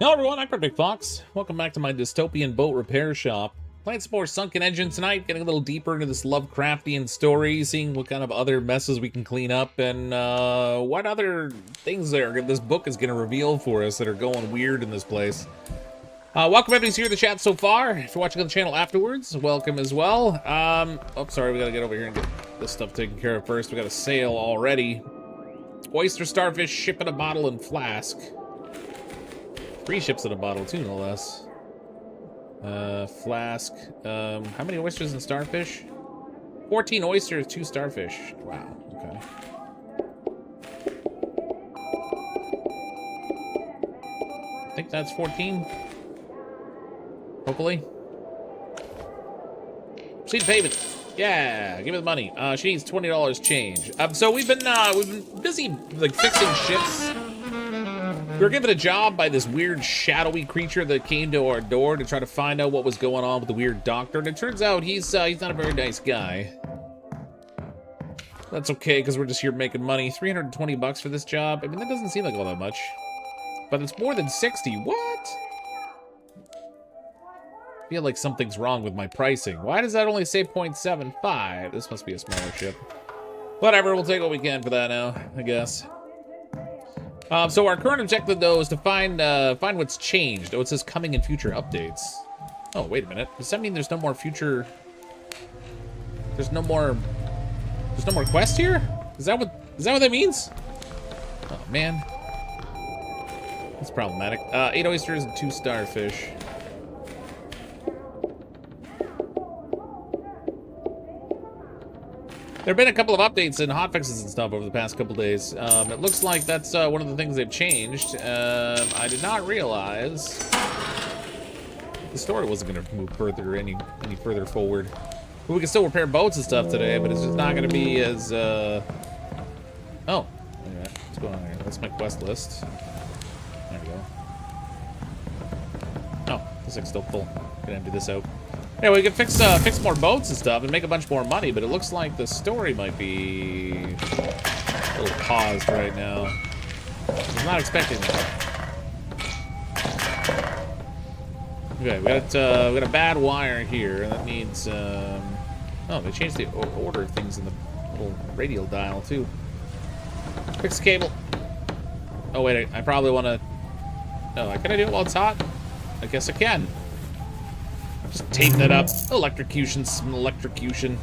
Hello everyone, I'm CrypticFox. Welcome back to my dystopian boat repair shop. Playing some more Sunken engine tonight, getting a little deeper into this Lovecraftian story, seeing what kind of other messes we can clean up, and what other things this book is going to reveal for us that are going weird in this place. Welcome everybody here in the chat so far. If you're watching on the channel afterwards, welcome as well. Oh, sorry, we got to get over here and get this stuff taken care of first. We got a sale already. Oyster, starfish, ship in a bottle, and flask. 3 ships in a bottle, too, no less. Flask. How many oysters and starfish? 14 oysters, 2 starfish. Wow, okay. I think that's 14. Hopefully. Proceed to payment. Yeah, give me the money. She needs $20 change. So we've been busy like fixing ships. We were given a job by this weird shadowy creature that came to our door to try to find out what was going on with the weird doctor, and it turns out he's not a very nice guy. That's okay, because we're just here making money. 320 bucks for this job. I mean, that doesn't seem like all that much. But it's more than 60. What? I feel like something's wrong with my pricing. Why does that only say 0.75? This must be a smaller ship. Whatever, we'll take what we can for that now, I guess. So our current objective, though, is to find what's changed. Oh, it says coming in future updates. Oh, wait a minute. Does that mean there's no more future... There's no more quest here? Is that what that means? Oh, man. That's problematic. 8 oysters and 2 starfish. There have been a couple of updates and hotfixes and stuff over the past couple days. It looks like that's one of the things they've changed. I did not realize the story wasn't going to move further any further forward. But we can still repair boats and stuff today, but it's just not going to be as... Oh, yeah, what's going on here? That's my quest list. There we go. Oh, this thing's still full. Gonna empty this out. Yeah, we can fix more boats and stuff and make a bunch more money, but it looks like the story might be a little paused right now. I'm not expecting that. Okay, we got a bad wire here, and that needs. Oh, they changed the order of things in the little radial dial too. Fix the cable. Oh wait, I probably want to. Oh, can I do it while it's hot? I guess I can. Just tape that up. Electrocution, some electrocution.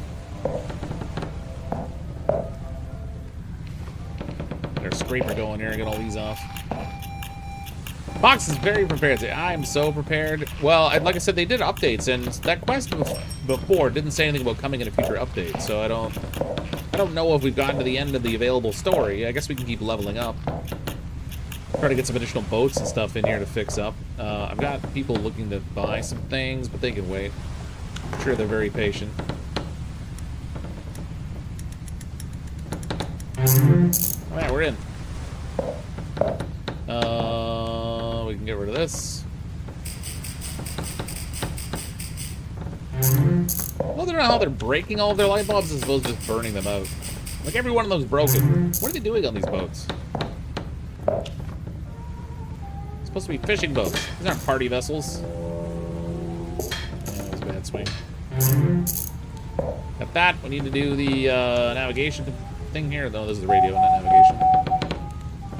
There's a scraper going here. Get all these off. Fox is very prepared. I'm so prepared. Well, like I said, they did updates, and that quest before didn't say anything about coming in a future update. So I don't know if we've gotten to the end of the available story. I guess we can keep leveling up. Try to get some additional boats and stuff in here to fix up. I've got people looking to buy some things, but they can wait. I'm sure they're very patient. Alright, we're in. We can get rid of this. Well, I don't know how they're breaking all of their light bulbs as opposed to just burning them out. Like every one of them's broken. What are they doing on these boats? Supposed to be fishing boats. These aren't party vessels. Yeah, that was a bad swing. Got that. We need to do the navigation thing here. No, this is the radio, not navigation.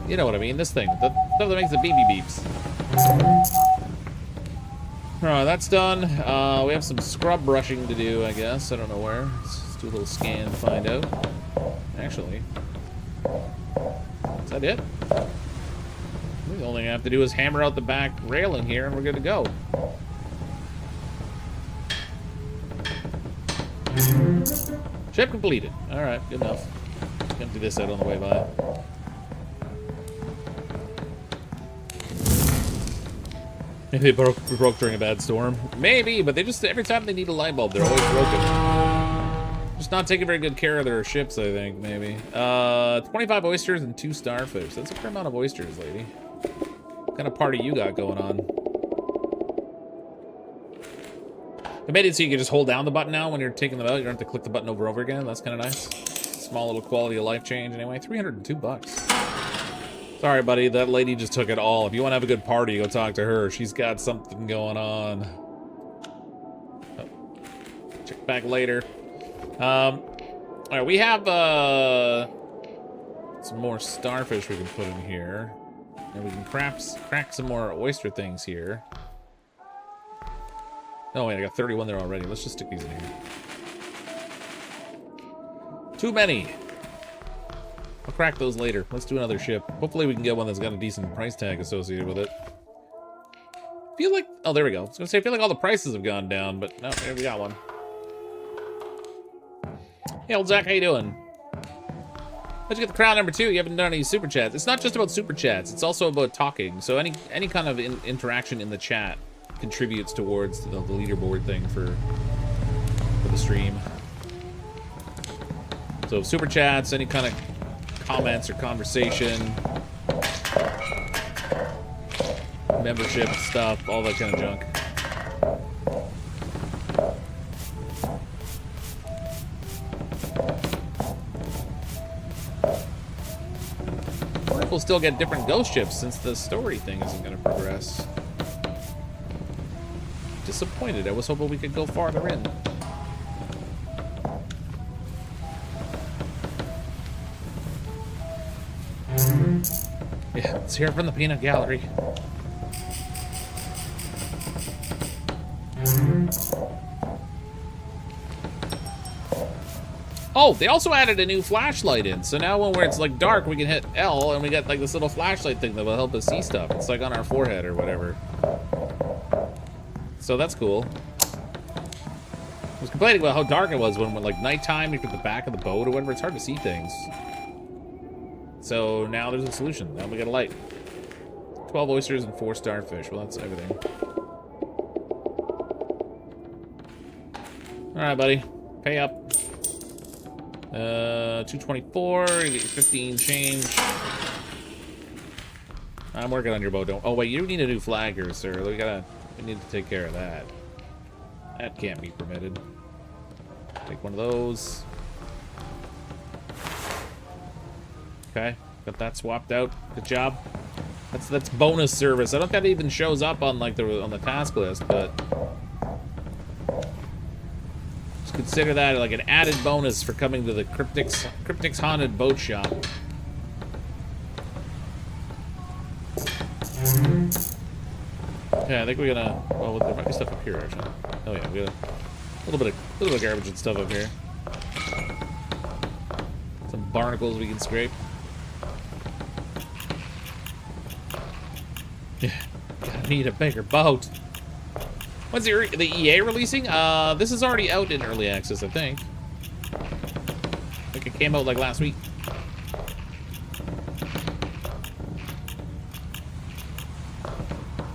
You know what I mean. This thing. The stuff that makes the beep beeps. Alright, that's done. We have some scrub brushing to do, I guess. I don't know where. Let's do a little scan and find out. Actually. Is that it? The only thing I have to do is hammer out the back railing here and we're good to go. Ship completed. Alright, good enough. Empty this out on the way by. Maybe they broke during a bad storm. Maybe, but they just, every time they need a light bulb, they're always broken. Just not taking very good care of their ships, I think, maybe. 25 oysters and 2 starfish. That's a fair amount of oysters, lady. What kind of party you got going on? I made it so you can just hold down the button now when you're taking them out. You don't have to click the button over and over again. That's kind of nice. Small little quality of life change anyway. 302 bucks. Sorry, buddy, that lady just took it all. If you want to have a good party, go talk to her. She's got something going on. Oh. Check back later. Alright, we have, some more starfish we can put in here. And we can crack some more oyster things here. Oh, wait, I got 31 there already. Let's just stick these in here. Too many. I'll crack those later. Let's do another ship. Hopefully we can get one that's got a decent price tag associated with it. Feel like... Oh, there we go. I was going to say, I feel like all the prices have gone down, but no, there we got one. Hey, old Zach, how you doing? How'd you get the crown number 2? You haven't done any super chats. It's not just about super chats. It's also about talking. So any kind of interaction in the chat contributes towards the leaderboard thing for the stream. So super chats, any kind of comments or conversation, membership stuff, all that kind of junk. I wonder if we'll still get different ghost ships since the story thing isn't going to progress. Disappointed. I was hoping we could go farther in. Yeah, let's hear it from the peanut gallery. Oh, they also added a new flashlight in. So now when it's like dark, we can hit L and we get like this little flashlight thing that will help us see stuff. It's like on our forehead or whatever. So that's cool. I was complaining about how dark it was when like nighttime, you put the back of the boat or whatever. It's hard to see things. So now there's a solution. Now we got a light. 12 oysters and 4 starfish. Well, that's everything. Alright, buddy. Pay up. 224. You get 15 change. I'm working on your boat. Don't. Oh, wait. You need a new flagger, sir. We need to take care of that. That can't be permitted. Take one of those. Okay, got that swapped out. Good job. That's bonus service. I don't think that even shows up on like on the task list, but just consider that like an added bonus for coming to the Cryptic's haunted boat shop. Yeah, I think we're gonna. Well, there might be stuff up here actually. Oh yeah, we got a little bit of garbage and stuff up here. Some barnacles we can scrape. Yeah, gotta need a bigger boat. When's the EA releasing? This is already out in early access, I think. I think it came out like last week.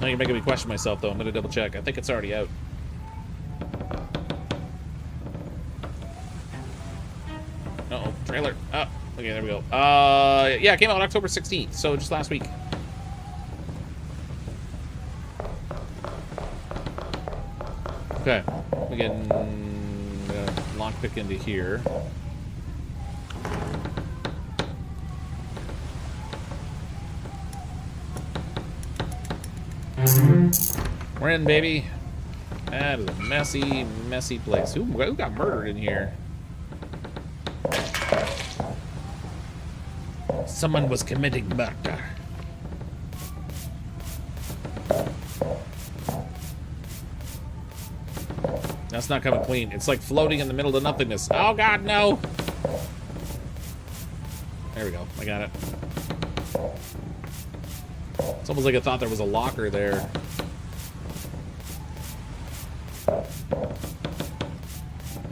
Now you're making me question myself, though. I'm gonna double check. I think it's already out. Uh-oh, trailer. Oh, okay, there we go. Yeah, it came out on October 16th, so just last week. Okay, we can lockpick into here. We're in, baby. That is a messy, messy place. Who got murdered in here? Someone was committing murder. That's not coming clean. It's like floating in the middle of nothingness. Oh god, no! There we go. I got it. It's almost like I thought there was a locker there.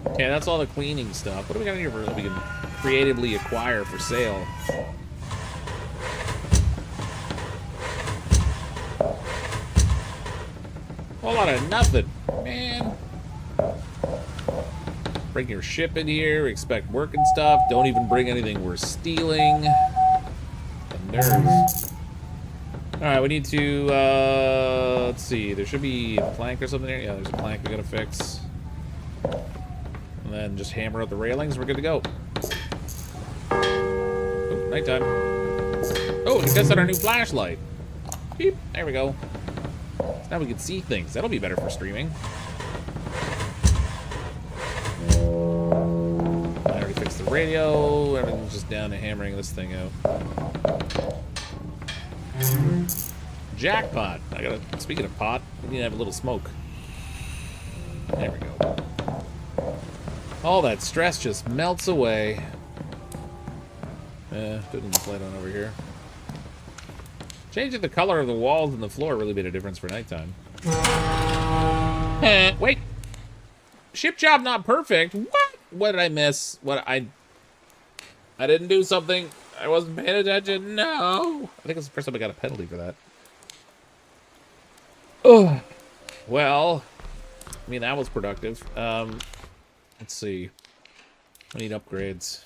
Okay, that's all the cleaning stuff. What do we got in here that we can creatively acquire for sale? A whole lot of nothing, man. Bring your ship in here, expect working stuff. Don't even bring anything we're stealing. The nerves. Alright, we need to, let's see. There should be a plank or something here. Yeah, there's a plank we gotta fix. And then just hammer out the railings. We're good to go. Oh, nighttime. Oh, Oh, we can test out our new flashlight. Beep. There we go. So now we can see things. That'll be better for streaming. I already fixed the radio. Everything's just down to hammering this thing out. Jackpot. Speaking of pot, we need to have a little smoke. There we go. All that stress just melts away. Putting this light on over here. Changing the color of the walls and the floor really made a difference for nighttime. Wait. Ship job not perfect. What? What did I miss? I didn't do something. I wasn't paying attention. No. I think it's the first time I got a penalty for that. Oh. Well, I mean, that was productive. Let's see. I need upgrades.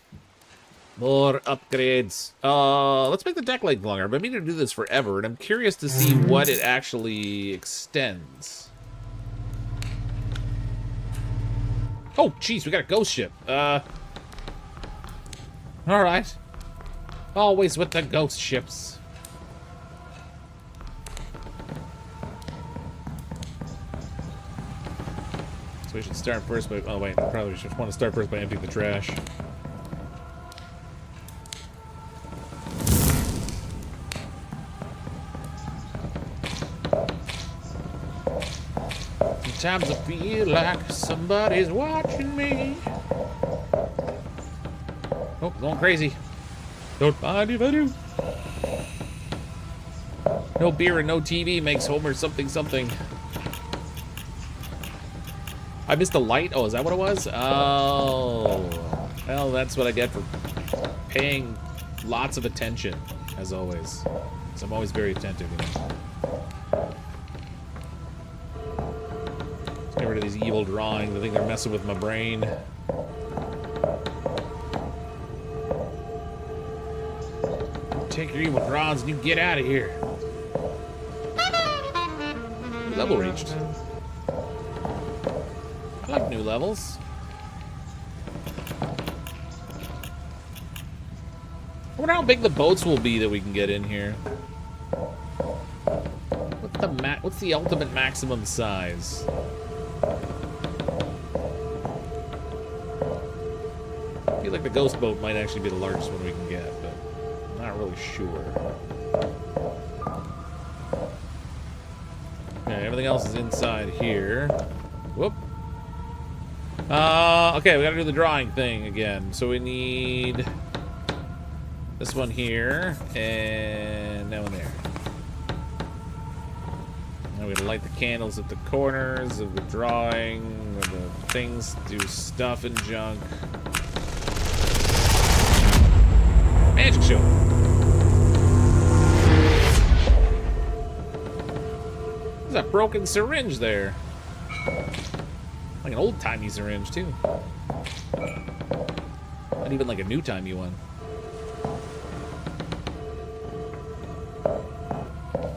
More upgrades. Let's make the deck length longer. I've been meaning to do this forever, and I'm curious to see what it actually extends. Oh, jeez, we got a ghost ship. Alright. Always with the ghost ships. So we should start first by... Oh, wait, probably should want to start first by emptying the trash. Sometimes I feel like somebody's watching me. Oh, going crazy. Don't mind if I do. No beer and no TV makes Homer something something. I missed the light? Oh, is that what it was? Oh. Well, that's what I get for paying lots of attention, as always. So I'm always very attentive, you know. Get rid of these evil drawings. I think they're messing with my brain. Take your evil drawings and you get out of here. New level reached. I like new levels. I wonder how big the boats will be that we can get in here. What's the ultimate maximum size? I feel like the ghost boat might actually be the largest one we can get, but I'm not really sure. Okay, everything else is inside here. Whoop. Okay, we gotta do the drawing thing again. So we need this one here, and that one there. Now we gotta light the candles at the corners of the drawing, where the things do stuff and junk. Magic show. There's a broken syringe there. Like an old-timey syringe, too. Not even like a new-timey one.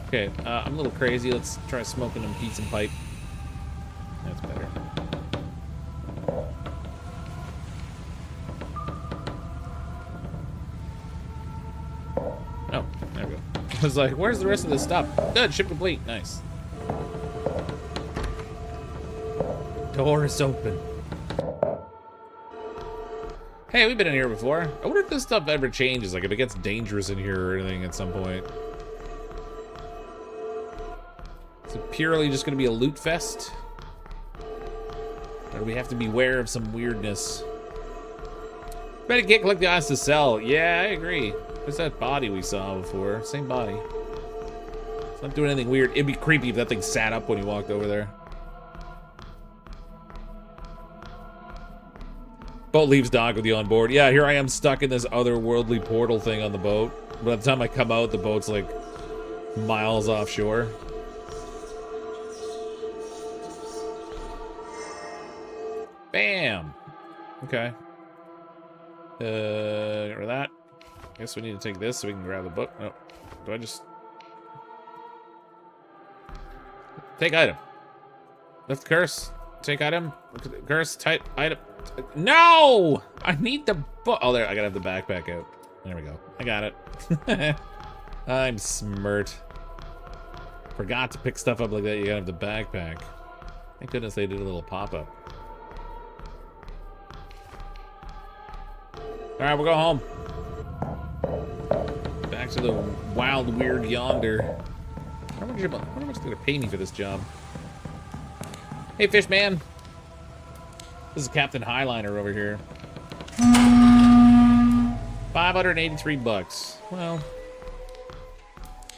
Okay, I'm a little crazy. Let's try smoking and pizza and pipe. That's better. Oh, there we go. I was like, where's the rest of this stuff? Good, ship complete. Nice. Door is open. Hey, we've been in here before. I wonder if this stuff ever changes, like if it gets dangerous in here or anything at some point. Is it purely just going to be a loot fest? Or do we have to beware of some weirdness? Better get collect the eyes to sell. Yeah, I agree. There's that body we saw before. Same body. It's not doing anything weird. It'd be creepy if that thing sat up when you walked over there. Boat leaves dock with you on board. Yeah, here I am stuck in this otherworldly portal thing on the boat. By the time I come out, the boat's like miles offshore. Bam! Okay. Get rid of that. Guess we need to take this so we can grab the book. No. Do I just... Take item. Lift curse. Take item. Curse. Type item. No! I need the book. Oh, there. I gotta have the backpack out. There we go. I got it. I'm smart. Forgot to pick stuff up like that. You gotta have the backpack. Thank goodness they did a little pop-up. Alright, we'll go home. Back to the wild, weird yonder. How much are they gonna pay me for this job? Hey, fish man. This is Captain Highliner over here. 583 bucks. Well,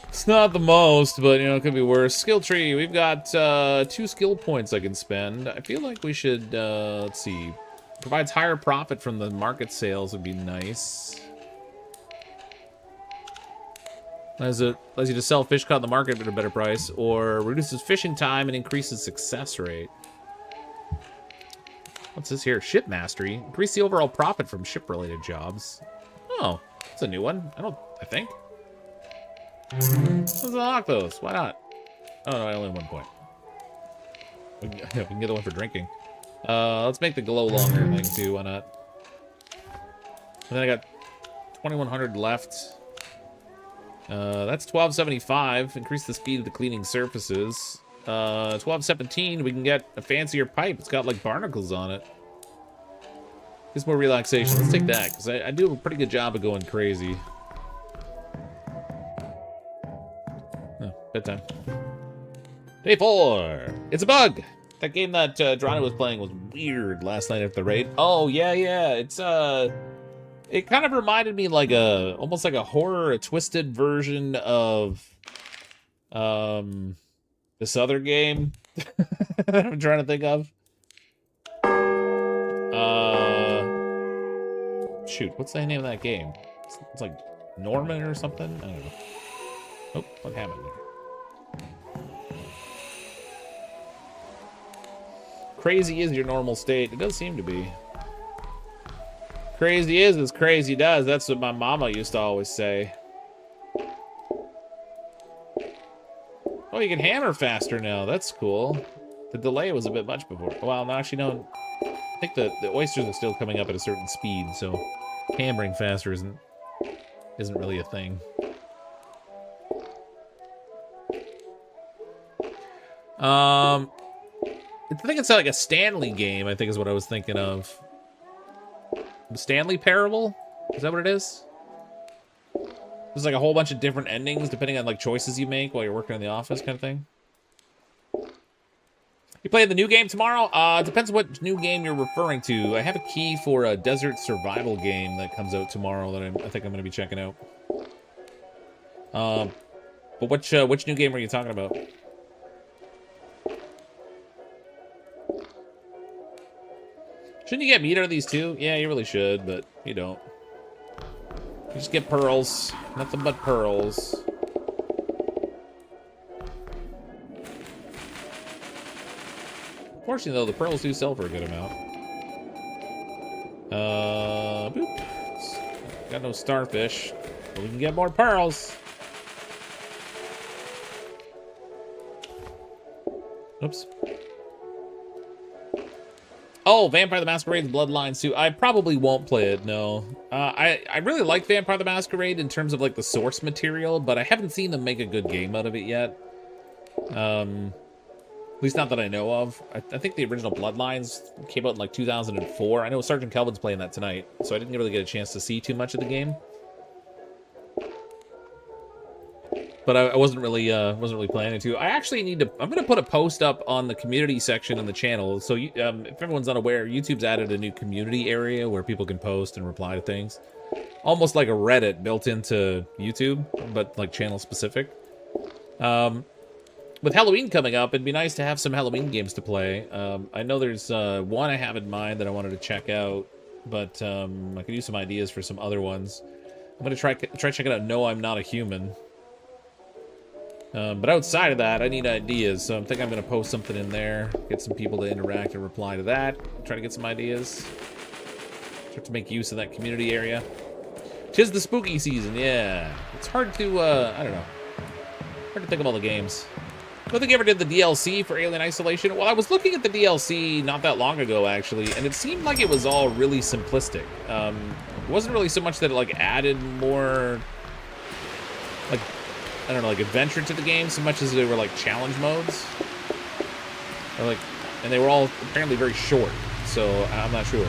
it's not the most, but you know, it could be worse. Skill tree. We've got 2 skill points I can spend. I feel like we should, let's see. Provides higher profit from the market sales would be nice. Allows you to sell fish caught in the market at a better price, or reduces fishing time and increases success rate. What's this here? Ship mastery. Increase the overall profit from ship-related jobs. Oh, that's a new one. I think. Let's unlock those. Why not? Oh, no, I only have 1 point. We can get the one for drinking. Let's make the glow longer thing, too. Why not? And then I got 2,100 left. That's 1275. Increase the speed of the cleaning surfaces. 1217. We can get a fancier pipe. It's got like barnacles on it. Gives more relaxation. Let's take that because I do a pretty good job of going crazy. Oh, bedtime. Day 4. It's a bug. That game that Drana was playing was weird last night after the raid. Oh yeah. It's it kind of reminded me like almost like a horror, a twisted version of this other game that I'm trying to think of. Shoot, what's the name of that game? It's like Norman or something? I don't know. Oh, what happened there? Crazy is your normal state. It does seem to be. Crazy is as crazy does. That's what my mama used to always say. Oh, you can hammer faster now. That's cool. The delay was a bit much before. Well, no, actually, no. I think the oysters are still coming up at a certain speed, so hammering faster isn't really a thing. I think it's like a Stanley game, I think is what I was thinking of. The Stanley Parable? Is that what it is? There's like a whole bunch of different endings depending on like choices you make while you're working in the office kind of thing. You playing the new game tomorrow? It depends on what new game you're referring to. I have a key for a desert survival game that comes out tomorrow that I think I'm going to be checking out. But which new game are you talking about? Shouldn't you get meat out of these too? Yeah, you really should, but you don't. You just get pearls. Nothing but pearls. Unfortunately, though, the pearls do sell for a good amount. Boop. Got no starfish, but we can get more pearls. Oops. Oh, Vampire the Masquerade Bloodlines 2. I probably won't play it, no. I really like Vampire the Masquerade in terms of like the source material, but I haven't seen them make a good game out of it yet. At least not that I know of. I think the original Bloodlines came out in like 2004. I know Sergeant Kelvin's playing that tonight, so I didn't really get a chance to see too much of the game. But I wasn't really planning to. I actually need to. I'm gonna put a post up on the community section on the channel. So if everyone's unaware, YouTube's added a new community area where people can post and reply to things, almost like a Reddit built into YouTube, but like channel specific. With Halloween coming up, it'd be nice to have some Halloween games to play. I know there's one I have in mind that I wanted to check out, but I could use some ideas for some other ones. I'm gonna try checking out No, I'm Not a Human. But outside of that, I need ideas, so I think I'm going to post something in there, get some people to interact and reply to that, try to get some ideas, start to make use of that community area. 'Tis the spooky season, yeah. It's hard to, I don't know, hard to think of all the games. I don't think I ever did the DLC for Alien Isolation. Well, I was looking at the DLC not that long ago, actually, and it seemed like it was all really simplistic. It wasn't really so much that it, like, added more, like, I don't know, like adventure to the game so much as they were like challenge modes. Or like, and they were all apparently very short, so I'm not sure.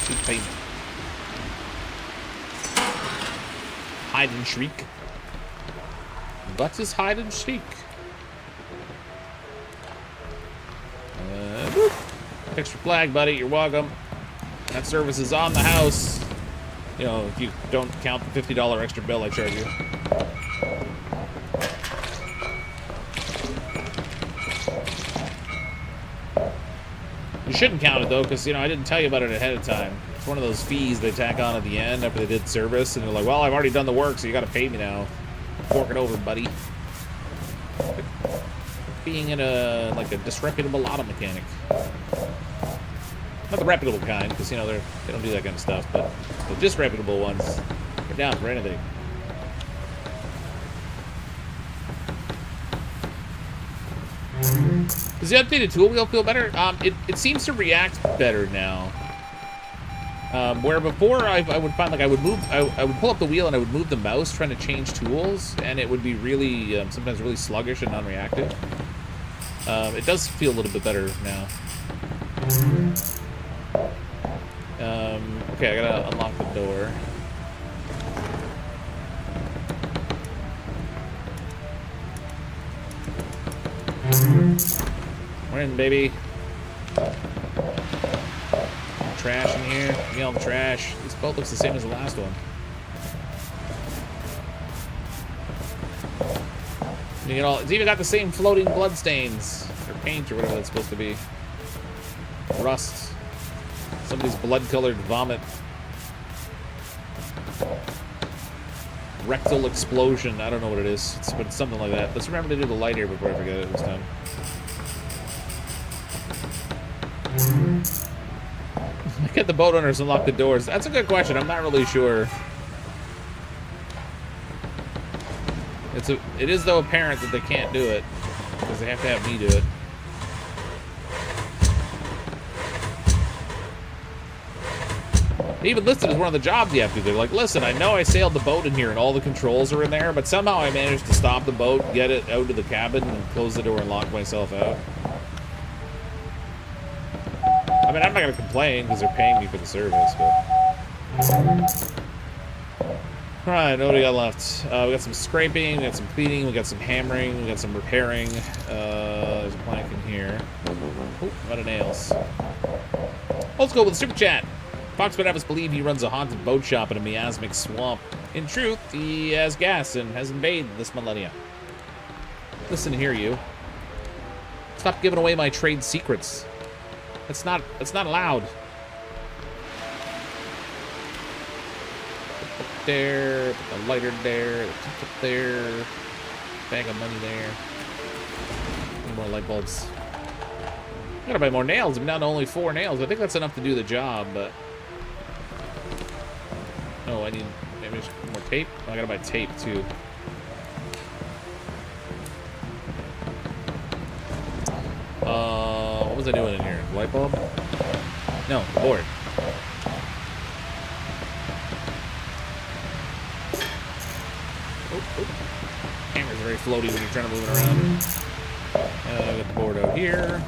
Keep payment. Hide and shriek. What is hide and shriek? Extra flag, buddy. You're welcome. That service is on the house. You know, if you don't count the $50 extra bill I charge you. You shouldn't count it, though, because, you know, I didn't tell you about it ahead of time. It's one of those fees they tack on at the end after they did service, and they're like, well, I've already done the work, so you got to pay me now. Fork it over, buddy. Being in a, like, a disreputable auto mechanic. Not the reputable kind, because, you know, they don't do that kind of stuff, but the disreputable ones, they're down for anything. Does the updated tool wheel feel better? It seems to react better now. Where before I would find like I would pull up the wheel and I would move the mouse trying to change tools, and it would be really sometimes really sluggish and non-reactive. It does feel a little bit better now. Okay, I gotta unlock the door. We're in, baby. Trash in here. Give me all the trash. This boat looks the same as the last one. You get all. It's even got the same floating blood stains or paint or whatever that's supposed to be. Rust. Somebody's blood-colored vomit. Rectal explosion. I don't know what it is. But it's something like that. Let's remember to do the light here before I forget it this time. Get the boat owners and lock the doors. That's a good question. I'm not really sure. It is though apparent that they can't do it because they have to have me do it. They even listed as one of the jobs you have to do. They're like, listen, I know I sailed the boat in here and all the controls are in there, but somehow I managed to stop the boat, get it out to the cabin, and close the door and lock myself out. I mean, I'm not going to complain because they're paying me for the service, but... Alright, what do we got left? We got some scraping, we got some cleaning, we got some hammering, we got some repairing. There's a plank in here. Oh, I'm out of nails. Let's go with the super chat. Fox would have us believe he runs a haunted boat shop in a miasmic swamp. In truth, he has gas and has invaded this millennia. Listen here, you. Stop giving away my trade secrets. That's not allowed. Up there, put the lighter there, the tip up there, bag of money there. More light bulbs. I gotta buy more nails. I'm down to only 4 nails. I think that's enough to do the job, but... Oh, I need maybe more tape? Oh, I gotta buy tape, too. What was I doing in here? Light bulb? No, the board. Camera's very floaty when you're trying to move it around. I got the board out here.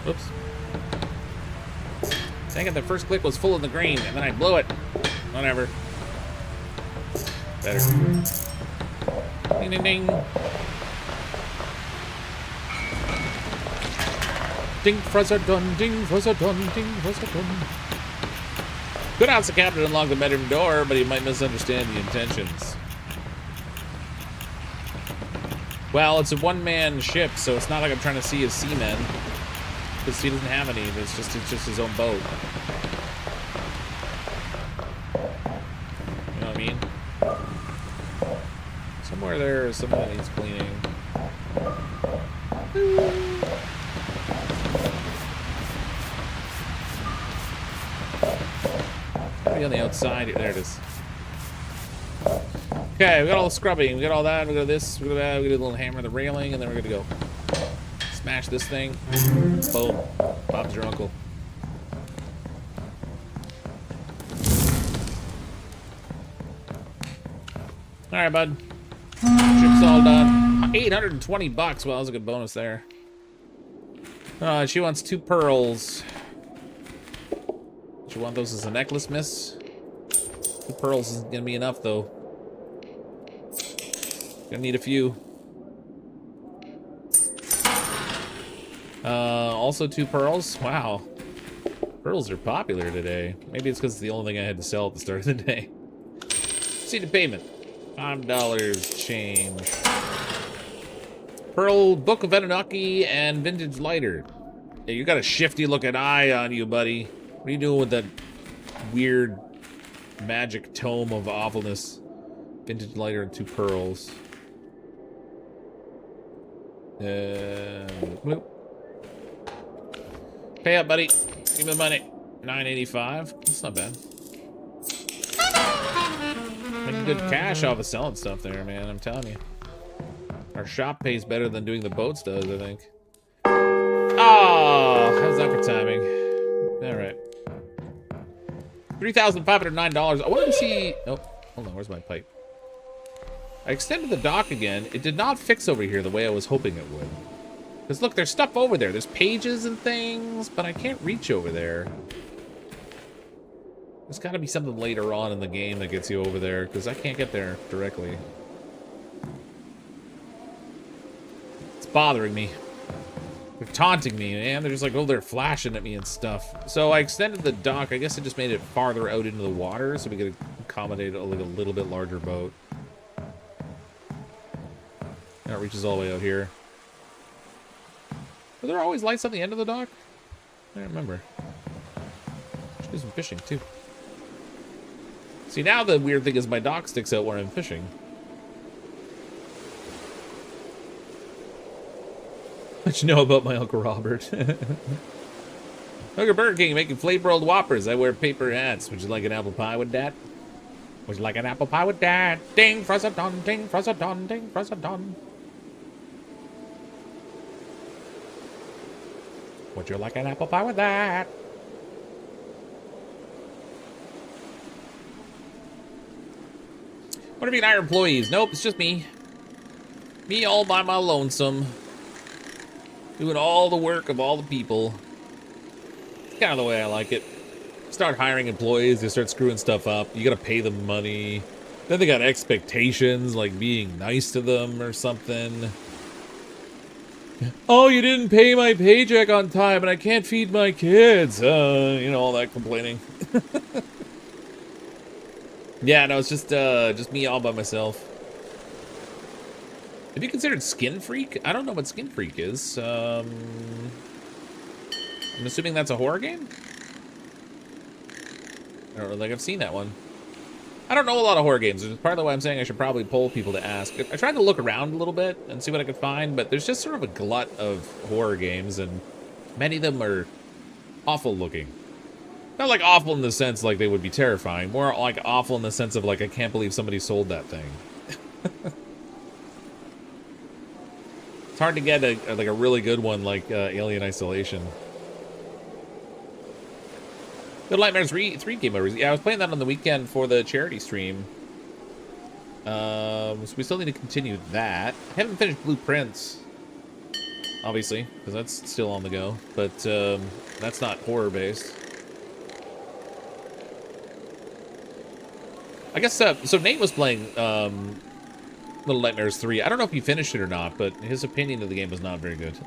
Whoops. Dang it, the first click was full of the grain, and then I blew it. Whatever. Better. Ding, ding, ding. Ding, fuzzer dun, ding, fuzzer dun, ding, fuzzer dun. Could ask the captain to unlock the bedroom door, but he might misunderstand the intentions. Well, it's a one-man ship, so it's not like I'm trying to see his seamen. Because he doesn't have any, it's just his own boat. You know what I mean? Somewhere there is something that needs cleaning. Maybe on the outside. There it is. Okay, we got all the scrubbing, we got all that, we got this, we got that, we got a little hammer, the railing, and then we're good to go. Smash this thing. Boom. Bob's your uncle. All right, bud. Ship's all done. 820 bucks. Well, that was a good bonus there. She wants 2 pearls. Do you want those as a necklace, miss? 2 pearls isn't gonna be enough, though. Gonna need a few. Also 2 pearls. Wow. Pearls are popular today. Maybe it's because it's the only thing I had to sell at the start of the day. See the payment. $5 change. Pearl, Book of Anunnaki, and Vintage Lighter. Yeah, you got a shifty looking eye on you, buddy. What are you doing with that weird magic tome of awfulness? Vintage Lighter and 2 pearls. Bloop. Pay up, buddy. Give me the money. $9.85. That's not bad. Making good cash off of selling stuff there, man. I'm telling you. Our shop pays better than doing the boats does, I think. Oh, how's that for timing? All right. $3,509. I wanted to see... Oh, hold on. Where's my pipe? I extended the dock again. It did not fix over here the way I was hoping it would. Because look, there's stuff over there. There's pages and things, but I can't reach over there. There's got to be something later on in the game that gets you over there, because I can't get there directly. It's bothering me. They're taunting me, man. They're just like, oh, they're flashing at me and stuff. So I extended the dock. I guess it just made it farther out into the water, so we could accommodate like a little bit larger boat. Now it reaches all the way out here. Are there always lights on the end of the dock? I don't remember. Should do some fishing, too. See, now the weird thing is my dock sticks out where I'm fishing. What you know about my Uncle Robert? Look at Burger King making flavor-rolled Whoppers. I wear paper hats. Would you like an apple pie with that? Would you like an apple pie with that? Ding, fuzz-a-dun, ding, fuzz-a-dun, ding, fuzz-a-dun. Would you like an apple pie with that? What if you hire employees? Nope, it's just me. Me all by my lonesome. Doing all the work of all the people. It's kind of the way I like it. Start hiring employees, they start screwing stuff up. You gotta pay them money. Then they got expectations, like being nice to them or something. Oh, you didn't pay my paycheck on time and I can't feed my kids. You know, all that complaining. Yeah, no, it's just me all by myself. Have you considered Skin Freak? I don't know what Skin Freak is. I'm assuming that's a horror game? I don't know, like I've seen that one. I don't know a lot of horror games. It's part of the way I'm saying I should probably poll people to ask. I tried to look around a little bit and see what I could find, but there's just sort of a glut of horror games, and many of them are awful looking. Not like awful in the sense like they would be terrifying, more like awful in the sense of like I can't believe somebody sold that thing. It's hard to get like a really good one like Alien Isolation. Little Nightmares 3 came over. Yeah, I was playing that on the weekend for the charity stream. So we still need to continue that. I haven't finished Blueprints, obviously, because that's still on the go. But that's not horror-based. I guess, so Nate was playing Little Nightmares 3. I don't know if he finished it or not, but his opinion of the game was not very good.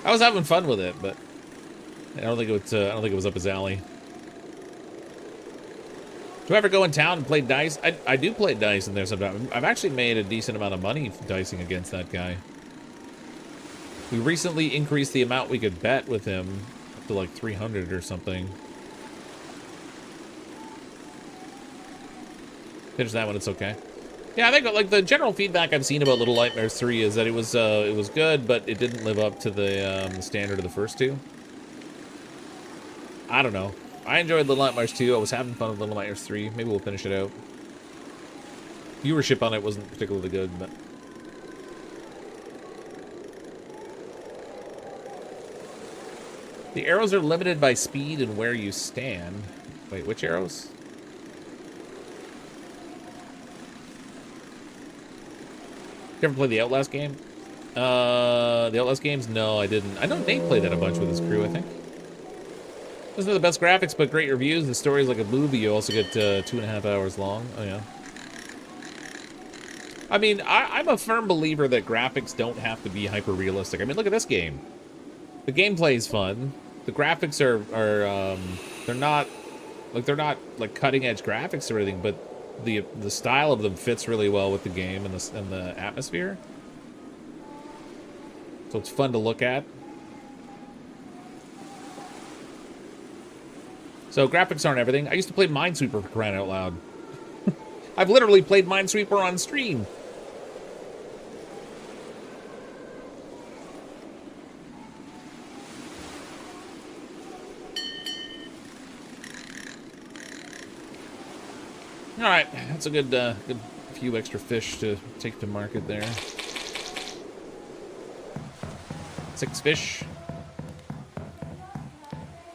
I was having fun with it, but I don't think it was up his alley. Do I ever go in town and play dice? I do play dice in there sometimes. I've actually made a decent amount of money dicing against that guy. We recently increased the amount we could bet with him up to like 300 or something. Finish that one, it's okay. Yeah, I think like the general feedback I've seen about Little Nightmares 3 is that it was good, but it didn't live up to the standard of the first two. I don't know. I enjoyed Little Nightmares 2. I was having fun with Little Nightmares 3. Maybe we'll finish it out. Viewership on it wasn't particularly good, but... The arrows are limited by speed and where you stand. Wait, which arrows? You ever play the Outlast game? The Outlast games? No, I didn't. I know Nate played that a bunch with his crew, I think. Those are the best graphics, but great reviews. The story is like a movie. You also get 2.5 hours long. Oh, yeah. I mean, I'm a firm believer that graphics don't have to be hyper-realistic. I mean, look at this game. The gameplay is fun. The graphics are they're not like cutting-edge graphics or anything, but the style of them fits really well with the game and the atmosphere. So it's fun to look at. So graphics aren't everything. I used to play Minesweeper for crying out loud. I've literally played Minesweeper on stream. All right, that's a good few extra fish to take to market there. 6 fish.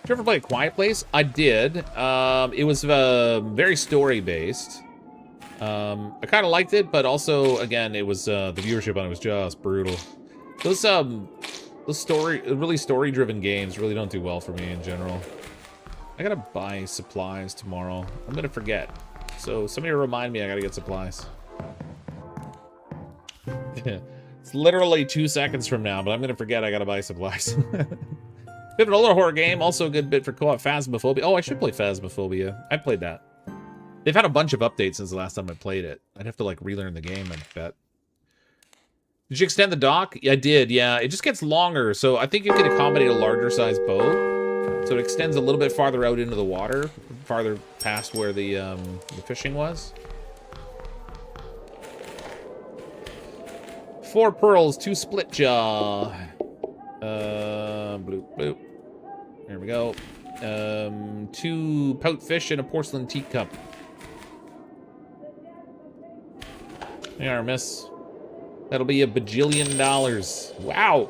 Did you ever play A Quiet Place? I did. It was very story-based. I kind of liked it, but also, again, it was the viewership on it was just brutal. Those really story-driven games really don't do well for me in general. I gotta buy supplies tomorrow. I'm gonna forget. So somebody remind me I gotta get supplies. It's literally 2 seconds from now, but I'm gonna forget I gotta buy supplies. Bit of an older horror game, also a good bit for co-op. Phasmophobia. Oh, I should play Phasmophobia. I played that. They've had a bunch of updates since the last time I played it. I'd have to like relearn the game, I bet. Did you extend the dock? Yeah, I did, yeah. It just gets longer, so I think you can accommodate a larger size boat. So it extends a little bit farther out into the water, farther past where the fishing was. 4 pearls, 2 split jaw. Bloop, bloop. There we go. 2 pout fish and a porcelain teacup. There, miss. That'll be $1 bajillion. Wow.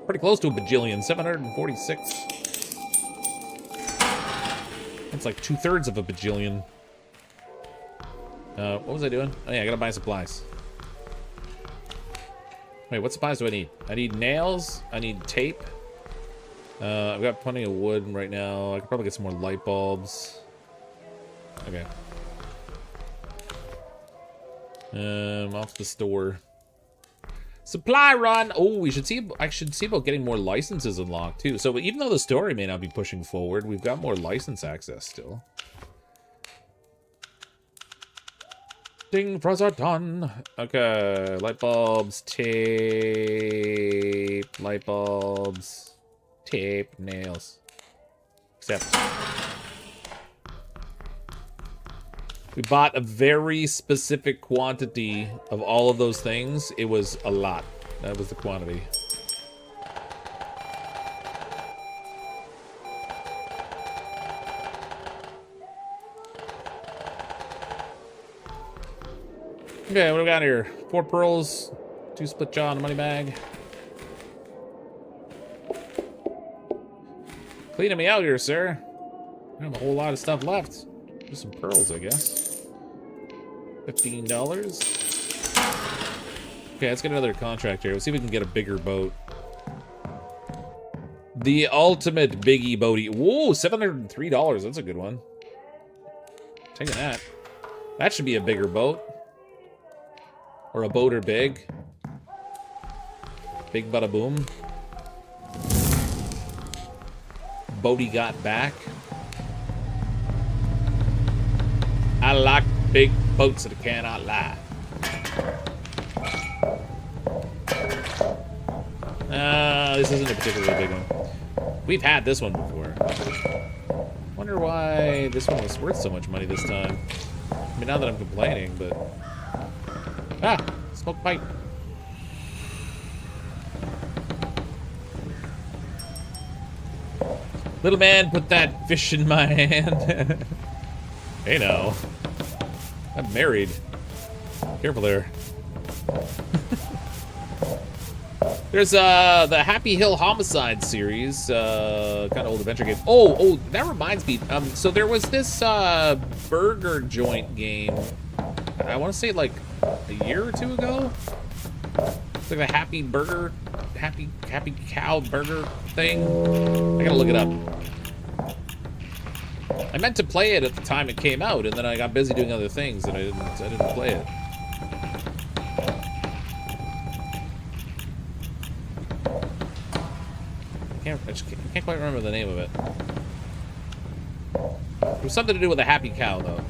Pretty close to $1 bajillion. 746. That's like 2/3 of $1 bajillion. What was I doing? Oh yeah, I gotta buy supplies. Wait, what supplies do I need? I need nails. I need tape. I've got plenty of wood right now. I could probably get some more light bulbs. Okay. Off the store. Supply run. Oh, we should see. I should see about getting more licenses unlocked too. So even though the story may not be pushing forward, we've got more license access still. Ding, fries are done. Okay, light bulbs, tape, light bulbs, tape, nails. Except we bought a very specific quantity of all of those things. It was a lot. That was the quantity. Okay, what do we got here? 4 pearls, 2 split jaw, and a money bag. Cleaning me out here, sir. I have a whole lot of stuff left. Just some pearls, I guess. $15. Okay, let's get another contract here. Let's see if we can get a bigger boat. The ultimate biggie boaty. Whoa, $703. That's a good one. Taking that. That should be a bigger boat. Or a boat or big. Big bada boom. Boaty got back. I like big boats that I cannot lie. This isn't a particularly big one. We've had this one before. Wonder why this one was worth so much money this time. I mean, not that I'm complaining, but... Ah! Smoke pipe. Little man, put that fish in my hand. Hey now. I'm married. Careful there. There's the Happy Hill Homicide series, kind of old adventure game. Oh, that reminds me. So there was this burger joint game. I want to say like a year or two ago. It's like the happy burger, happy cow burger thing. I gotta look it up. I meant to play it at the time it came out, and then I got busy doing other things, and I didn't play it. I can't quite remember the name of it. It was something to do with a happy cow, though.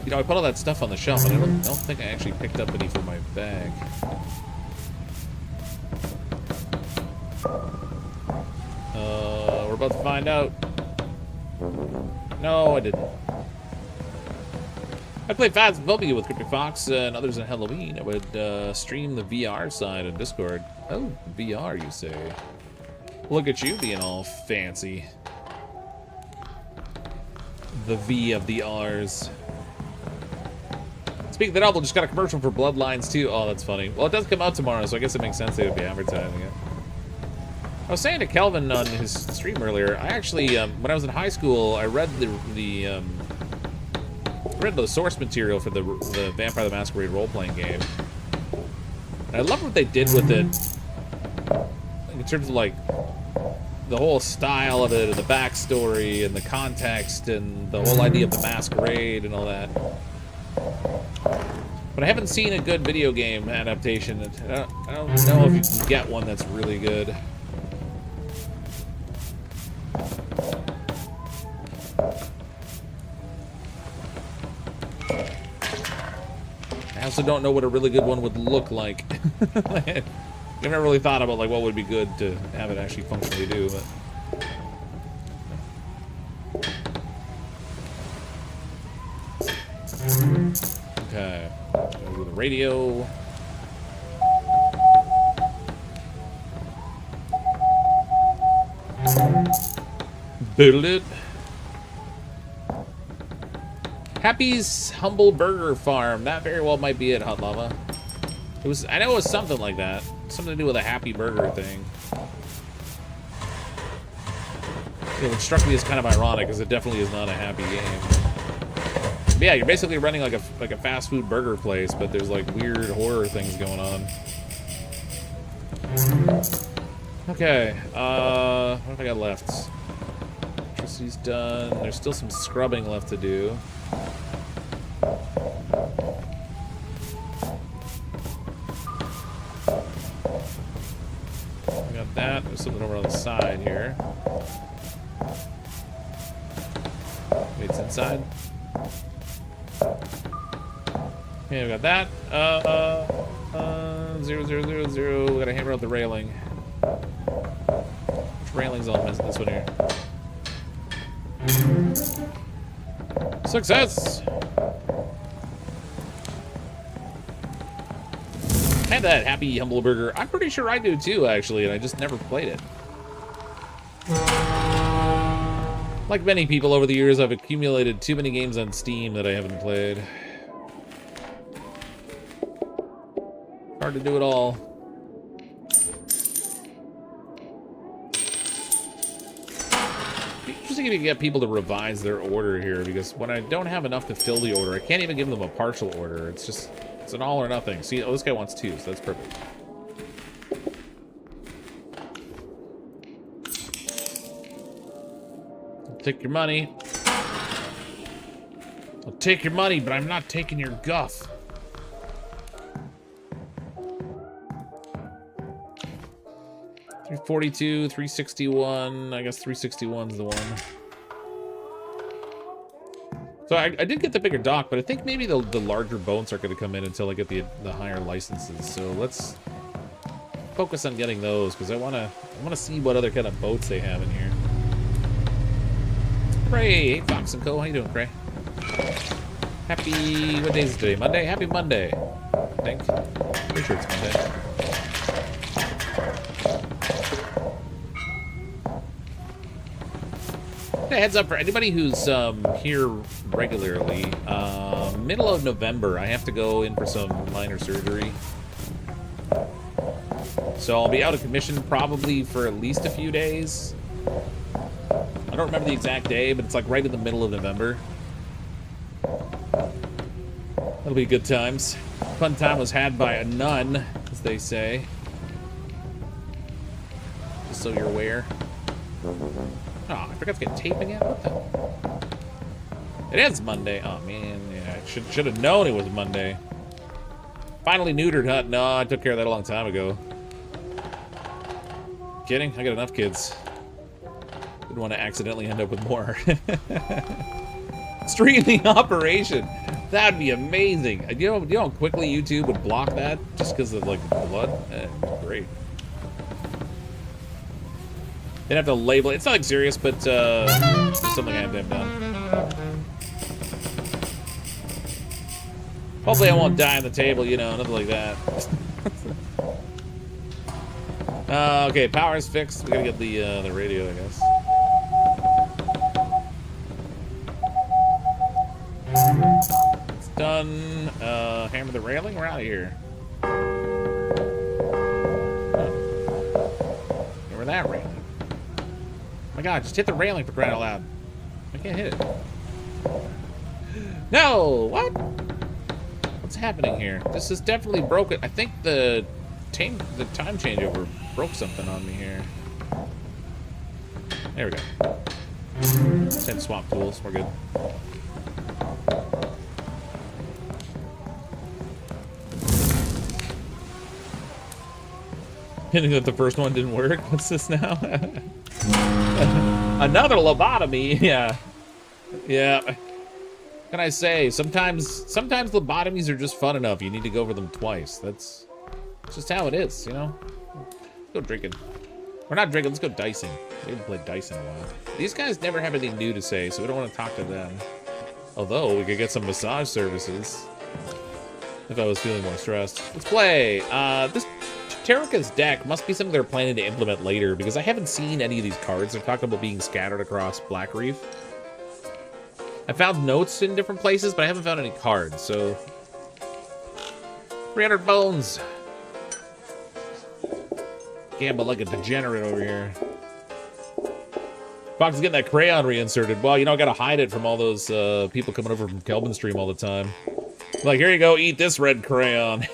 You know, I put all that stuff on the shelf, and I don't think I actually picked up any for my bag. We're about to find out. No, I didn't. I played Phasmophobia with CrypticFox and others on Halloween. I would stream the VR side on Discord. Oh, VR, you say? Look at you being all fancy. The V of the R's. Speaking of the novel, just got a commercial for Bloodlines too. Oh, that's funny. Well, it does come out tomorrow, so I guess it makes sense they would be advertising it. I was saying to Kelvin on his stream earlier, I actually, when I was in high school, I read the source material for the Vampire the Masquerade role-playing game. And I love what they did with it, in terms of, like, the whole style of it, and the backstory, and the context, and the whole idea of the masquerade, and all that. But I haven't seen a good video game adaptation. I don't know if you can get one that's really good. I also don't know what a really good one would look like. I've never really thought about like what would be good to have it actually functionally do, but okay. Go to the radio. Boodle it. Happy's Humble Burger Farm. That very well might be it, Hot Lava. It was. I know it was something like that. Something to do with a Happy Burger thing. You know, it struck me as kind of ironic because it definitely is not a happy game. But yeah, you're basically running like a fast food burger place, but there's like weird horror things going on. Okay. What have I got left? Electricity's done. There's still some scrubbing left to do. That. There's something over on the side here. Wait, it's inside. Okay, we got that. 0, 0, 0, 0. We gotta hammer out the railing. Which railing's on this one here? Success! I had that Happy Humble Burger. I'm pretty sure I do too, actually, and I just never played it. Like many people over the years, I've accumulated too many games on Steam that I haven't played. Hard to do it all. Interesting if you can get people to revise their order here, because when I don't have enough to fill the order, I can't even give them a partial order. It's just... it's an all or nothing. See, oh, this guy wants 2, so that's perfect. I'll take your money. I'll take your money, but I'm not taking your guff. $342, $361. I guess $361's the one. So I did get the bigger dock, but I think maybe the larger boats are going to come in until I get the higher licenses. So let's focus on getting those, because I want to see what other kind of boats they have in here. Cray, hey Fox and Co, how you doing, Cray? Happy, what day is it today? Monday? Happy Monday, I think. Pretty sure it's Monday. Heads up for anybody who's here regularly. Middle of November, I have to go in for some minor surgery. So I'll be out of commission probably for at least a few days. I don't remember the exact day, but it's like right in the middle of November. That'll be good times. Fun time was had by a nun, as they say. Just so you're aware. Oh, I forgot to get tape again? What the? It is Monday. Oh, man. Yeah, I should have known it was Monday. Finally neutered, huh? No, I took care of that a long time ago. Kidding? I got enough kids. Didn't want to accidentally end up with more. Streaming operation. That'd be amazing. You know how quickly YouTube would block that just because of, like, blood? Great. They'd have to label it. It's nothing serious, but it's something I have to have done. Hopefully I won't die on the table, you know, nothing like that. Okay, power's fixed. We gotta get the radio, I guess. It's done. Hammer the railing. We're out of here. Hammer that railing. Oh my God, just hit the railing for crying out loud. I can't hit it. No! What? What's happening here? This is definitely broken. I think the time changeover broke something on me here. There we go. 10 swap tools. We're good. Hinting that the first one didn't work. What's this now? Another lobotomy. Yeah. Yeah. What can I say? Sometimes lobotomies are just fun enough. You need to go over them twice. That's just how it is, you know? Let's go drinking. We're not drinking. Let's go dicing. We haven't played dice in a while. These guys never have anything new to say, so we don't want to talk to them. Although, we could get some massage services if I was feeling more stressed. Let's play. This Terraca's deck must be something they're planning to implement later, because I haven't seen any of these cards. They're talking about being scattered across Black Reef. I found notes in different places, but I haven't found any cards, so... 300 bones! Gamble like a degenerate over here. Fox is getting that crayon reinserted. Well, you know, I gotta hide it from all those people coming over from Kelvin Stream all the time. Like, here you go, eat this red crayon.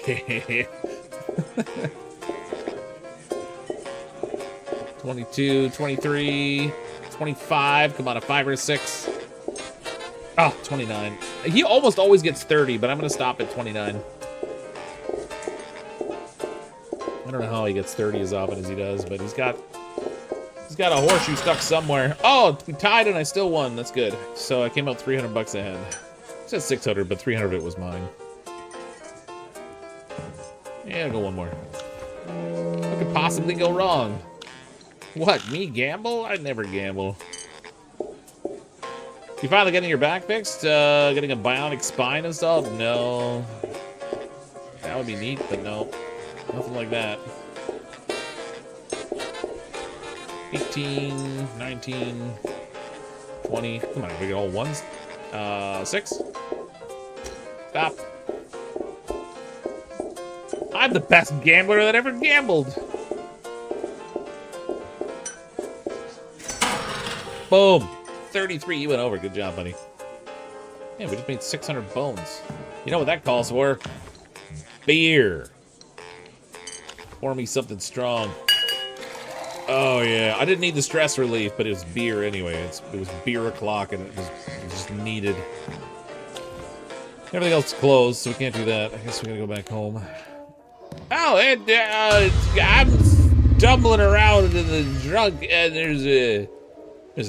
22, 23, 25. Come on, a 5 or a 6. Oh, 29. He almost always gets 30, but I'm gonna stop at 29. I don't know how he gets 30 as often as he does, but he's got a horseshoe stuck somewhere. Oh, we tied and I still won. That's good. So I came out 300 bucks ahead. It says 600, but 300 of it was mine. Yeah, I'll go one more. What could possibly go wrong? What, me gamble? I never gamble. You finally getting your back fixed? Getting a bionic spine installed? No. That would be neat, but no. Nothing like that. 18, 19, 20. Come on, we get all ones. 6. Stop. I'm the best gambler that ever gambled. Boom. 33. You went over. Good job, buddy. Yeah, we just made 600 bones. You know what that calls for? Beer. Pour me something strong. Oh, yeah. I didn't need the stress relief, but it was beer anyway. It was beer o'clock, and it was just needed. Everything else is closed, so we can't do that. I guess we gotta go back home. Oh, and I'm stumbling around in the drunk, and there's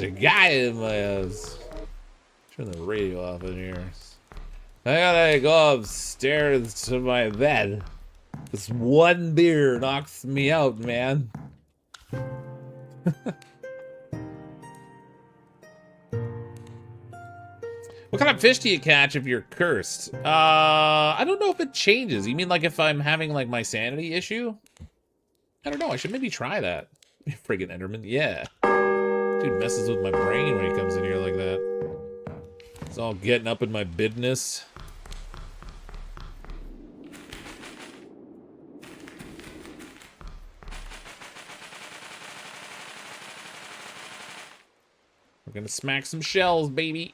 a guy in my house. Turn the radio off in here. I gotta go upstairs to my bed. This one beer knocks me out, man. What kind of fish do you catch if you're cursed? I don't know if it changes. You mean like if I'm having like my sanity issue? I don't know. I should maybe try that. Friggin' Enderman. Yeah. Dude messes with my brain when he comes in here like that. It's all getting up in my business. We're gonna smack some shells, baby.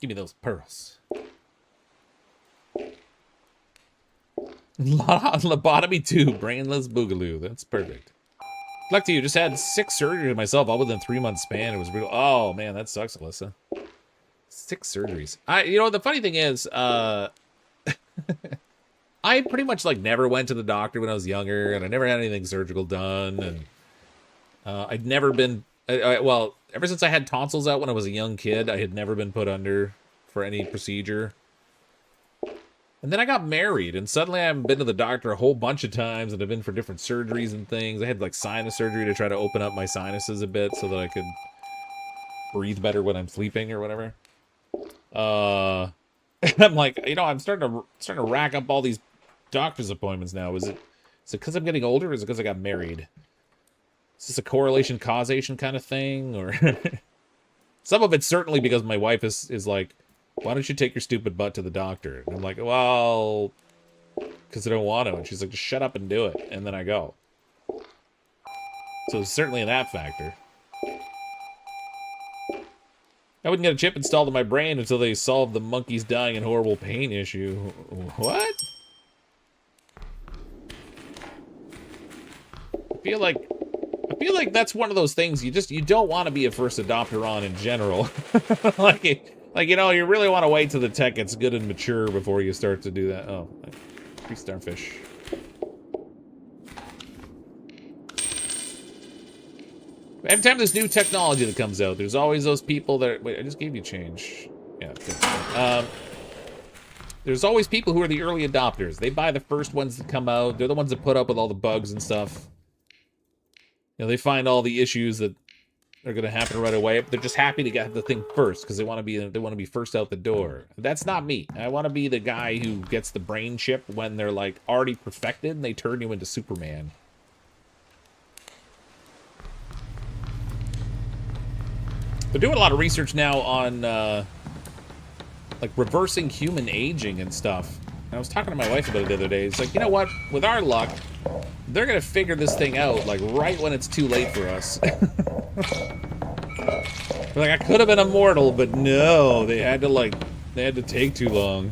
Give me those pearls. Lobotomy 2, brainless boogaloo. That's perfect. Luck to you, just had 6 surgeries myself, all within 3 months span. It was real. Oh man, that sucks, Alyssa. 6 surgeries. You know, the funny thing is, I pretty much like never went to the doctor when I was younger, and I never had anything surgical done, and I'd never been, well, ever since I had tonsils out when I was a young kid, I had never been put under for any procedure. And then I got married, and suddenly I haven't been to the doctor a whole bunch of times, and I've been for different surgeries and things. I had like sinus surgery to try to open up my sinuses a bit so that I could breathe better when I'm sleeping or whatever. And I'm like, you know, I'm starting to rack up all these doctor's appointments now. Is it because I'm getting older, or is it because I got married? Is this a correlation causation kind of thing, or some of it's certainly because my wife is like, why don't you take your stupid butt to the doctor? And I'm like, well, because I don't want to. And she's like, just shut up and do it. And then I go. So it's certainly that factor. I wouldn't get a chip installed in my brain until they solved the monkeys dying in horrible pain issue. What? I feel like that's one of those things you don't want to be a first adopter on in general. Like, you know, you really want to wait till the tech gets good and mature before you start to do that. Oh, 3 starfish. Every time there's new technology that comes out, there's always those people that... Wait, I just gave you change. Yeah. There's always people who are the early adopters. They buy the first ones that come out. They're the ones that put up with all the bugs and stuff. You know, they find all the issues that are going to happen right away, but they're just happy to get the thing first because they want to be first out the door. That's not me. I want to be the guy who gets the brain chip when they're like already perfected and they turn you into Superman. They're doing a lot of research now on like reversing human aging and stuff. And I was talking to my wife about it the other day. It's like, you know what? With our luck, they're gonna figure this thing out like right when it's too late for us. Like, I could have been immortal, but no, they had to take too long.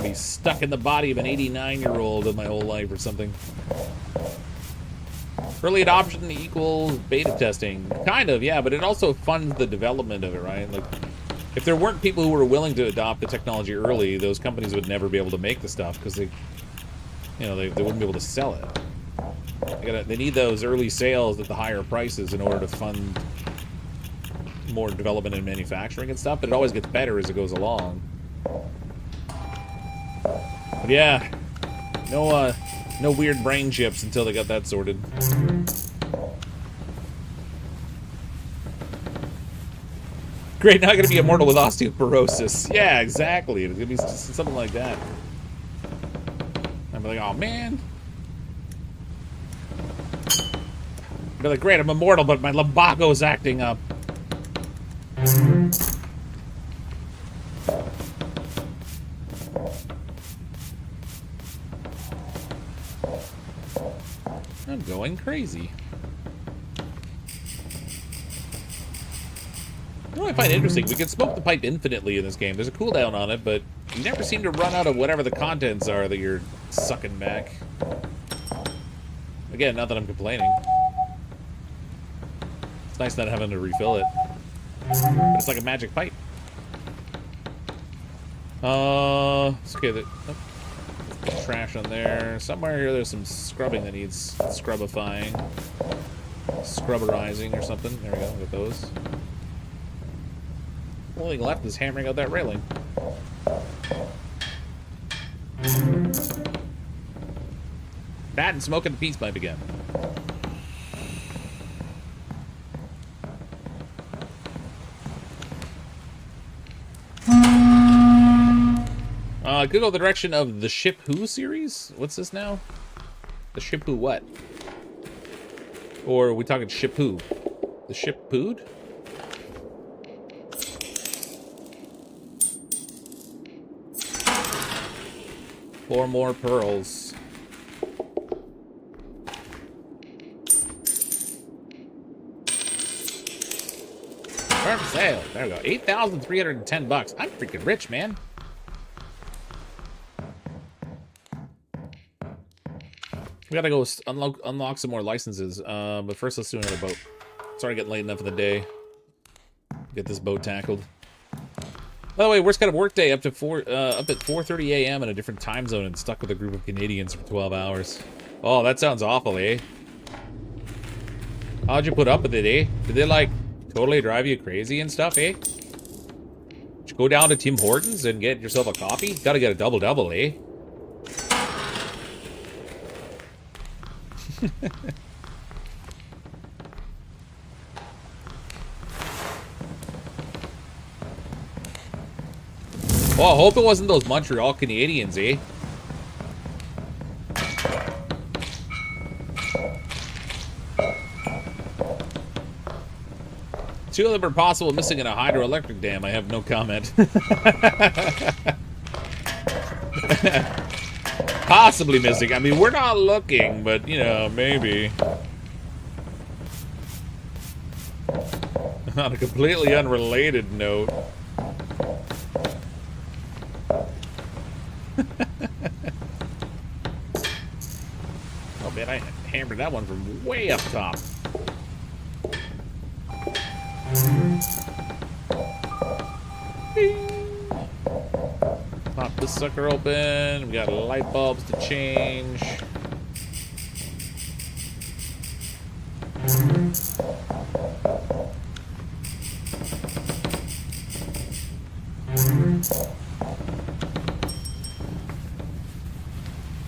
Be stuck in the body of an 89-year-old in my whole life or something. Early adoption equals beta testing. Kind of, yeah, but it also funds the development of it, right? Like, if there weren't people who were willing to adopt the technology early, those companies would never be able to make the stuff because they wouldn't be able to sell it. They need those early sales at the higher prices in order to fund more development and manufacturing and stuff, but it always gets better as it goes along. But yeah, no weird brain chips until they got that sorted. Great, now I'm gonna be immortal with osteoporosis. Yeah, exactly. It's gonna be something like that. I'm like, oh man. I'd be like, great, I'm immortal, but my lumbago's acting up. I'm going crazy. You know what I find interesting? We can smoke the pipe infinitely in this game. There's a cooldown on it, but you never seem to run out of whatever the contents are that you're sucking back. Again, not that I'm complaining. It's nice not having to refill it. But it's like a magic pipe. It's okay. Trash on there. Somewhere here there's some scrubbing that needs scrubifying. Scrubberizing or something. There we go. Get those. Only left is hammering out that railing. That and smoking the peace pipe again. Could go the direction of the Ship Who series? What's this now? The Ship Who what? Or are we talking Ship Who? The Ship Pooed? 4 more pearls. Farm sale. There we go. 8,310 bucks. I'm freaking rich, man. We gotta go unlock some more licenses. But first, let's do another boat. Sorry, getting late enough in the day. Get this boat tackled. By the way, worst kind of work day up at 4:30 a.m. in a different time zone and stuck with a group of Canadians for 12 hours. Oh, that sounds awful, eh? How'd you put up with it, eh? Did they, like, totally drive you crazy and stuff, eh? Did you go down to Tim Hortons and get yourself a coffee? Gotta get a double-double, eh? Oh, I hope it wasn't those Montreal Canadiens, eh? Two of them are possible missing in a hydroelectric dam. I have no comment. Possibly missing. I mean, we're not looking, but, you know, maybe. On a completely unrelated note. Oh, man, I hammered that one from way up top. Pop this sucker open. We got light bulbs to change.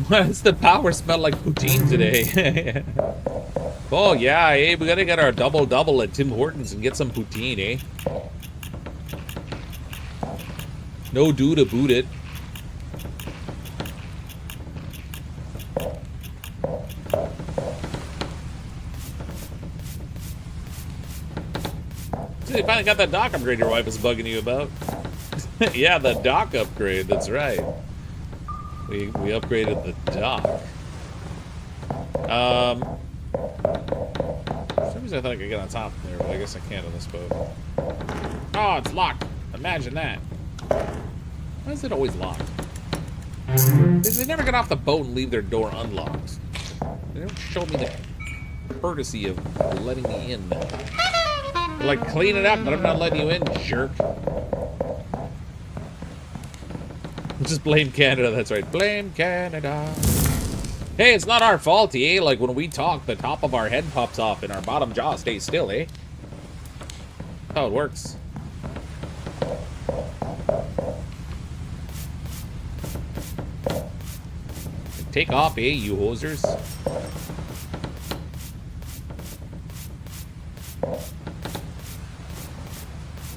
Why does the power smell like poutine today? Oh, yeah, eh? We gotta get our double-double at Tim Hortons and get some poutine, eh? No do to boot it. So you finally got that dock upgrade your wife was bugging you about. Yeah, the dock upgrade, that's right. We upgraded the dock. For some reason I thought I could get on top of there, but I guess I can't on this boat. Oh, it's locked. Imagine that. Why is it always locked? They never get off the boat and leave their door unlocked. They never showed me the courtesy of letting me in. They're like, clean it up, but I'm not letting you in, jerk. Just blame Canada, that's right. Blame Canada. Hey, it's not our fault, eh? Like, when we talk, the top of our head pops off and our bottom jaw stays still, eh? That's how it works. Take off, eh, you hosers?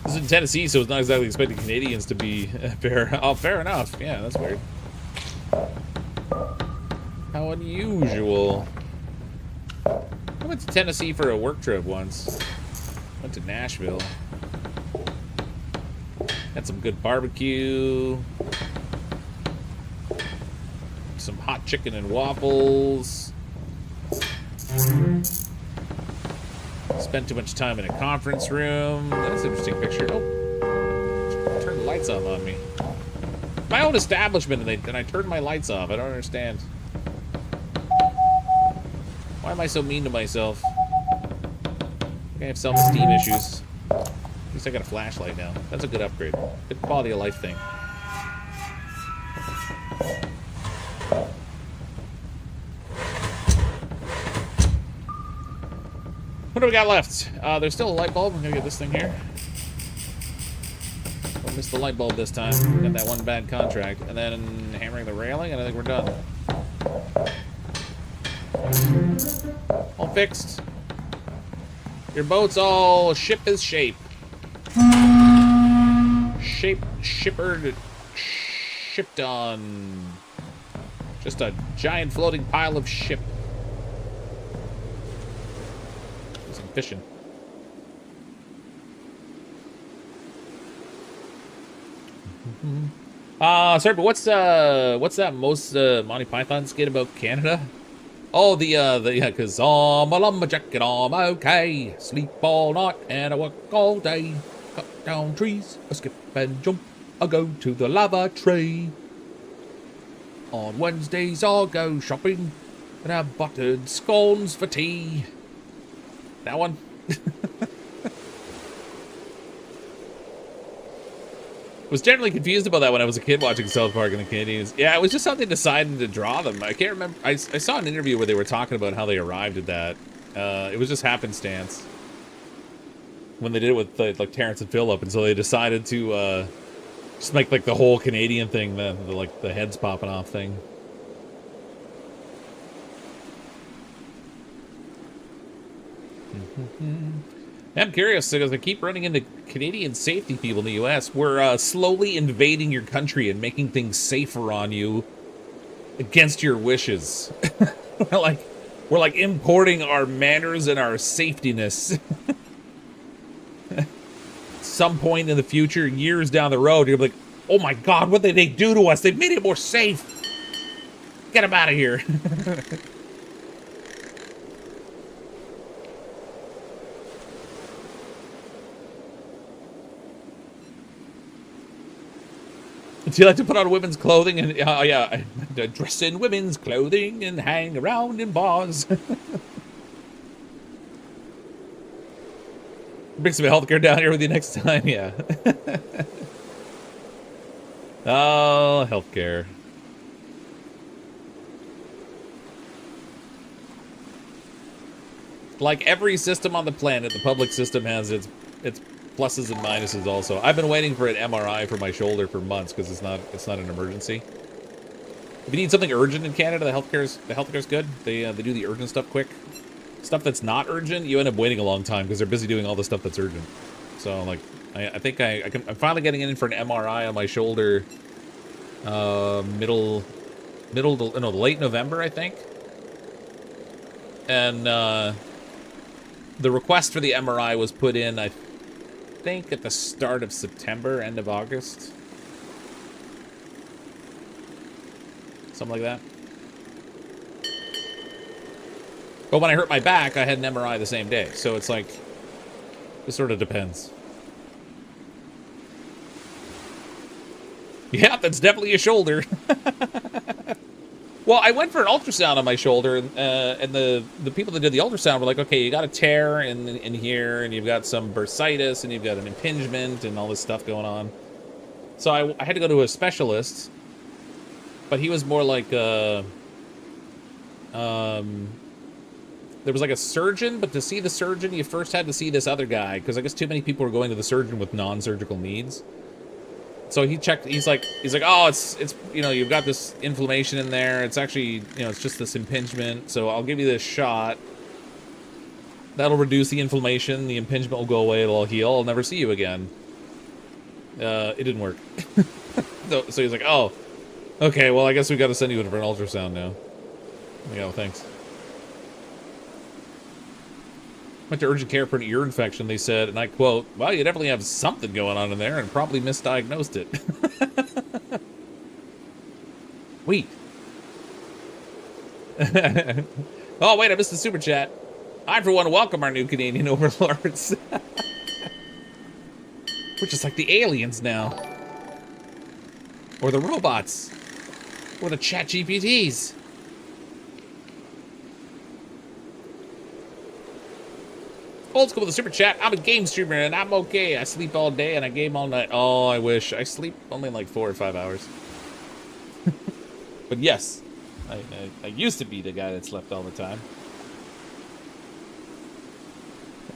This is in Tennessee, so it's not exactly expecting Canadians to be fair. Oh, fair enough. Yeah, that's weird. How unusual. I went to Tennessee for a work trip once. Went to Nashville. Had some good barbecue. Some hot chicken and waffles. Spent too much time in a conference room. That's an interesting picture. Oh, turned the lights off on me. My own establishment, and I turned my lights off. I don't understand. Why am I so mean to myself? I have self-esteem issues. At least I got a flashlight now. That's a good upgrade. Good quality of life thing. What do we got left? There's still a light bulb. I'm gonna get this thing here. Don't miss the light bulb this time. Got that one bad contract. And then hammering the railing, and I think we're done. All fixed. Your boat's all ship is shape. Shippered, shipped on. Just a giant floating pile of ship. Some fishing. Sorry, but what's that most Monty Python skit about Canada? Oh, yeah, cause I'm a lumberjack and I'm okay. Sleep all night and I work all day. Cut down trees, I skip and jump. I go to the lavatory. On Wednesdays I'll go shopping and have buttered scones for tea. That one? Was generally confused about that when I was a kid watching South Park and the Canadians. Yeah, it was just how they decided to draw them. I can't remember. I saw an interview where they were talking about how they arrived at that. It was just happenstance when they did it with like Terrence and Phillip, and so they decided to just make like the whole Canadian thing, like the heads popping off thing. I'm curious because I keep running into Canadian safety people in the U.S. We're slowly invading your country and making things safer on you against your wishes. we're like importing our manners and our safetiness. Some point in the future, years down the road, you're like, oh my God, what did they do to us? They made it more safe. Get them out of here. Do you like to put on women's clothing and yeah, dress in women's clothing and hang around in bars? Bring some healthcare down here with you next time, yeah. Oh, healthcare. Like every system on the planet, the public system has its pluses and minuses also. I've been waiting for an MRI for my shoulder for months because it's not an emergency. If you need something urgent in Canada, the healthcare's good. They do the urgent stuff quick. Stuff that's not urgent, you end up waiting a long time because they're busy doing all the stuff that's urgent. So like, I think I'm finally getting in for an MRI on my shoulder. Late November, I think. And the request for the MRI was put in, I think, at the start of September, end of August. Something like that. But when I hurt my back, I had an MRI the same day. So it's like, it sort of depends. Yeah, that's definitely a shoulder. Well, I went for an ultrasound on my shoulder, and the people that did the ultrasound were like, okay, you got a tear in here, and you've got some bursitis, and you've got an impingement, and all this stuff going on. So I had to go to a specialist, but he was more like, there was like a surgeon, but to see the surgeon, you first had to see this other guy, because I guess too many people were going to the surgeon with non-surgical needs. So he checked, he's like, oh, it's, you know, you've got this inflammation in there. It's actually, you know, it's just this impingement. So I'll give you this shot. That'll reduce the inflammation. The impingement will go away. It'll all heal. I'll never see you again. It didn't work. So he's like, oh, okay, well, I guess we got to send you in for an ultrasound now. Yeah, well, thanks. Went to urgent care for an ear infection. They said, and I quote, well, you definitely have something going on in there and probably misdiagnosed it. Wait. Oh, wait, I missed the super chat. I, for one, welcome our new Canadian overlords. We're just like the aliens now. Or the robots. Or the chat GPTs. Old school with a super chat. I'm a game streamer and I'm okay. I sleep all day and I game all night. Oh, I wish. I sleep only like 4 or 5 hours. But yes, I used to be the guy that slept all the time.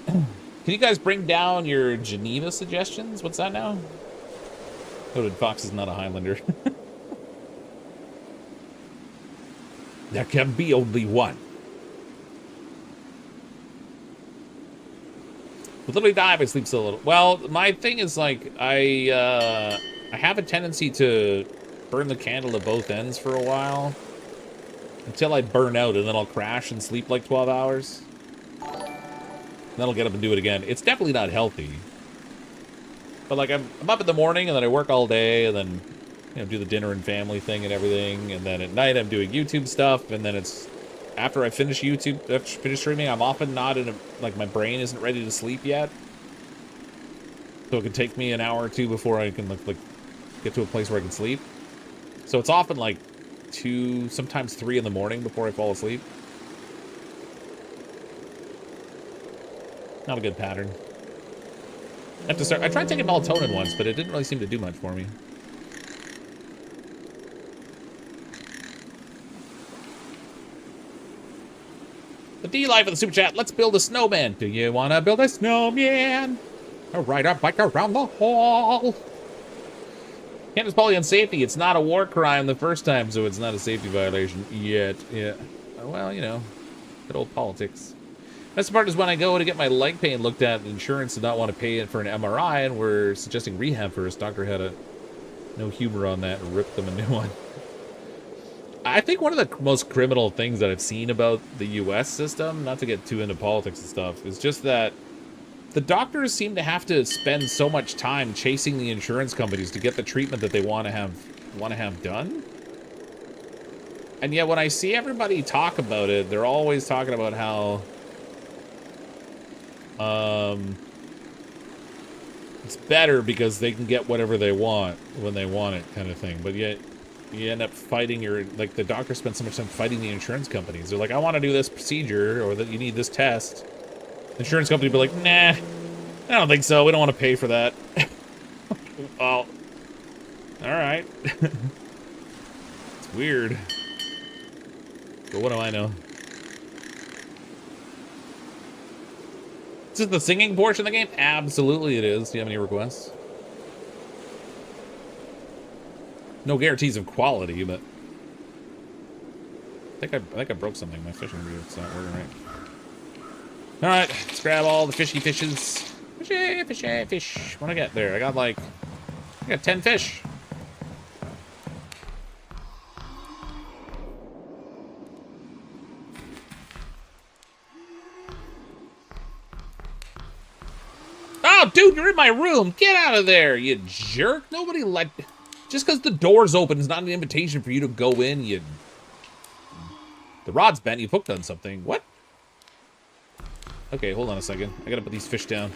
Can you guys bring down your Geneva suggestions? What's that now? Noted Fox is not a Highlander. There can be only one. Would literally die if I sleep so little. Well, my thing is like I have a tendency to burn the candle at both ends for a while until I burn out, and then I'll crash and sleep like 12 hours. And then I'll get up and do it again. It's definitely not healthy. But like I'm up in the morning and then I work all day and then you know, do the dinner and family thing and everything. And then at night I'm doing YouTube stuff. And then it's after I finish YouTube, after I finish streaming, I'm often not in a, like my brain isn't ready to sleep yet. So it can take me an hour or two before I can like get to a place where I can sleep. So it's often like 2, sometimes 3 in the morning before I fall asleep. Not a good pattern. I have to start. I tried taking melatonin once, but it didn't really seem to do much for me. The D-Live for the super chat. Let's build a snowman. Do you want to build a snowman? Or ride our bike around the hall? Campus poly on safety. It's not a war crime the first time, so it's not a safety violation yet. Yeah. Well, you know, good old politics. Best part is when I go to get my leg pain looked at, insurance did not want to pay it for an MRI, and we're suggesting rehab first. Doctor had no humor on that and ripped them a new one. I think one of the most criminal things that I've seen about the U.S. system, not to get too into politics and stuff, is just that the doctors seem to have to spend so much time chasing the insurance companies to get the treatment that they want to have done. And yet when I see everybody talk about it, they're always talking about how it's better because they can get whatever they want when they want it, kind of thing. But yet you end up fighting like the doctor spends so much time fighting the insurance companies. They're like, I want to do this procedure, or that you need this test. The insurance company will be like, nah, I don't think so. We don't want to pay for that. Well, all right. It's weird. But what do I know? Is this the singing portion of the game? Absolutely it is. Do you have any requests? No guarantees of quality, but I think I broke something. My fishing reel's not working right. All right, let's grab all the fishy fishes. Fishy, fishy, fish. What do I get there? I got 10 fish. Oh, dude, you're in my room. Get out of there, you jerk. Nobody let... Just because the door's open is not an invitation for you to go in, you... The rod's bent. You've hooked on something. What? Okay, hold on a second. I gotta put these fish down.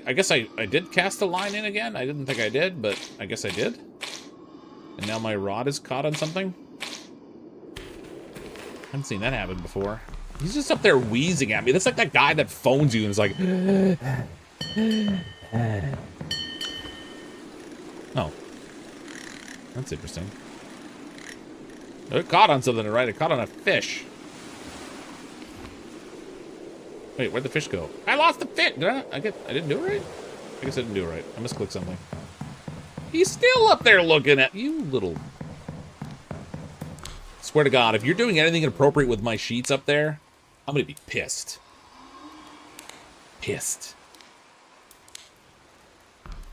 I guess I did cast a line in again. I didn't think I did, but I guess I did. And now my rod is caught on something. I haven't seen that happen before. He's just up there wheezing at me. That's like that guy that phones you and is like... Oh. That's interesting. It caught on something, right? It caught on a fish. Wait, where'd the fish go? I lost the fish! I didn't do it right? I guess I didn't do it right. I must click something. He's still up there looking at you, little... Swear to God, if you're doing anything inappropriate with my sheets up there, I'm gonna be pissed. Pissed.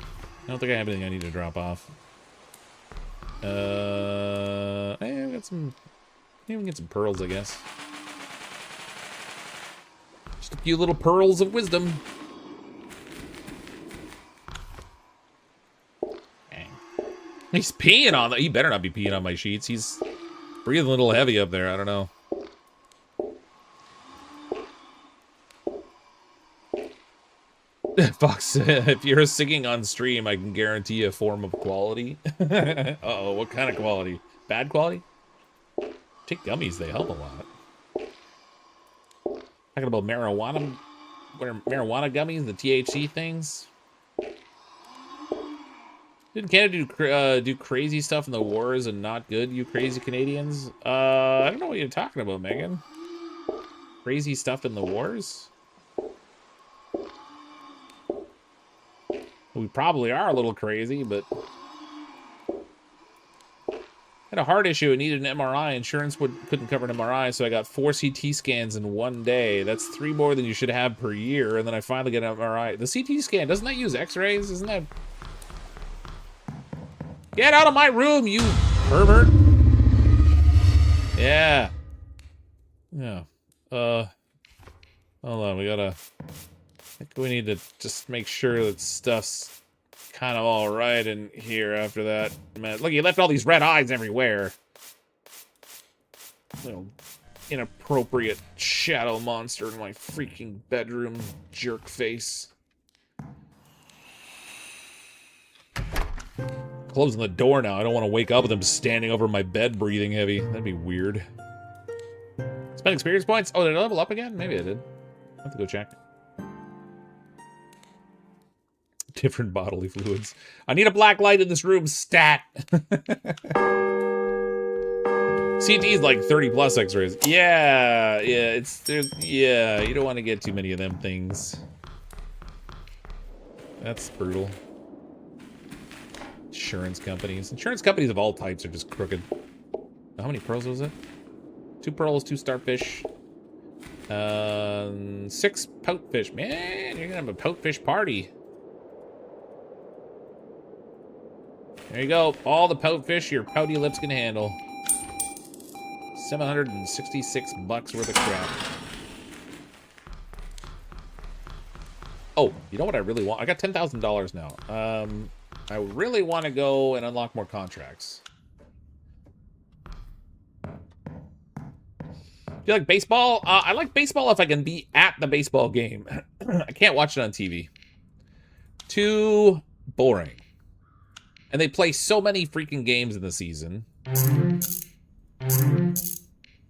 I don't think I have anything I need to drop off. Hey, I got some... Maybe we can get some pearls, I guess. Just a few little pearls of wisdom. Dang. He's peeing on that. He better not be peeing on my sheets. He's breathing a little heavy up there. I don't know. Fox, if you're singing on stream, I can guarantee a form of quality. Uh-oh, what kind of quality? Bad quality? Take gummies, they help a lot. Talking about marijuana, marijuana gummies, the THC things. Didn't Canada do crazy stuff in the wars and not good, you crazy Canadians? I don't know what you're talking about, Megan. Crazy stuff in the wars? We probably are a little crazy, but... Had a heart issue and needed an MRI. Insurance couldn't cover an MRI, so I got 4 CT scans in one day. That's 3 more than you should have per year, and then I finally get an MRI. The CT scan, doesn't that use x-rays? Isn't that... Get out of my room, you pervert! Yeah. Yeah. Hold on, we gotta... I think we need to just make sure that stuff's kind of all right in here after that. Man, look, you left all these red eyes everywhere. Little inappropriate shadow monster in my freaking bedroom, jerk face. Closing the door now. I don't want to wake up with him standing over my bed breathing heavy. That'd be weird. Spend experience points? Oh, did I level up again? Maybe I did. I have to go check. Different bodily fluids. I need a black light in this room, stat. CT is like 30 plus x-rays. Yeah, yeah, you don't want to get too many of them things. That's brutal. Insurance companies. Insurance companies of all types are just crooked. How many pearls was it? 2 pearls, 2 starfish. 6 poutfish. Man, you're gonna have a poutfish party. There you go. All the poutfish your pouty lips can handle. 766 bucks worth of crap. Oh, you know what I really want? I got $10,000 now. I really want to go and unlock more contracts. Do you like baseball? I like baseball if I can be at the baseball game. I can't watch it on TV. Too boring. And they play so many freaking games in the season.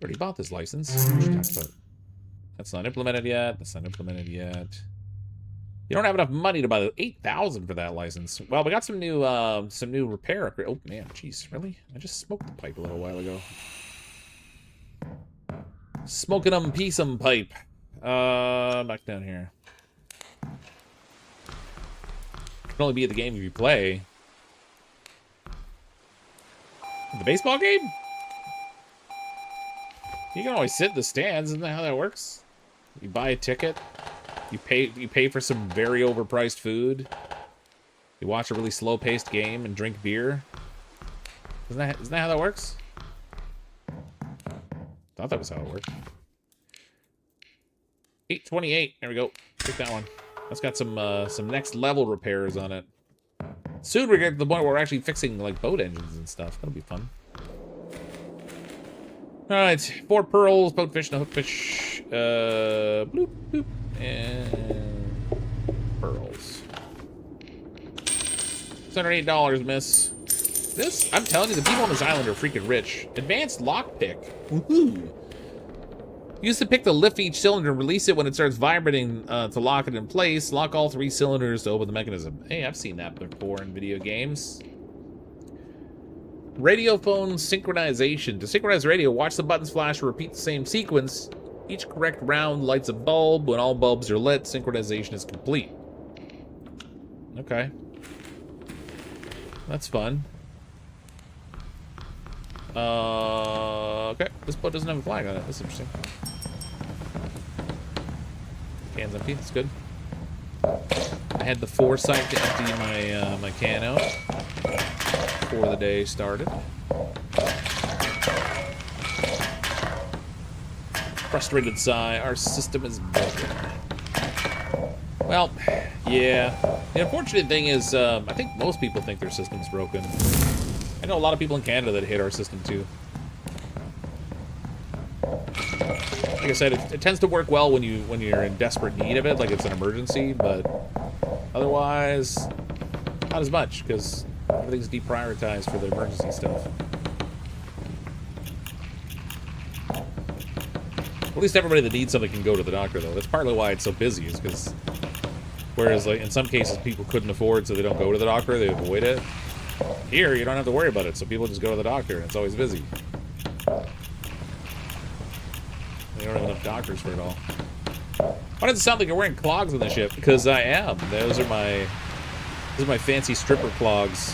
Already bought this license. That's not implemented yet. That's not implemented yet. You don't have enough money to buy the 8,000 for that license. Well, we got some new repair. Oh man, jeez, really? I just smoked the pipe a little while ago. Smoking them, piece them pipe. Back down here. Can only be at the game if you play. The baseball game? You can always sit in the stands, isn't that how that works? You buy a ticket, you pay for some very overpriced food, you watch a really slow-paced game and drink beer. Isn't that how that works? Thought that was how it worked. 828. There we go. Take that one. That's got some next level repairs on it. Soon we get to the point where we're actually fixing like boat engines and stuff. That'll be fun. All right, 4 pearls, boatfish, no hookfish, bloop, bloop, and pearls. $608, miss. This, I'm telling you, the people on this island are freaking rich. Advanced lockpick. Woohoo! Use to pick to lift each cylinder and release it when it starts vibrating to lock it in place. Lock all 3 cylinders to open the mechanism. Hey, I've seen that before in video games. Radio phone synchronization. To synchronize radio, watch the buttons flash or repeat the same sequence. Each correct round lights a bulb. When all bulbs are lit, synchronization is complete. Okay. That's fun. Okay. This boat doesn't have a flag on it. That's interesting. Can's empty. That's good. I had the foresight to empty my my can out before the day started. Frustrated sigh. Our system is broken. Well, yeah. The unfortunate thing is, I think most people think their system's broken. I know a lot of people in Canada that hate our system too. Like I said, it tends to work well when you're in desperate need of it, like it's an emergency, but otherwise, not as much, because everything's deprioritized for the emergency stuff. At least everybody that needs something can go to the doctor, though. That's partly why it's so busy, is because whereas, like, in some cases people couldn't afford, so they don't go to the doctor, they avoid it. Here, you don't have to worry about it, so people just go to the doctor, and it's always busy. They don't have enough doctors for it all. Why does it sound like you're wearing clogs on the ship? Because I am. Those are my fancy stripper clogs.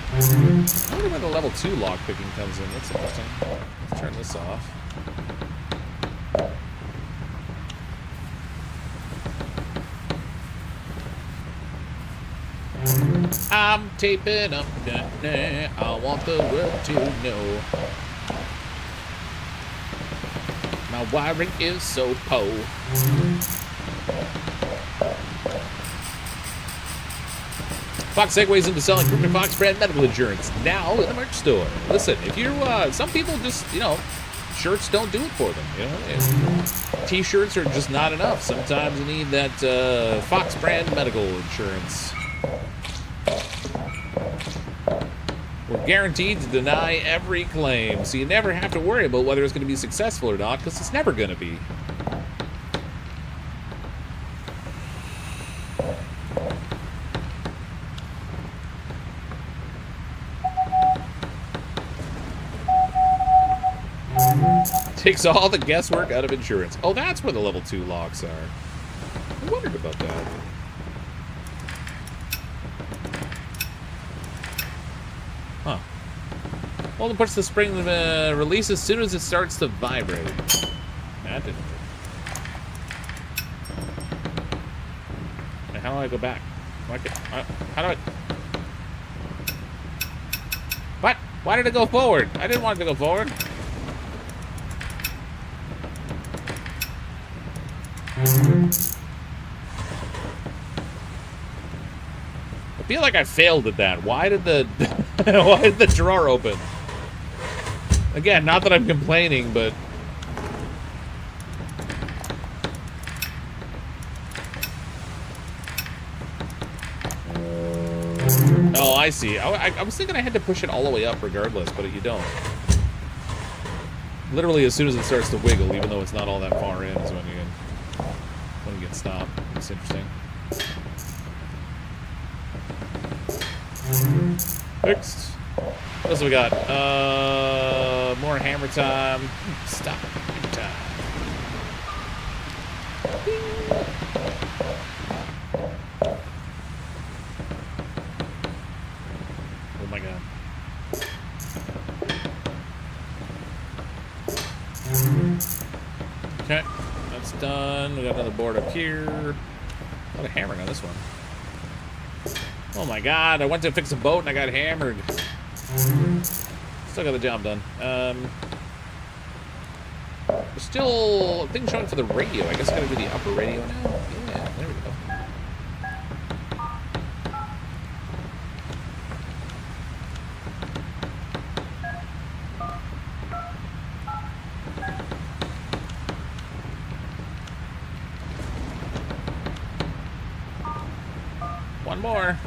I wonder where the level 2 lockpicking comes in. That's interesting. Let's turn this off. I'm taping up, I want the world to know. My wiring is so po. Fox segues into selling CrypticFox brand medical insurance now in the merch store. Listen, if you some people just, you know, shirts don't do it for them. You know, t-shirts are just not enough. Sometimes you need that Fox brand medical insurance. We're guaranteed to deny every claim, so you never have to worry about whether it's going to be successful or not, because it's never going to be. Takes all the guesswork out of insurance. Oh, that's where the level 2 locks are. I wondered about that. Huh. Well, it puts the spring release as soon as it starts to vibrate. That didn't work. And how do I go back? How do I... What? Why did it go forward? I didn't want it to go forward. I feel like I failed at that. Why did the why did the drawer open? Again, not that I'm complaining, but oh, I see. I was thinking I had to push it all the way up regardless, but you don't. Literally, as soon as it starts to wiggle, even though it's not all that far in, is when you get stopped. It's interesting. Fixed. What else we got? More hammer time. Stop. Hammer time. Oh my god. Okay, that's done. We got another board up here. A lot of hammering on this one. Oh my god, I went to fix a boat and I got hammered. Still got the job done. There's still things showing for the radio. I guess I gotta do the upper radio now. Yeah, there we go. One more.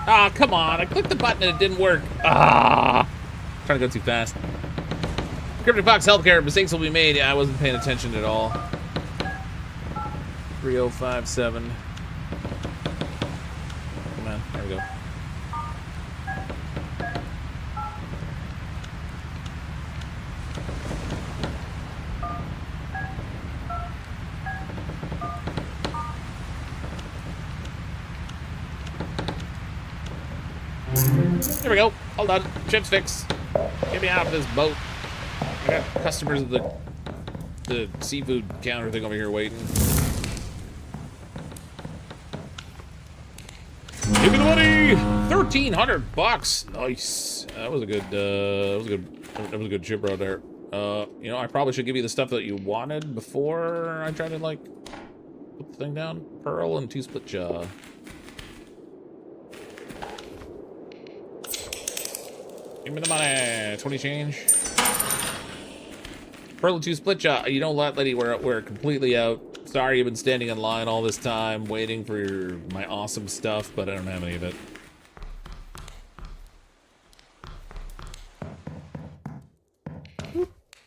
Ah, come on. I clicked the button and it didn't work. Ah. Trying to go too fast. CrypticFox healthcare. Mistakes will be made. Yeah, I wasn't paying attention at all. 3057. Come on. There we go. There we go. All done. Ship's fixed. Get me out of this boat. I got customers at the seafood counter thing over here waiting. Give me the money. $1,300. Nice. That was a good. That was a good ship right there. You know, I probably should give you the stuff that you wanted before I try to like put the thing down. Pearl and 2 split jaw. Give me the money. 20 change. Pearl and 2 split jaw. You don't let Letty wear it completely out. Sorry you've been standing in line all this time waiting for my awesome stuff, but I don't have any of it.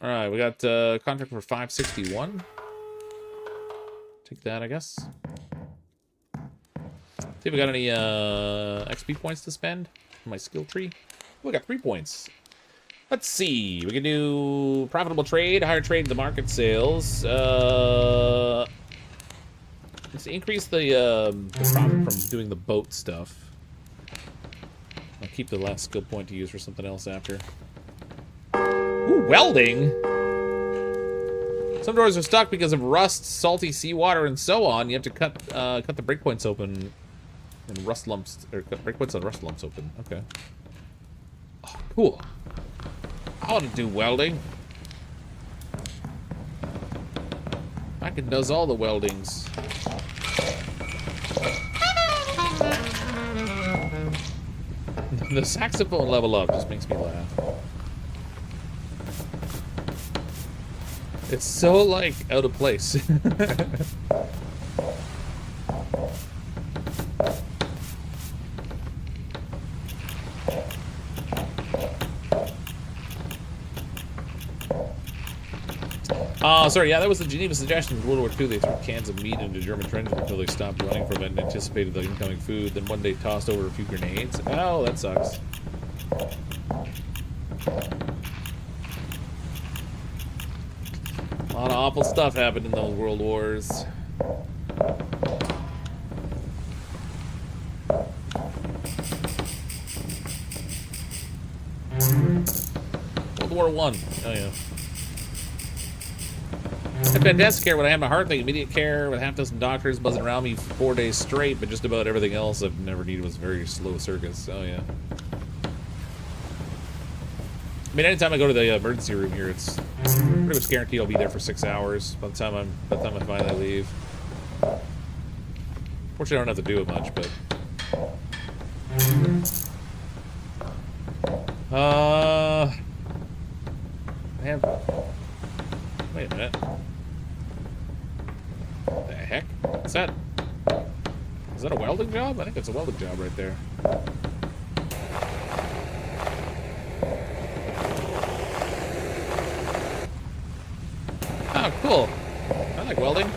Alright, we got contract for 561. Take that, I guess. See if we got any XP points to spend for my skill tree. We got 3 points. Let's see. We can do profitable trade, higher trade in the market sales. Let's increase the profit from doing the boat stuff. I'll keep the last skill point to use for something else after. Ooh, welding. Some doors are stuck because of rust, salty seawater, and so on. You have to cut the breakpoints open and rust lumps, or cut breakpoints on rust lumps open. Okay. Cool. I want to do welding. I can does all the weldings. The saxophone level up just makes me laugh. It's so, like, out of place. Sorry, yeah, that was the Geneva suggestion. In World War II, they threw cans of meat into German trenches until they stopped running from it and anticipated the incoming food. Then one day tossed over a few grenades. Oh, that sucks. A lot of awful stuff happened in those world wars. World War I. Oh, yeah. I had fantastic care when I had my heart thing, immediate care with half a dozen doctors buzzing around me for 4 days straight, but just about everything else I've never needed was very slow circus. Oh yeah. I mean, anytime I go to the emergency room here, it's pretty much guaranteed I'll be there for 6 hours by the time I finally leave. Fortunately, I don't have to do it much, but I have. Wait a minute. What the heck? What's that? Is that a welding job? I think it's a welding job right there. Oh, cool. I like welding.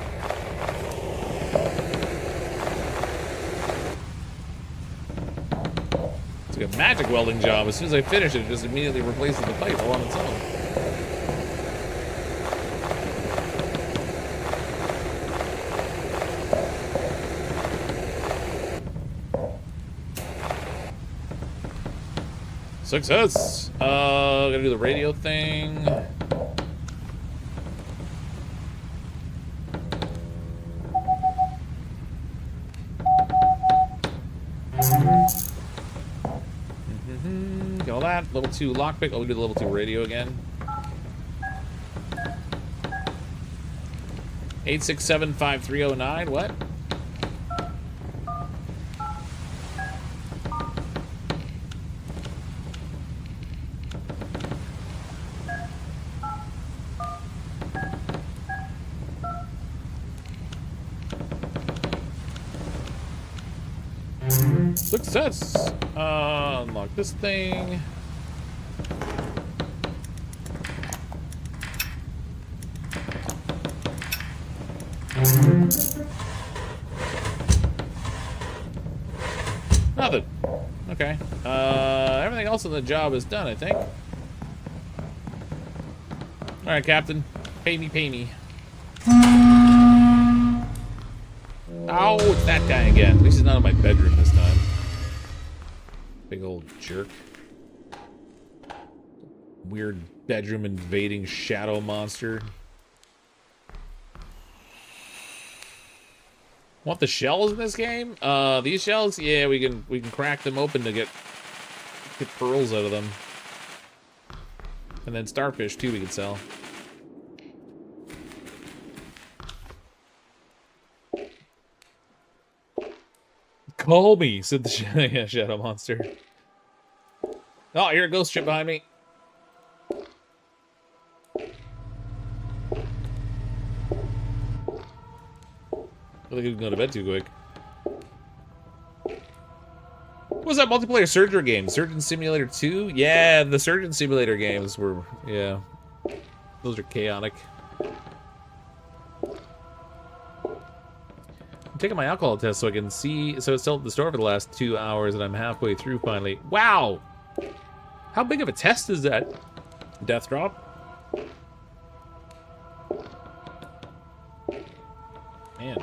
It's like a magic welding job. As soon as I finish it, it just immediately replaces the pipe all on its own. Success! Gotta do the radio thing. Get all that. Level 2 lockpick. Oh, we do the level 2 radio again. 8675309. What? Success! Unlock this thing. Nothing. Okay. Everything else in the job is done, I think. Alright, Captain. Pay me, pay me. Oh, it's that guy again. At least he's not in my bedroom this time. Big old jerk. Weird bedroom invading shadow monster. Want the shells in this game? These shells? Yeah, we can crack them open to get pearls out of them. And then starfish too we can sell. Call me, said the shadow monster. Oh, here a ghost ship behind me. I think we can go to bed too quick. What was that multiplayer surgery game? Surgeon Simulator 2? Yeah, the Surgeon Simulator games were, yeah. Those are chaotic. I'm taking my alcohol test so I can see. So it's still at the store for the last 2 hours and I'm halfway through finally. Wow! How big of a test is that? Death drop? Man.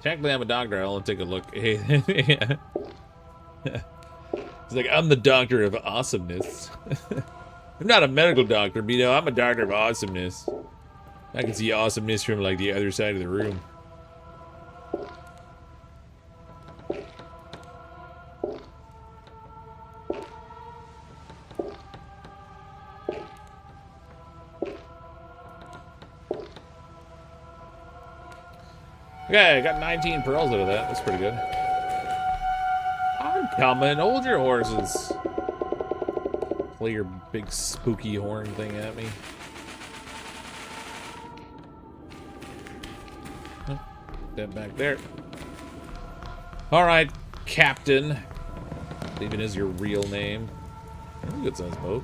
Technically, I'm a doctor. I'll take a look. Yeah. It's like, I'm the doctor of awesomeness. I'm not a medical doctor, but you know, I'm a doctor of awesomeness. I can see awesomeness from like the other side of the room. Okay, I got 19 pearls out of that. That's pretty good. I'm coming. Hold your horses. Play your big spooky horn thing at me. Oh, that back there. All right, Captain. Even is your real name. Good sized boat.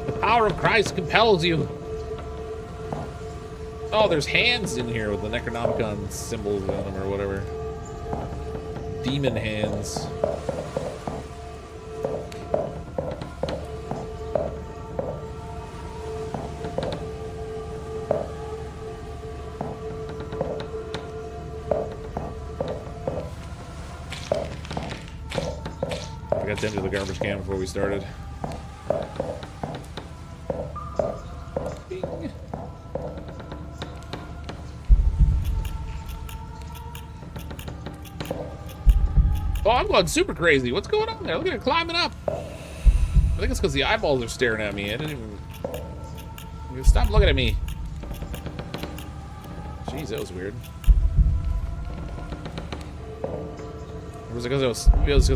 The power of Christ compels you. Oh, there's hands in here with the Necronomicon symbols on them or whatever. Demon hands. I got to empty the garbage can before we started. Bing. Oh, I'm going super crazy. What's going on there? Look at it climbing up. I think it's because the eyeballs are staring at me. I didn't even... Stop looking at me. Jeez, that was weird. Or was it because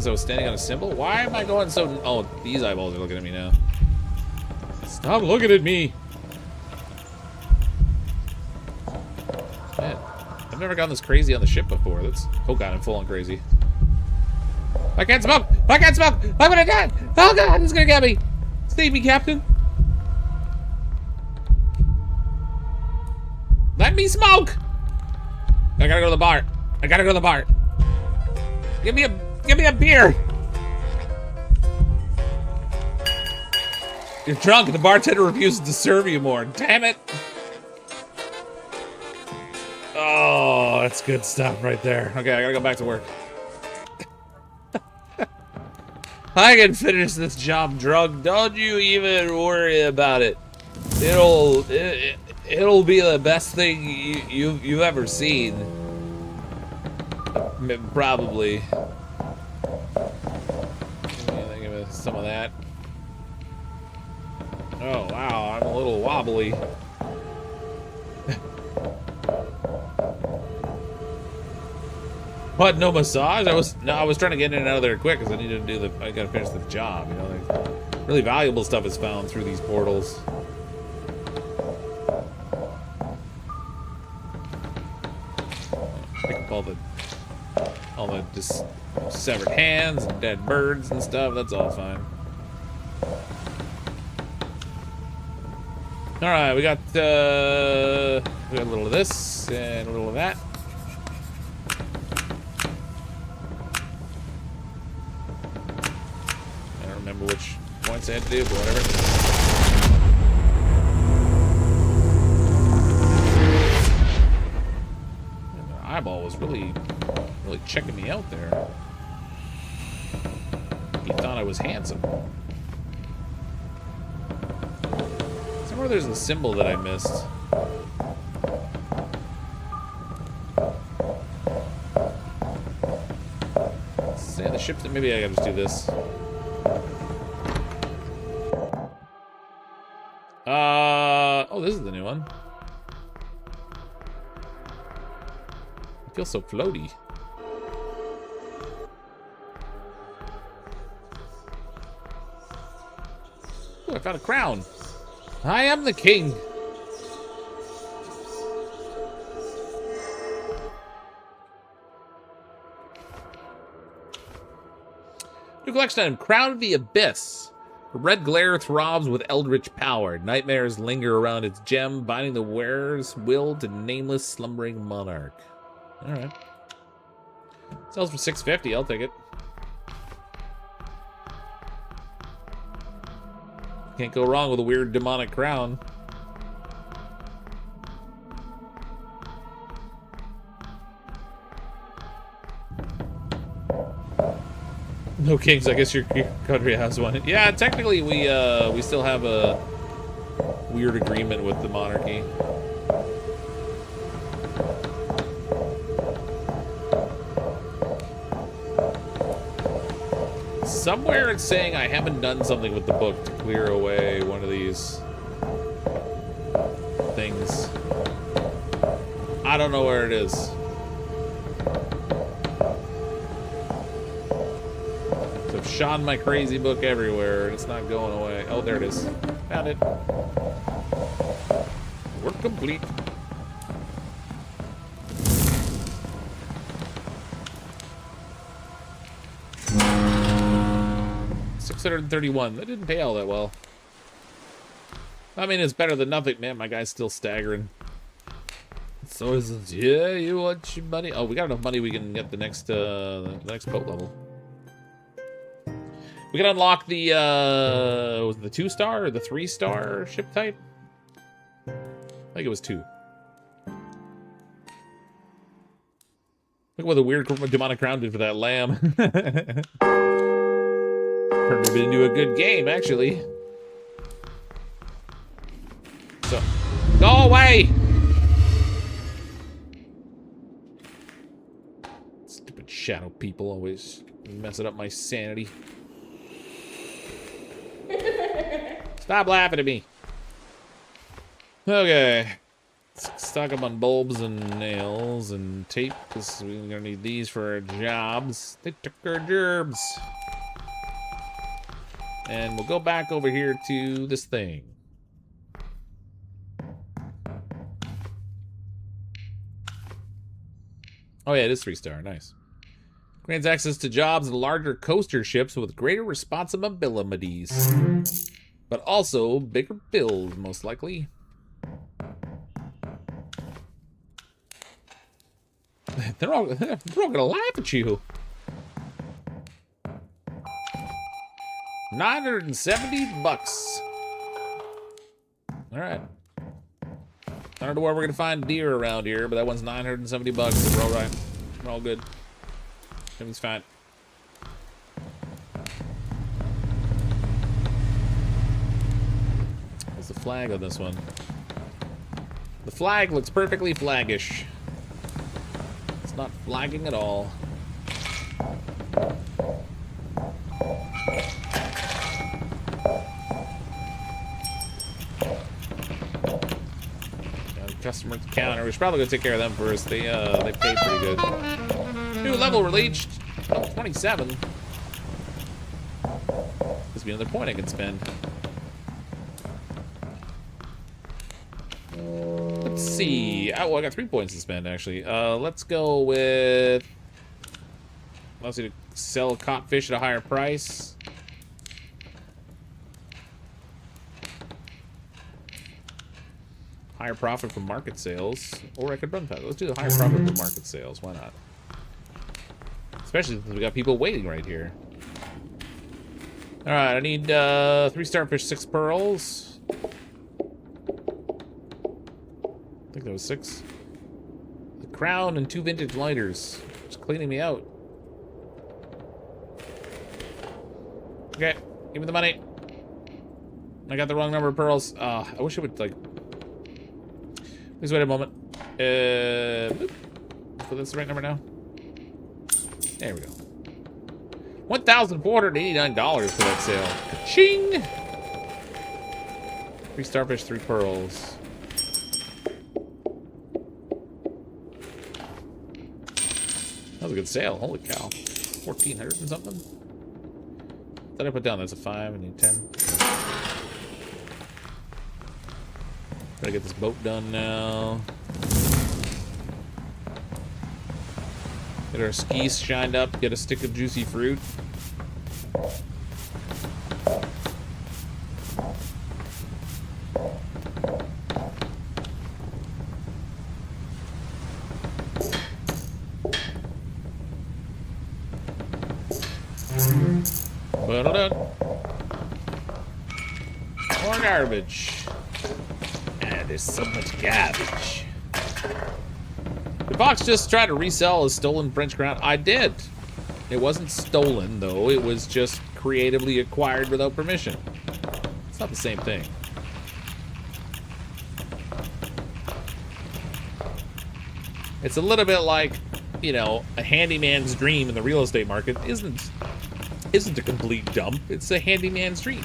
I was standing on a symbol? Why am I going so... Oh, these eyeballs are looking at me now. Stop looking at me. Man, I've never gone this crazy on the ship before. That's... Oh god, I'm full on crazy. I can't smoke! I can't smoke! I'm gonna die! Oh god, it's gonna get me! Save me, Captain! Let me smoke! I gotta go to the bar. I gotta go to the bar. Give me a beer! You're drunk and the bartender refuses to serve you more. Damn it! Oh, that's good stuff right there. Okay, I gotta go back to work. I can finish this job drunk. Don't you even worry about it. It'll be the best thing you've ever seen. Probably. Give me some of that. Oh wow, I'm a little wobbly. What? No massage? I was trying to get in and out of there quick because I needed to do I gotta finish the job. You know, like, really valuable stuff is found through these portals. Pick up all the just severed hands and dead birds and stuff. That's all fine. All right, we got a little of this and a little of that. Remember which points I had to do, but whatever. And the eyeball was really checking me out there. He thought I was handsome. Somewhere there's a symbol that I missed. Say the ship. Maybe I gotta just do this. Oh, this is the new one. I feel so floaty. Oh, I found a crown. I am the king. New collection item, Crown of the Abyss. The red glare throbs with eldritch power. Nightmares linger around its gem, binding the wearer's will to nameless slumbering monarch. Alright. Sells for $6.50, I'll take it. Can't go wrong with a weird demonic crown. No kings, I guess your country has one. Yeah, technically we still have a weird agreement with the monarchy. Somewhere it's saying I haven't done something with the book to clear away one of these things I don't know where it is. So I've shot my crazy book everywhere, and it's not going away. Oh, there it is. Found it. Work complete. $631. That didn't pay all that well. I mean, it's better than nothing. Man, my guy's still staggering. So is it, yeah, you want your money? Oh, we got enough money we can get the next boat level. We can unlock the was it the 2-star or the 3-star ship type? I think it was 2. Look what the weird demonic crown did for that lamb. Turned it into a good game, actually. So, go away! Stupid shadow people always messing up my sanity. Stop laughing at me. Okay. Stock up on bulbs and nails and tape, because we're gonna need these for our jobs. They took our gerbs. And we'll go back over here to this thing. Oh yeah, it is 3-star, nice. Grants access to jobs and larger coaster ships with greater responsibilities. But also bigger bills, most likely. They're all gonna laugh at you. 970 bucks. All right. I don't know where we're gonna find deer around here, but that one's 970 bucks. So we're all right. We're all good. Everything's fine. What's the flag on this one? The flag looks perfectly flaggish. It's not flagging at all. Customer counter. We should probably go take care of them first. They pay pretty good. New level reached. Oh, 27. This be another point I can spend. Let's see. Oh, I got 3 points to spend actually. Let's go with. Let's see. Sell caught fish at a higher price. Higher profit from market sales, or I could run that. Let's do the higher profit from market sales. Why not? Especially since we got people waiting right here. All right, I need 3 starfish, 6 pearls. I think that was 6. The crown and 2 vintage lighters. Just cleaning me out. Okay, give me the money. I got the wrong number of pearls. I wish it would like. Please wait a moment. So that's the right number now. There we go. $1,489 for that sale. Ka-ching! 3 starfish, 3 pearls. That was a good sale. Holy cow. 1,400 and something. What did I put down? That's a 5. I need 10. Gotta get this boat done now. Get our skis shined up. Get a stick of juicy fruit. More garbage. There's so much garbage. Did Fox just try to resell a stolen French crown? I did. It wasn't stolen, though. It was just creatively acquired without permission. It's not the same thing. It's a little bit like, you know, a handyman's dream in the real estate market isn't a complete dump. It's a handyman's dream.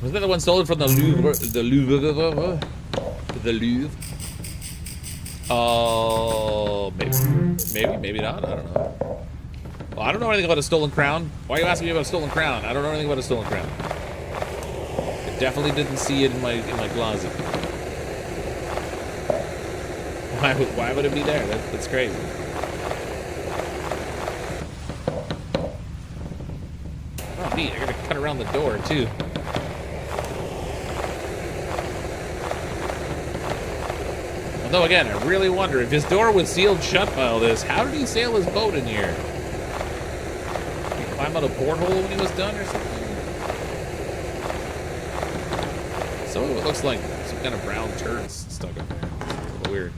Was that the one stolen from the Louvre? The Louvre? The Louvre? Oh, maybe not. I don't know. Well, I don't know anything about a stolen crown. Why are you asking me about a stolen crown? I don't know anything about a stolen crown. I definitely didn't see it in my closet. Why would it be there? That's crazy. Oh, neat. I gotta cut around the door too. Although again, I really wonder if his door was sealed shut by all this, how did he sail his boat in here? Did he climb out a porthole when he was done or something? Some of it looks like some kind of brown turds stuck up there. It's a little weird.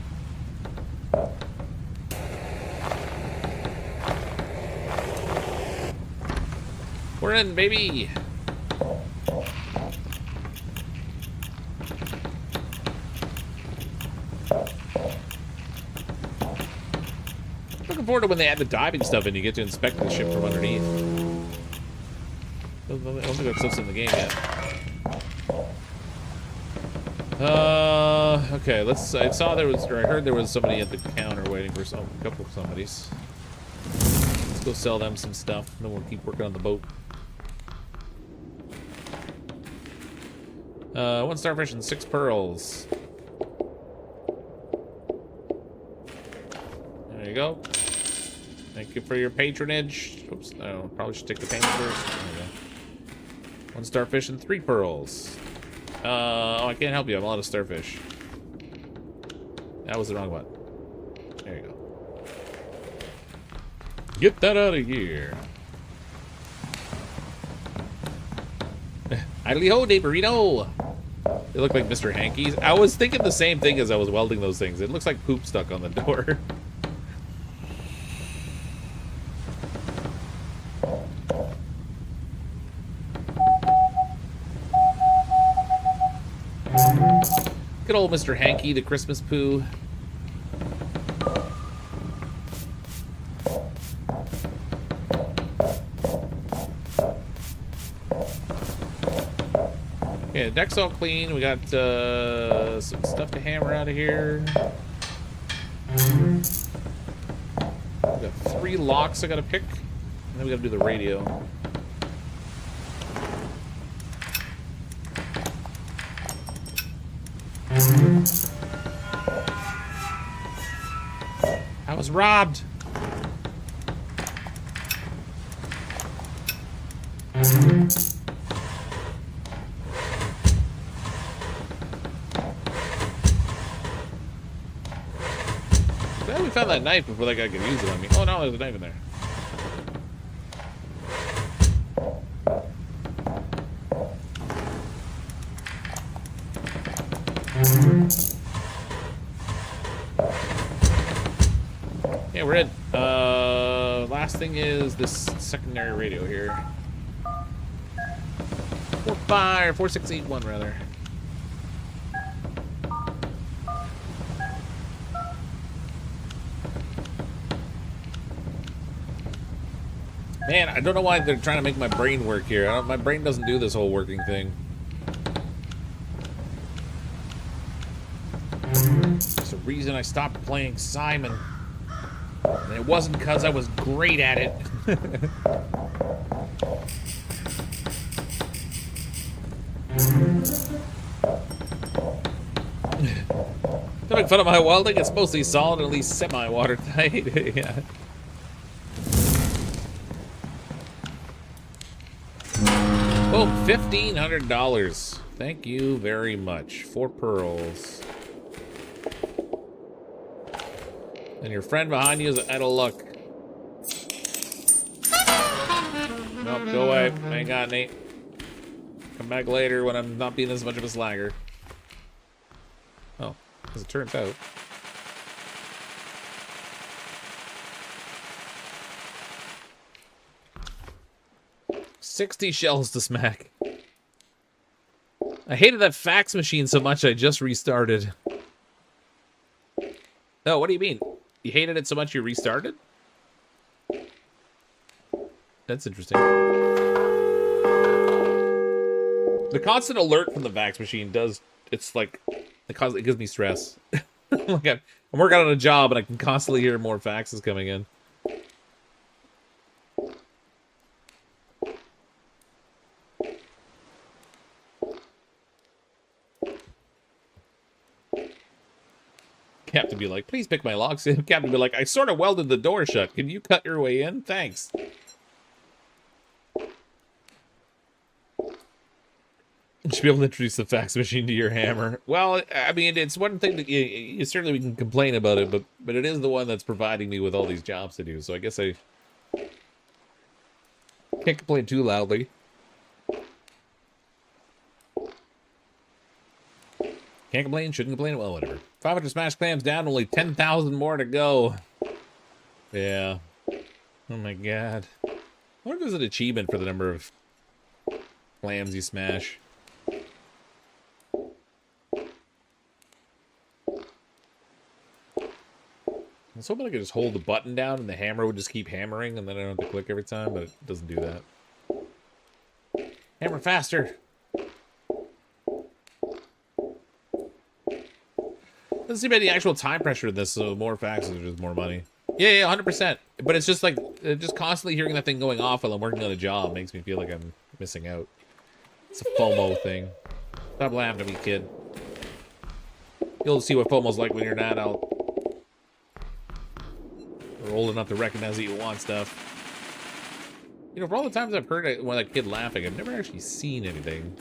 We're in, baby! Looking forward to when they add the diving stuff and you get to inspect the ship from underneath. I don't think that stuff's in the game yet. Okay, let's. I saw there was, or I heard there was somebody at the counter waiting for a couple of somebodies. Let's go sell them some stuff, and then we'll keep working on the boat. One starfish and 6 pearls. There you go. Thank you for your patronage. Oops, I probably should take the payment first. There we go. 1 starfish and 3 pearls. Oh, I can't help you. I'm a lot of starfish. That was the wrong one. There you go. Get that out of here. Idly ho, neighborino! They look like Mr. Hanky's. I was thinking the same thing as I was welding those things. It looks like poop stuck on the door. Good old Mr. Hanky, the Christmas poo. Okay, the deck's all clean. We got some stuff to hammer out of here. We got 3 locks I gotta pick. And then we gotta do the radio. I was robbed. Glad we found that knife before that guy could use it on me. Oh no, there's a knife in there. Yeah, we're in. Last thing is this secondary radio here. 4681 rather. Man, I don't know why they're trying to make my brain work here. My brain doesn't do this whole working thing. There's a reason I stopped playing Simon. And it wasn't because I was great at it. Don't make fun of my welding. It's supposed to be solid and at least semi-watertight. Yeah. Oh, $1,500. Thank you very much. 4 pearls. And your friend behind you is out of luck. Nope, go away. I ain't got any. Come back later when I'm not being as much of a slagger. Oh, as it turns out. $60 shells to smack. I hated that fax machine so much I just restarted. Oh, what do you mean? You hated it so much you restarted? That's interesting. The constant alert from the fax machine does, it's like, it gives me stress. Like I'm working on a job and I can constantly hear more faxes coming in. Captain be like, please pick my locks. Captain be like, I sort of welded the door shut. Can you cut your way in? Thanks. You should be able to introduce the fax machine to your hammer. Well, I mean, it's one thing that you certainly we can complain about it, but it is the one that's providing me with all these jobs to do. So I guess I can't complain too loudly. Can't complain, shouldn't complain. Well, whatever. 500 smashed clams down, only 10,000 more to go. Yeah. Oh my god. I wonder if there's an achievement for the number of clams you smash. I was hoping I could just hold the button down and the hammer would just keep hammering and then I don't have to click every time, but it doesn't do that. Hammer faster! Doesn't seem any actual time pressure in this, so more faxes are just more money. Yeah, 100%. But it's just like, just constantly hearing that thing going off while I'm working on a job makes me feel like I'm missing out. It's a FOMO thing. Stop laughing at me, kid. You'll see what FOMO's like when you're not out. Or old enough to recognize that you want stuff. You know, for all the times I've heard one of that kid laughing, I've never actually seen anything.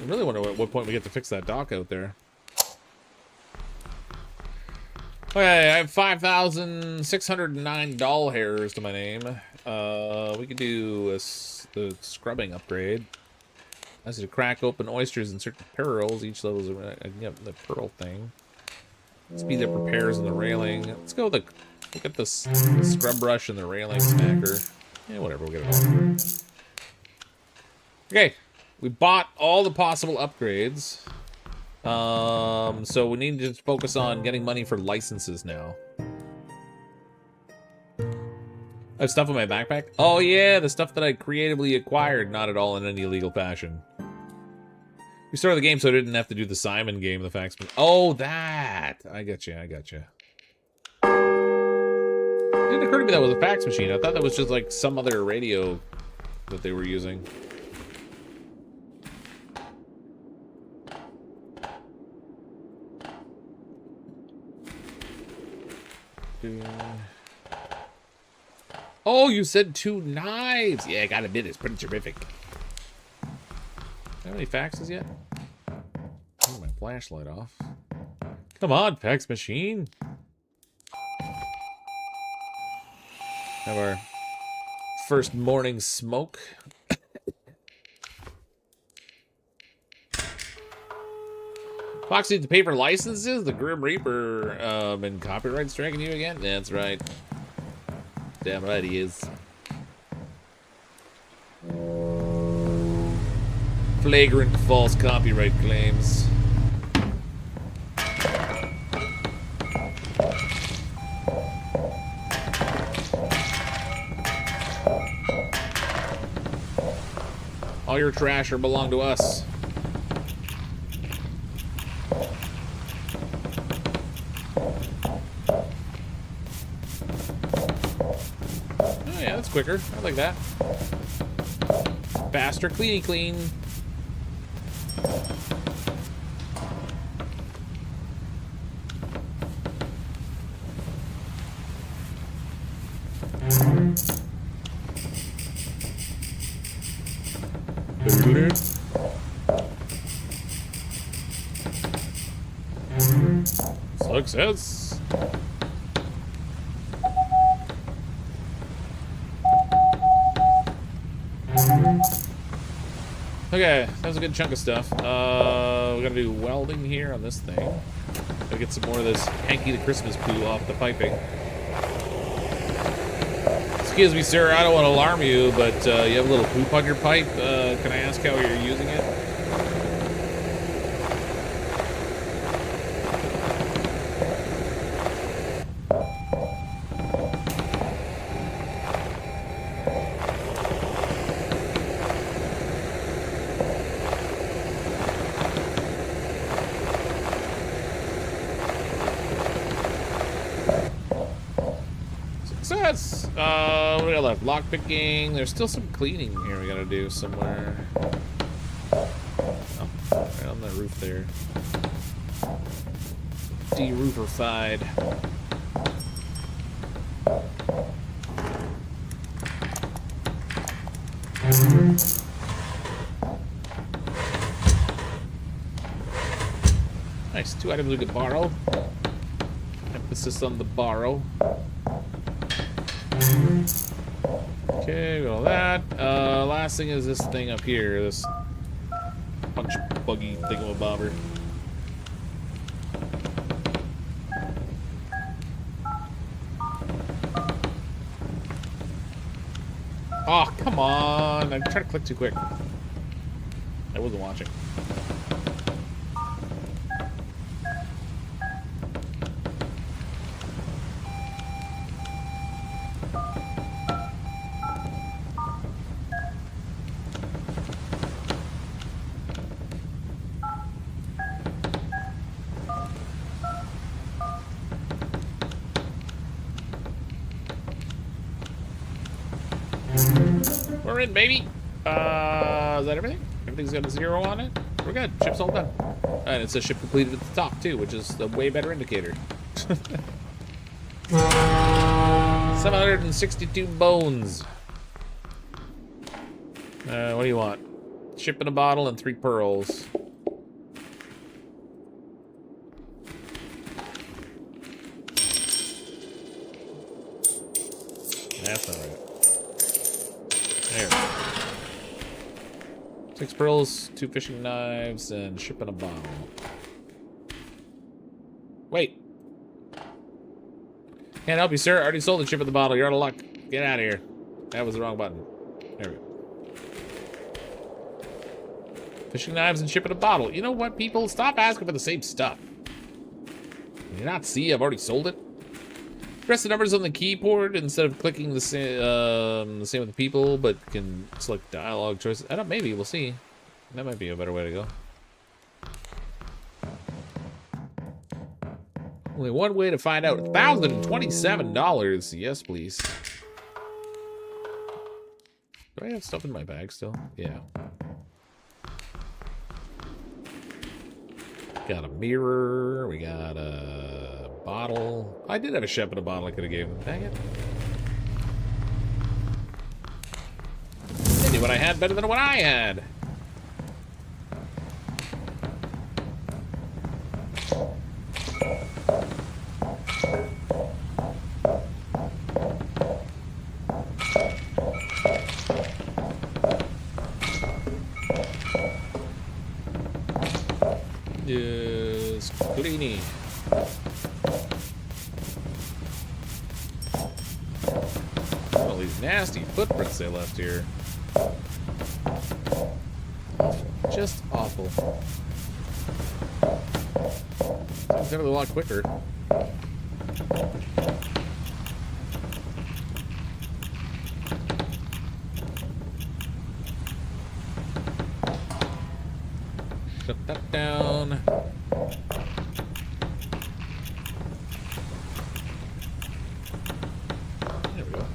I really wonder at what point we get to fix that dock out there. Okay, I have 5,609 doll hairs to my name. We could do the scrubbing upgrade. That's to crack open oysters and certain pearls. Each level is the pearl thing. Speed up repairs on the railing. Let's go with look at the scrub brush and the railing smacker. Yeah, whatever, we'll get it all. Okay. We bought all the possible upgrades. So we need to focus on getting money for licenses now. I have stuff in my backpack. Oh yeah, the stuff that I creatively acquired, not at all in any illegal fashion. We started the game so I didn't have to do the Simon game, the fax. Oh, that! I got you. It didn't occur to me that was a fax machine. I thought that was just like some other radio that they were using. Oh, you said 2 knives. Yeah, I gotta admit, it's pretty terrific. Do I have any faxes yet? Turn my flashlight off. Come on, fax machine. Have our first morning smoke. Fox needs to pay for licenses? The Grim Reaper and copyright striking you again? Yeah, that's right. Damn right he is. Flagrant false copyright claims. All your trash are belong to us. Quicker. I like that. Faster, cleany clean. Success. Okay, that was a good chunk of stuff. We gotta do welding here on this thing. Gotta get some more of this Hanky the Christmas poo off the piping. Excuse me, sir, I don't want to alarm you, but you have a little poop on your pipe. Can I ask how you're using it? Yes! What do we got left? Lock picking. There's still some cleaning here we gotta do somewhere. Oh, right on the roof there. De-roofified. Nice, 2 items we could borrow. Emphasis on the borrow. Okay, we got all that. Last thing is this thing up here, this punch buggy thingamabobber. Oh, come on! I tried to click too quick. I wasn't watching. We're in, baby. Is that everything? Everything's got a 0 on it. We're good. Ship's all done. And it says ship completed at the top too, which is a way better indicator. 762 bones. What do you want? Ship in a bottle and 3 pearls. That's not right. There. 6 pearls, 2 fishing knives, and ship in a bottle. Wait. Can't help you, sir. I already sold the ship in the bottle. You're out of luck. Get out of here. That was the wrong button. There we go. Fishing knives and ship in a bottle. You know what, people? Stop asking for the same stuff. Can you not see I've already sold it? Press the numbers on the keyboard instead of clicking the same with the people, but can select dialogue choices. I don't. Maybe we'll see. That might be a better way to go. Only one way to find out. $1,027. Yes, please. Do I have stuff in my bag still? Yeah. Got a mirror. We got a bottle. I did have a ship in a bottle I could have gave him. Dang it. They knew what I had better than what I had. Yes, Greeny. All these nasty footprints they left here. Awful. Just awful. It's definitely a lot quicker. Shut that down. There we go.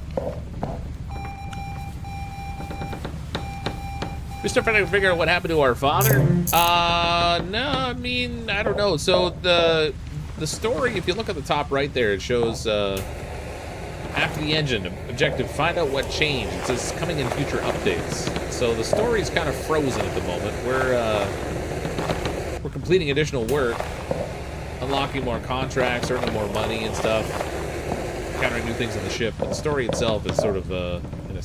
We're still trying to figure out what happened to our father. No, I mean, I don't know. So the story, if you look at the top right there, it shows after the engine objective, find out what changed. It says coming in future updates. So the story's kind of frozen at the moment. We're completing additional work, unlocking more contracts, earning more money and stuff, encountering new things on the ship. But the story itself is sort of in a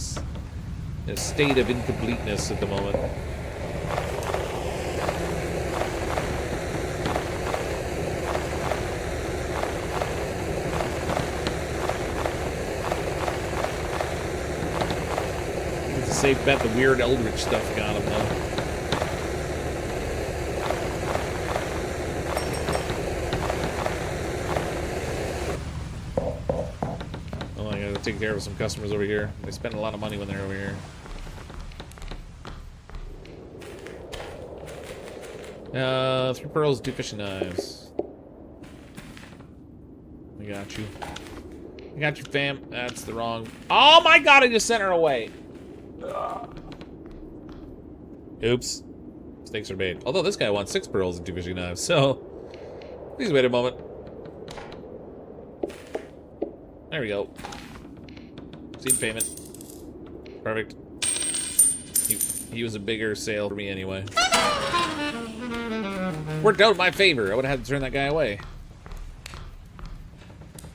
state of incompleteness at the moment. It's a safe bet the weird Eldritch stuff got him, though. Taking care of some customers over here. They spend a lot of money when they're over here. 3 pearls, 2 fishing knives. We got you. I got you, fam. That's the wrong... Oh my god, I just sent her away. Oops. Mistakes are made. Although this guy wants 6 pearls and 2 fishing knives, so... Please wait a moment. There we go. Seed payment. Perfect. He was a bigger sale for me anyway. Worked out in my favor. I would have had to turn that guy away.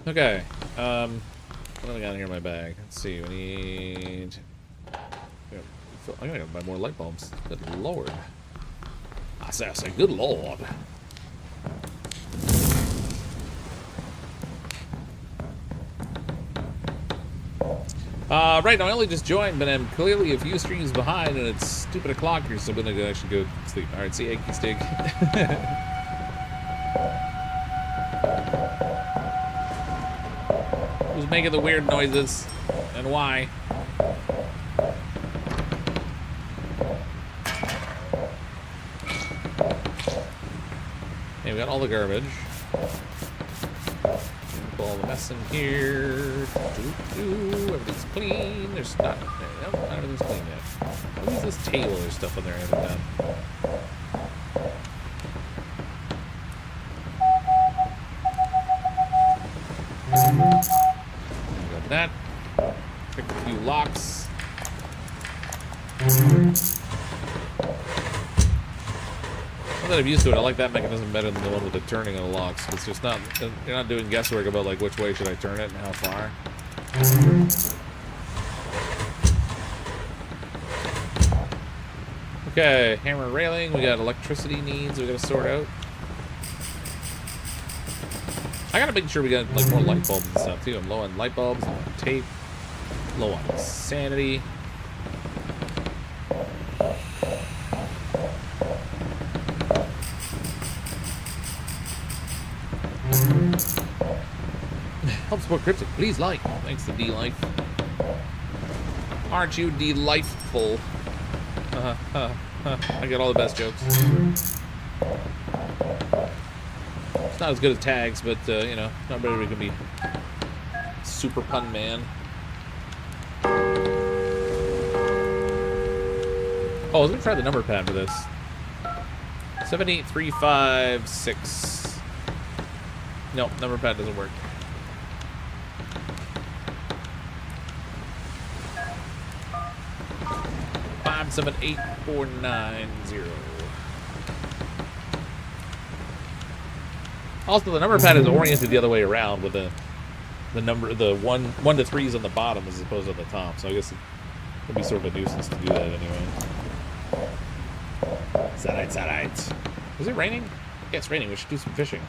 Okay. What do I got here in my bag? Let's see. We need... I gotta buy more light bulbs. Good lord. I say, good lord. Right now I only just joined, but I'm clearly a few streams behind, and it's stupid o'clock here, so I'm gonna actually go sleep. Alright, see you, Eggy Stick. Who's making the weird noises, and why? Okay, we got all the garbage. Put all the mess in here. Everything's clean. There's not everything's clean yet. What is this table? There's stuff on there I haven't done. Got that. Pick a few locks. Now that I'm used to it, I like that mechanism better than the one with the turning of the locks. It's just not, you're not doing guesswork about like which way should I turn it and how far. Okay, hammer railing, we got electricity needs we gotta sort out. I gotta make sure we got like more light bulbs and stuff too. I'm low on light bulbs, low on tape, low on sanity. Help support Cryptic, please like. Thanks to D-Life. Aren't you delightful? I got all the best jokes. It's not as good as tags, but you know, not better we can be. Super pun man. Oh, I was gonna try the number pad for this. 78356. No, number pad doesn't work. 578490. Also, the number pad is oriented the other way around with the number, the one to 3s on the bottom as opposed to the top. So I guess it would be sort of a nuisance to do that anyway. Alright. Is it raining? Yeah, it's raining. We should do some fishing.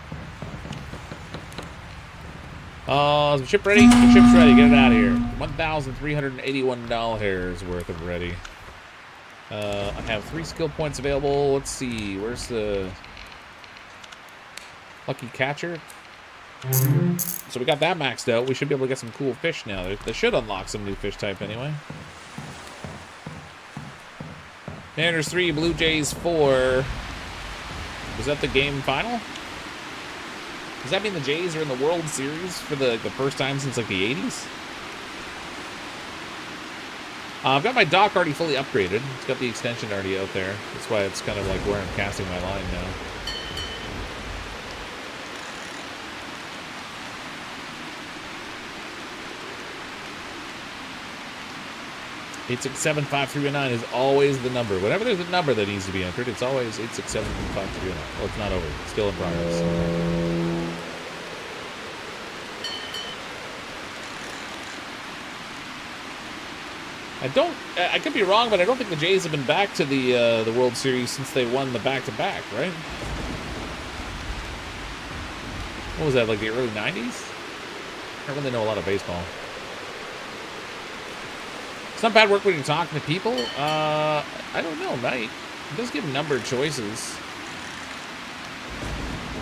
Is the ship ready? The ship's ready. Get it out of here. $1,381 worth of ready. I have 3 skill points available. Let's see. Where's the lucky catcher? So we got that maxed out. We should be able to get some cool fish now. They should unlock some new fish type anyway. Mariners 3, Blue Jays 4. Was that the game final? Does that mean the Jays are in the World Series for the first time since like the 80s? I've got my dock already fully upgraded. It's got the extension already out there. That's why it's kind of like where I'm casting my line now. (8675309) is always the number. Whenever there's a number that needs to be entered, it's always 8675309. Well, it's not over. It's still in progress. I could be wrong, but I don't think the Jays have been back to the World Series since they won the back-to-back, right? What was that, like the early 90s? I don't really know a lot of baseball. It's not bad work when you're talking to people. I don't know, mate. It does give numbered choices.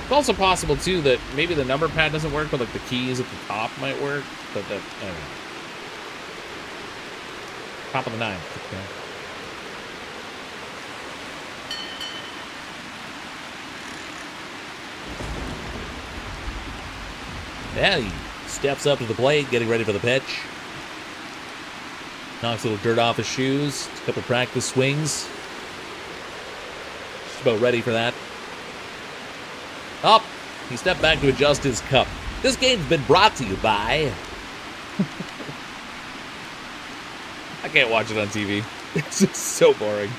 It's also possible, too, that maybe the number pad doesn't work, but like the keys at the top might work. But that, I don't know. Top of the 9. Okay. Very Steps up to the plate, getting ready for the pitch. Knocks a little dirt off his shoes. A couple practice swings. Just about ready for that. Up. He stepped back to adjust his cup. This game's been brought to you by... I can't watch it on TV. It's just so boring.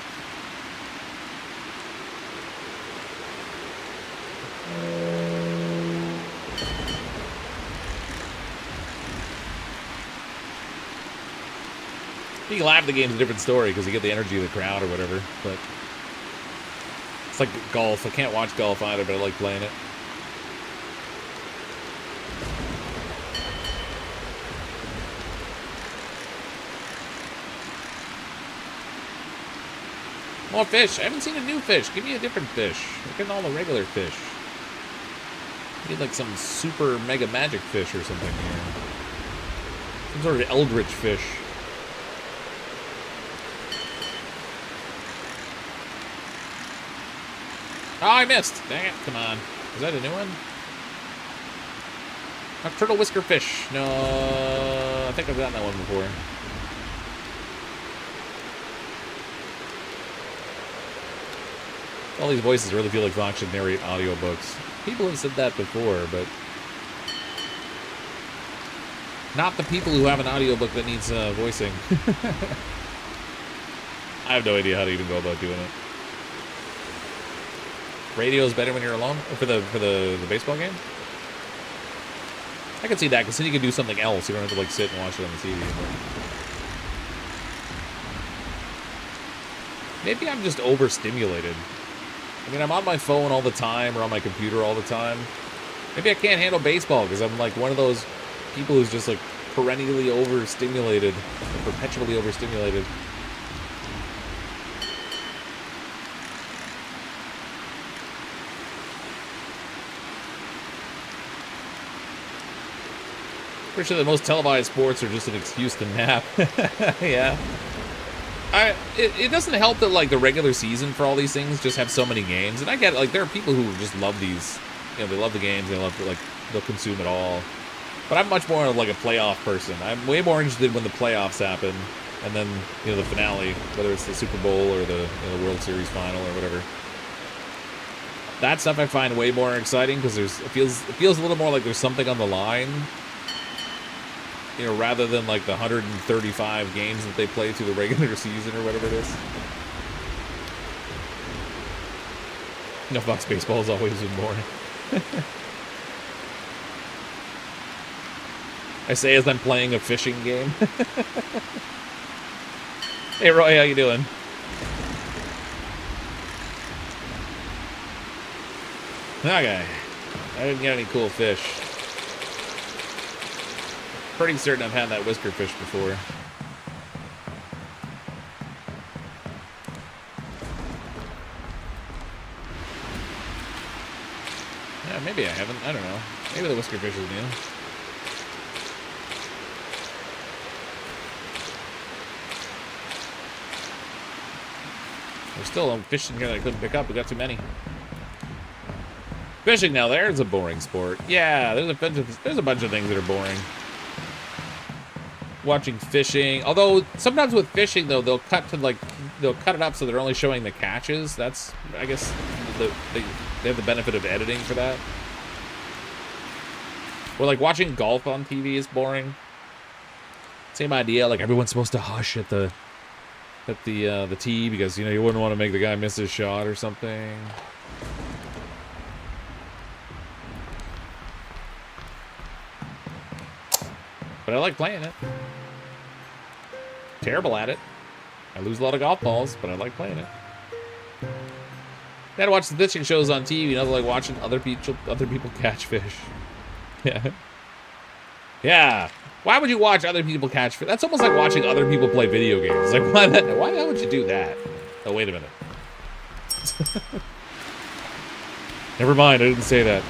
You can laugh at the game's a different story because you get the energy of the crowd or whatever, but it's like golf. I can't watch golf either, but I like playing it. More fish. I haven't seen a new fish. Give me a different fish. We're getting all the regular fish. I need like some super mega magic fish or something here. Some sort of eldritch fish. Oh, I missed. Dang it. Come on. Is that a new one? Nocturnal whisker fish. No, I think I've gotten that one before. All these voices really feel like Vox should narrate audiobooks. People have said that before, but not the people who have an audiobook that needs voicing. I have no idea how to even go about doing it. Radio is better when you're alone for the baseball game. I can see that because then you can do something else. You don't have to like sit and watch it on the TV. But maybe I'm just overstimulated. I mean, I'm on my phone all the time or on my computer all the time. Maybe I can't handle baseball because I'm like one of those people who's just like perennially overstimulated, or perpetually overstimulated. Pretty sure that most televised sports are just an excuse to nap. Yeah. It doesn't help that like the regular season for all these things just have so many games, and I get it, like there are people who just love these, you know, they love the games, they love like they'll consume it all. But I'm much more of like a playoff person. I'm way more interested when the playoffs happen, and then you know the finale, whether it's the Super Bowl or the World Series final or whatever. That stuff I find way more exciting because it feels a little more like there's something on the line. You know, rather than like the 135 games that they play through the regular season or whatever it is. You know, Fox baseball has always been boring. I say as I'm playing a fishing game. Hey Roy, how you doing? Okay. I didn't get any cool fish. Pretty certain I've had that whisker fish before. Yeah, maybe I haven't. I don't know. Maybe the whisker fish is new. There's still a fish in here that I couldn't pick up. We got too many. Fishing now, there's a boring sport. Yeah, there's a bunch of things that are boring. Watching fishing, although sometimes with fishing though they'll cut it up so they're only showing the catches. That's, I guess, they have the benefit of editing for that. Or like watching golf on TV is boring. Same idea, like everyone's supposed to hush at the tee because you know you wouldn't want to make the guy miss his shot or something. But I like playing it. Terrible at it. I lose a lot of golf balls, but I like playing it. Gotta watch the fishing shows on TV, you know, like watching other people catch fish. Yeah. Yeah. Why would you watch other people catch fish? That's almost like watching other people play video games. Like, why the hell would you do that? Oh, wait a minute. Never mind, I didn't say that.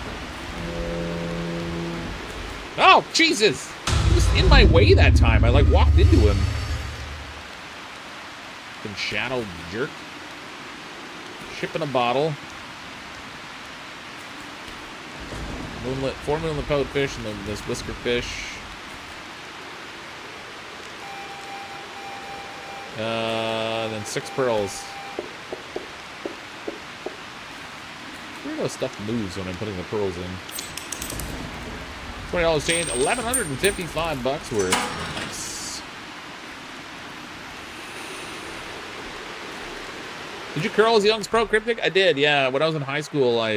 Oh, Jesus! He was in my way that time. I, like, walked into him. Fucking shadow jerk. Ship in a bottle. Moonlit, 4 moonlit poet fish, and then this whisker fish. Then 6 pearls. Weirdo stuff moves when I'm putting the pearls in. $20 change, 1,155 bucks worth. Nice. Did you curl as a young pro cryptic? I did, yeah. When I was in high school, I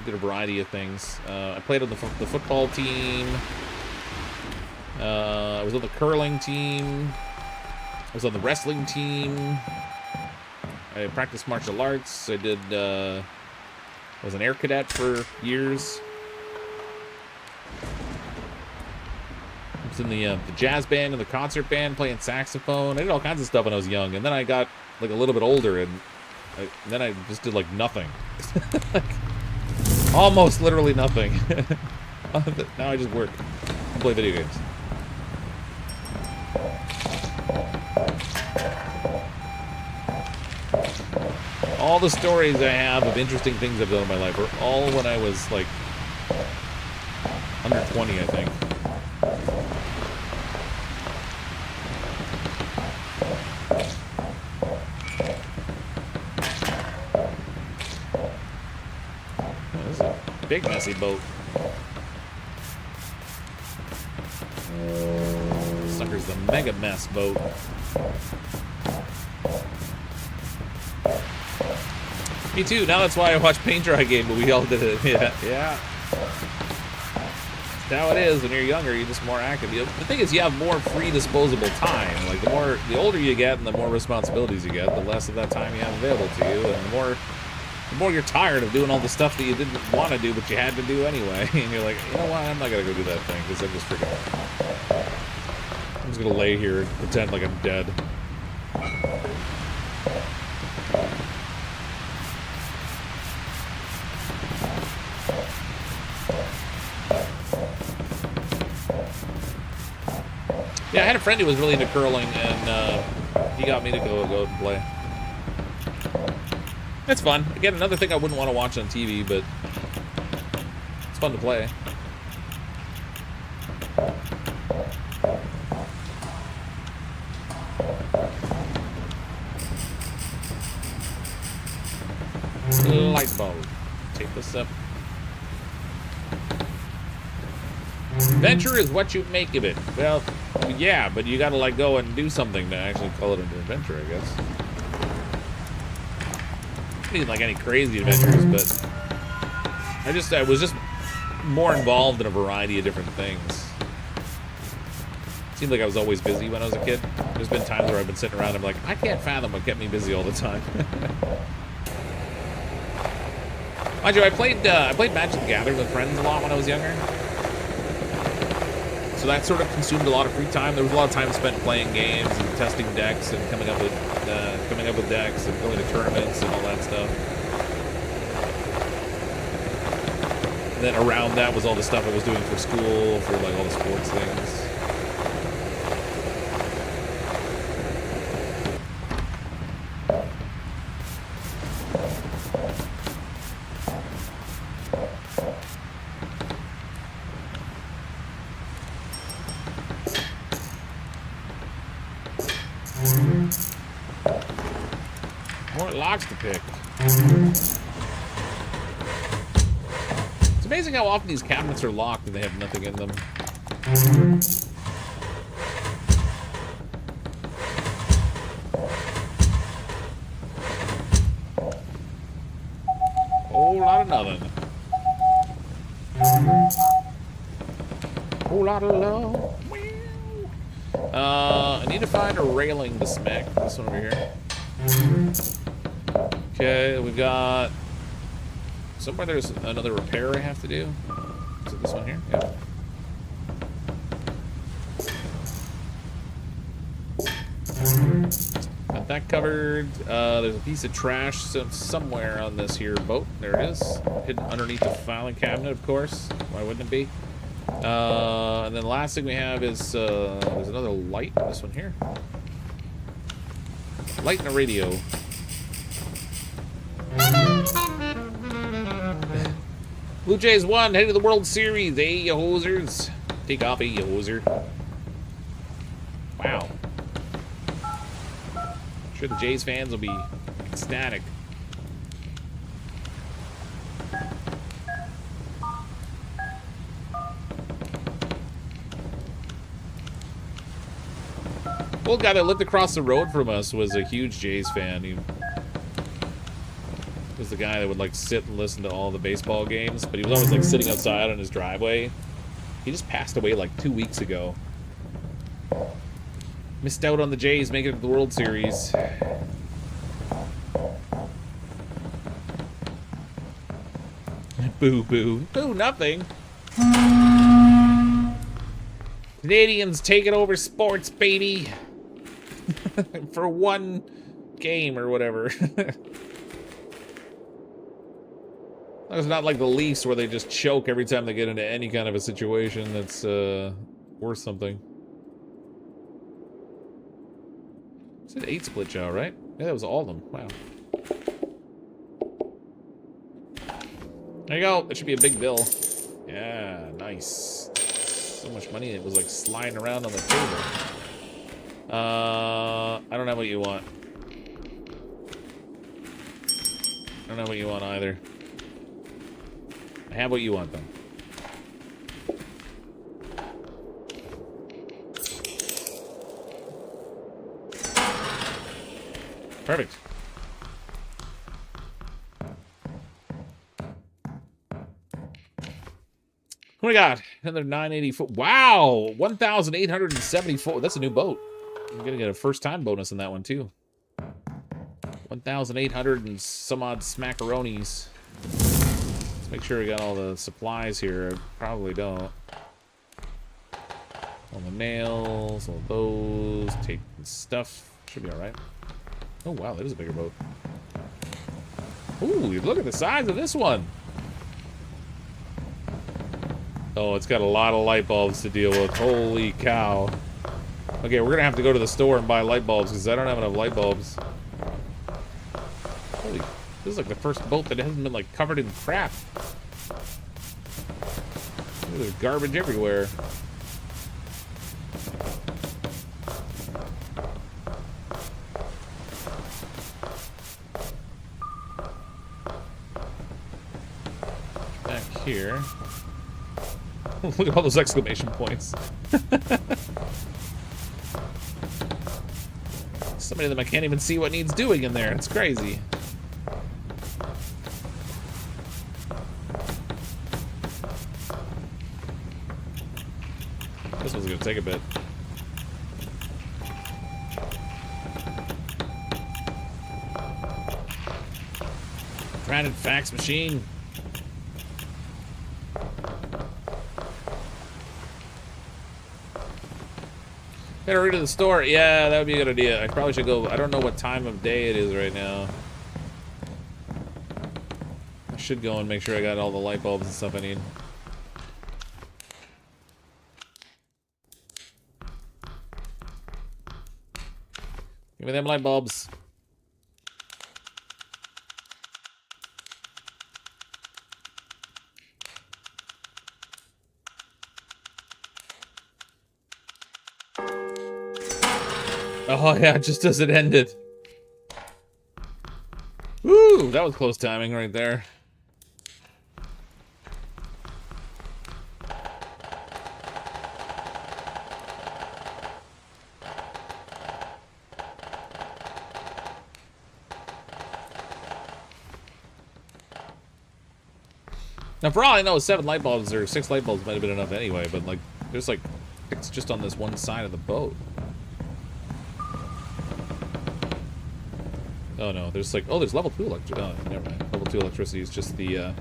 did a variety of things. I played on the football team. I was on the curling team. I was on the wrestling team. I practiced martial arts. I did, I was an air cadet for years. I was in the jazz band and the concert band, playing saxophone. I did all kinds of stuff when I was young. And then I got, like, a little bit older, and then I just did, like, nothing. Like, almost literally nothing. Now I just work and play video games. All the stories I have of interesting things I've done in my life are all when I was, like, under 20, I think. Oh, this is a big, messy boat. This sucker's the mega mess boat. Me too. Now that's why I watch Paint Dry Game, but we all did it. Yeah. That's how it is when you're younger. You're just more active. The thing is, you have more free disposable time. Like the older you get, and the more responsibilities you get, the less of that time you have available to you, and the more you're tired of doing all the stuff that you didn't want to do, but you had to do anyway. And you're like, you know what? I'm not gonna go do that thing because I'm just freaking. I'm just gonna lay here and pretend like I'm dead. Yeah, I had a friend who was really into curling, and he got me to go and play. It's fun. Again, another thing I wouldn't want to watch on TV, but it's fun to play. Light bulb. Take this up. Adventure is what you make of it. Well, yeah, but you gotta like go and do something to actually call it an adventure, I guess. I mean, like any crazy adventures, but I was just more involved in a variety of different things. Seemed like I was always busy when I was a kid. There's been times where I've been sitting around and I'm like, I can't fathom what kept me busy all the time. Mind you, I played Magic the Gathering with friends a lot when I was younger. So that sort of consumed a lot of free time. There was a lot of time spent playing games and testing decks and coming up with decks and going to tournaments and all that stuff. And then around that was all the stuff I was doing for school, for like all the sports things. More locks to pick. It's amazing how often these cabinets are locked and they have nothing in them. Whole lot of nothing. Whole lot of love. I need to find a railing to smack this one over here. Okay, we've got somewhere there's another repair I have to do. Is it this one here? Yeah. Got that covered. There's a piece of trash somewhere on this here boat. There it is. Hidden underneath the filing cabinet, of course. Why wouldn't it be? And then the last thing we have is there's another light. This one here. Light and a radio. Blue Jays won, heading to the World Series. Hey, you hosers. Take off, hey, you hoser. Wow. I'm sure the Jays fans will be ecstatic. Old guy that lived across the road from us was a huge Jays fan. He was the guy that would like sit and listen to all the baseball games, but he was always like sitting outside on his driveway. He just passed away like 2 weeks ago. Missed out on the Jays making it to the World Series. Boo, boo. Boo, nothing. Canadians taking over sports, baby. For one game or whatever. It's not like the Leafs where they just choke every time they get into any kind of a situation that's worth something. It's an 8 split show, right? Yeah, that was all of them. Wow. There you go. That should be a big bill. Yeah, nice. So much money, it was like sliding around on the table. I don't know what you want. I don't know what you want either. I have what you want, though. Perfect. What do we got? Another 984. Wow! 1,874. That's a new boat. I'm gonna get a first-time bonus in that one, too. 1,800 and some odd smackaronis. Let's make sure we got all the supplies here. I probably don't. All the nails, all those, tape and stuff. Should be alright. Oh, wow, that is a bigger boat. Ooh, look at the size of this one. Oh, it's got a lot of light bulbs to deal with. Holy cow. Okay, we're gonna have to go to the store and buy light bulbs because I don't have enough light bulbs. Holy, this is like the first boat that hasn't been like covered in crap. There's garbage everywhere. Back here. Look at all those exclamation points. So many of them I can't even see what needs doing in there. It's crazy. This one's gonna take a bit. Granted fax machine. Gotta read to the store. Yeah, that would be a good idea. I probably should go. I don't know what time of day it is right now. I should go and make sure I got all the light bulbs and stuff I need. Give me them light bulbs. Oh yeah, just as it ended. Woo, that was close timing right there. Now, for all I know, 7 light bulbs or 6 light bulbs might have been enough anyway, but like, there's like 6 just on this one side of the boat. Oh no, there's like, oh, there's level 2 electricity. Oh, never mind. Level 2 electricity is just the,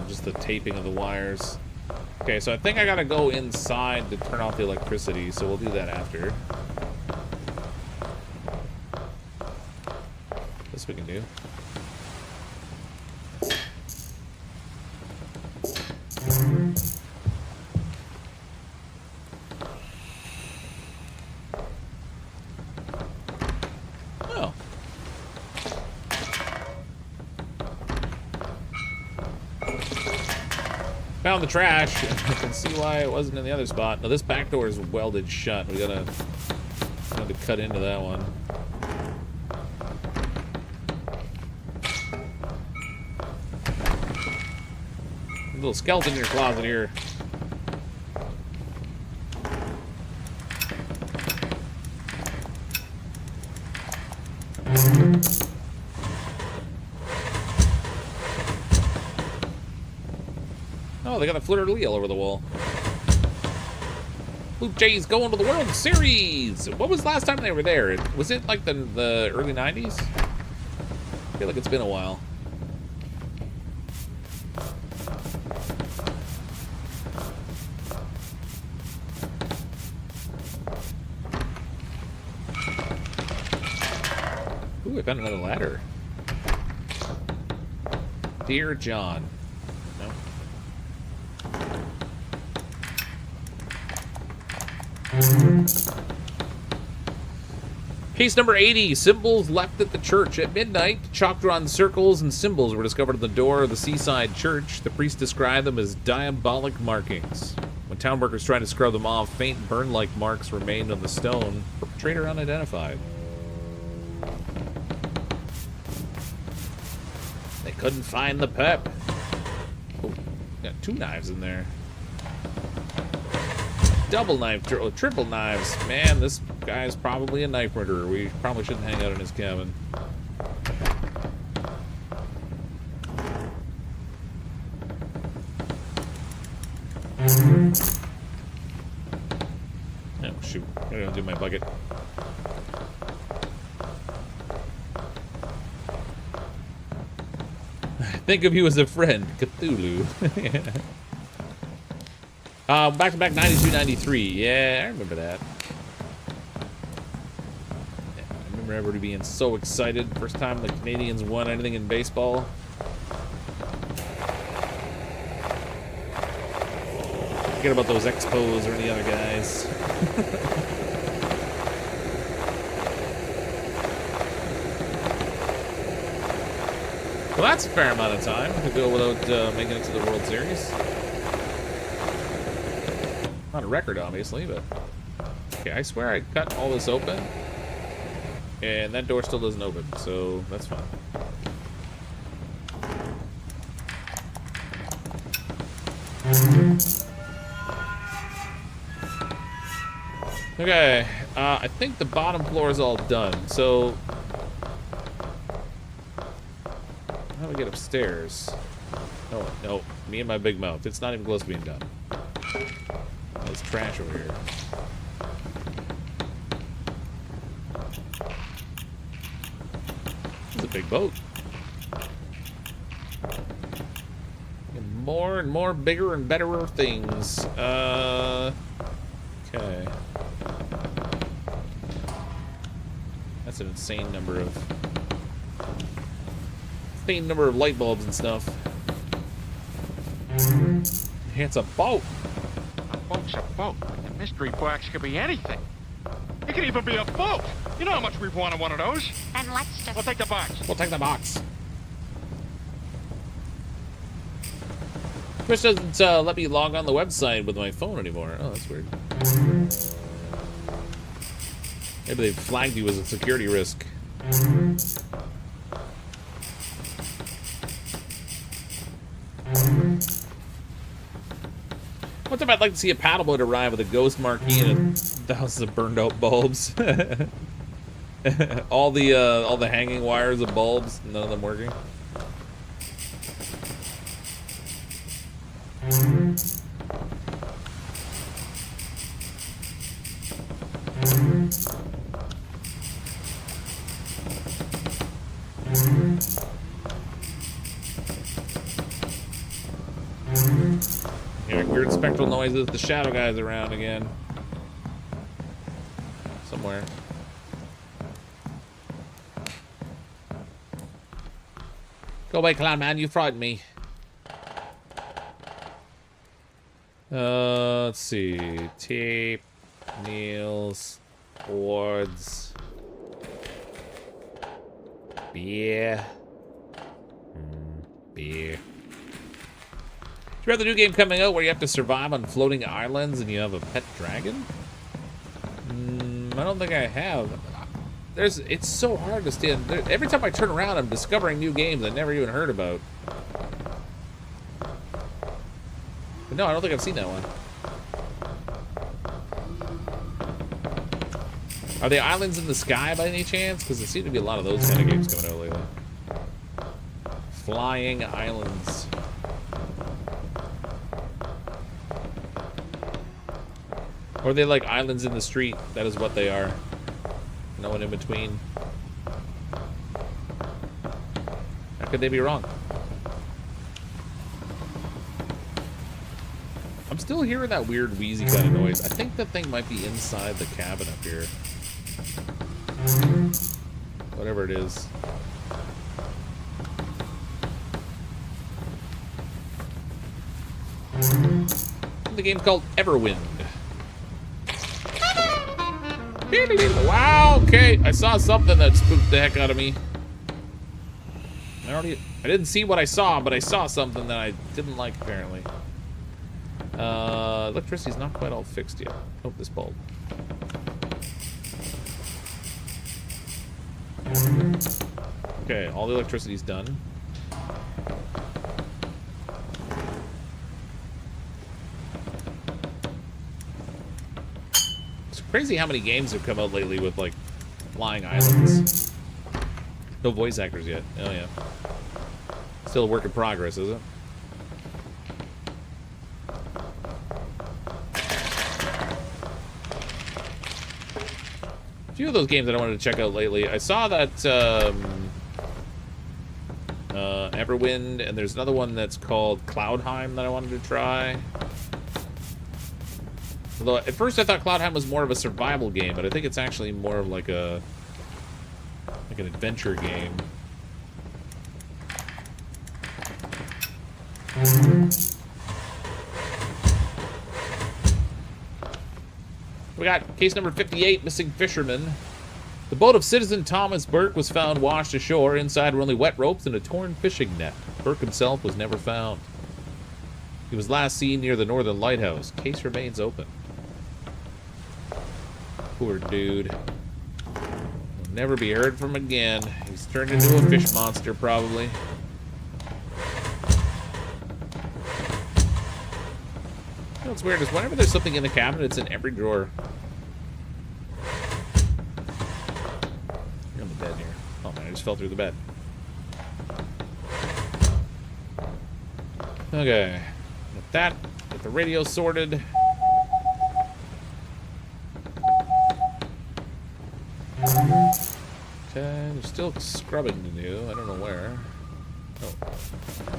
just the taping of the wires. Okay, so I think I gotta go inside to turn off the electricity, so we'll do that after. This we can do. Found the trash. I can see why it wasn't in the other spot. Now this back door is welded shut. We gotta cut into that one. A little skeleton in your closet here. Oh, they got a fleur-de-lis all over the wall. Blue Jays going to the World Series! What was the last time they were there? Was it like the early 90s? I feel like it's been a while. Ooh, I found another ladder. Dear John. No. Case number 80, symbols left at the church. At midnight, chalk-drawn circles and symbols were discovered at the door of the seaside church. The priest described them as diabolic markings. When town workers tried to scrub them off, faint burn-like marks remained on the stone. Perpetrator unidentified. They couldn't find the pep. Oh, got 2 knives in there. Double knife, triple knives. Man, this guy's probably a knife murderer. We probably shouldn't hang out in his cabin. Oh, shoot. I'm gonna do my bucket. Think of you as a friend, Cthulhu. Back to back 92-93. Yeah, I remember that. Yeah, I remember everybody being so excited. First time the Canadians won anything in baseball. Forget about those Expos or any other guys. Well, that's a fair amount of time to go without making it to the World Series. Not a record, obviously, but... Okay, I swear I cut all this open. And that door still doesn't open, so that's fine. Okay, I think the bottom floor is all done, so... How do we get upstairs? Oh, no, me and my big mouth. It's not even close to being done. There's trash over here. It's a big boat. And more bigger and betterer things. Okay. That's an insane number of light bulbs and stuff. Hey, it's a boat. A boat's a boat. A mystery box could be anything. It could even be a boat. You know how much we've wanted one of those. Then let's just... We'll take the box. We'll take the box. Twitch doesn't let me log on the website with my phone anymore. Oh, that's weird. Maybe they flagged you as a security risk. One time I'd like to see a paddleboat arrive with a ghost marquee and thousands of burned out bulbs. all the hanging wires of bulbs, none of them working. Hearing weird spectral noises. The shadow guy's around again. Somewhere. Go away, clown man. You frightened me. Let's see. Tape, nails, boards, beer, beer. you read the new game coming out where you have to survive on floating islands and you have a pet dragon? I don't think I have. It's so hard to stand. Every time I turn around, I'm discovering new games I never even heard about. But no, I don't think I've seen that one. Are the islands in the sky by any chance? Because there seem to be a lot of those kind of games coming out lately. Flying islands. Or are they like islands in the street? That is what they are. No one in between. How could they be wrong? I'm still hearing that weird wheezy kind of noise. I think that thing might be inside the cabin up here. Whatever it is. The game's called Everwind. Wow, okay. I saw something that spooked the heck out of me. I didn't see what I saw, but I saw something that I didn't like, apparently. Electricity's not quite all fixed yet. Oh, this bulb. Okay, all the electricity's done. It's crazy how many games have come out lately with, like, flying islands. No voice actors yet. Oh, yeah. Still a work in progress, is it? A few of those games that I wanted to check out lately. I saw that Everwind, and there's another one that's called Cloudheim that I wanted to try. Although at first I thought Cloudheim was more of a survival game, but I think it's actually more of like an adventure game. We got case number 58, missing fisherman. The boat of citizen Thomas Burke was found washed ashore. Inside were only wet ropes and a torn fishing net. Burke himself was never found. He was last seen near the northern lighthouse. Case remains open. Poor dude. Will never be heard from again. He's turned into a fish monster, probably. You know what's weird is whenever there's something in the cabinet, it's in every drawer. You're on the bed here. Oh man, I just fell through the bed. Okay. With that, get the radio sorted. Okay, there's still scrubbing to do. I don't know where. Oh,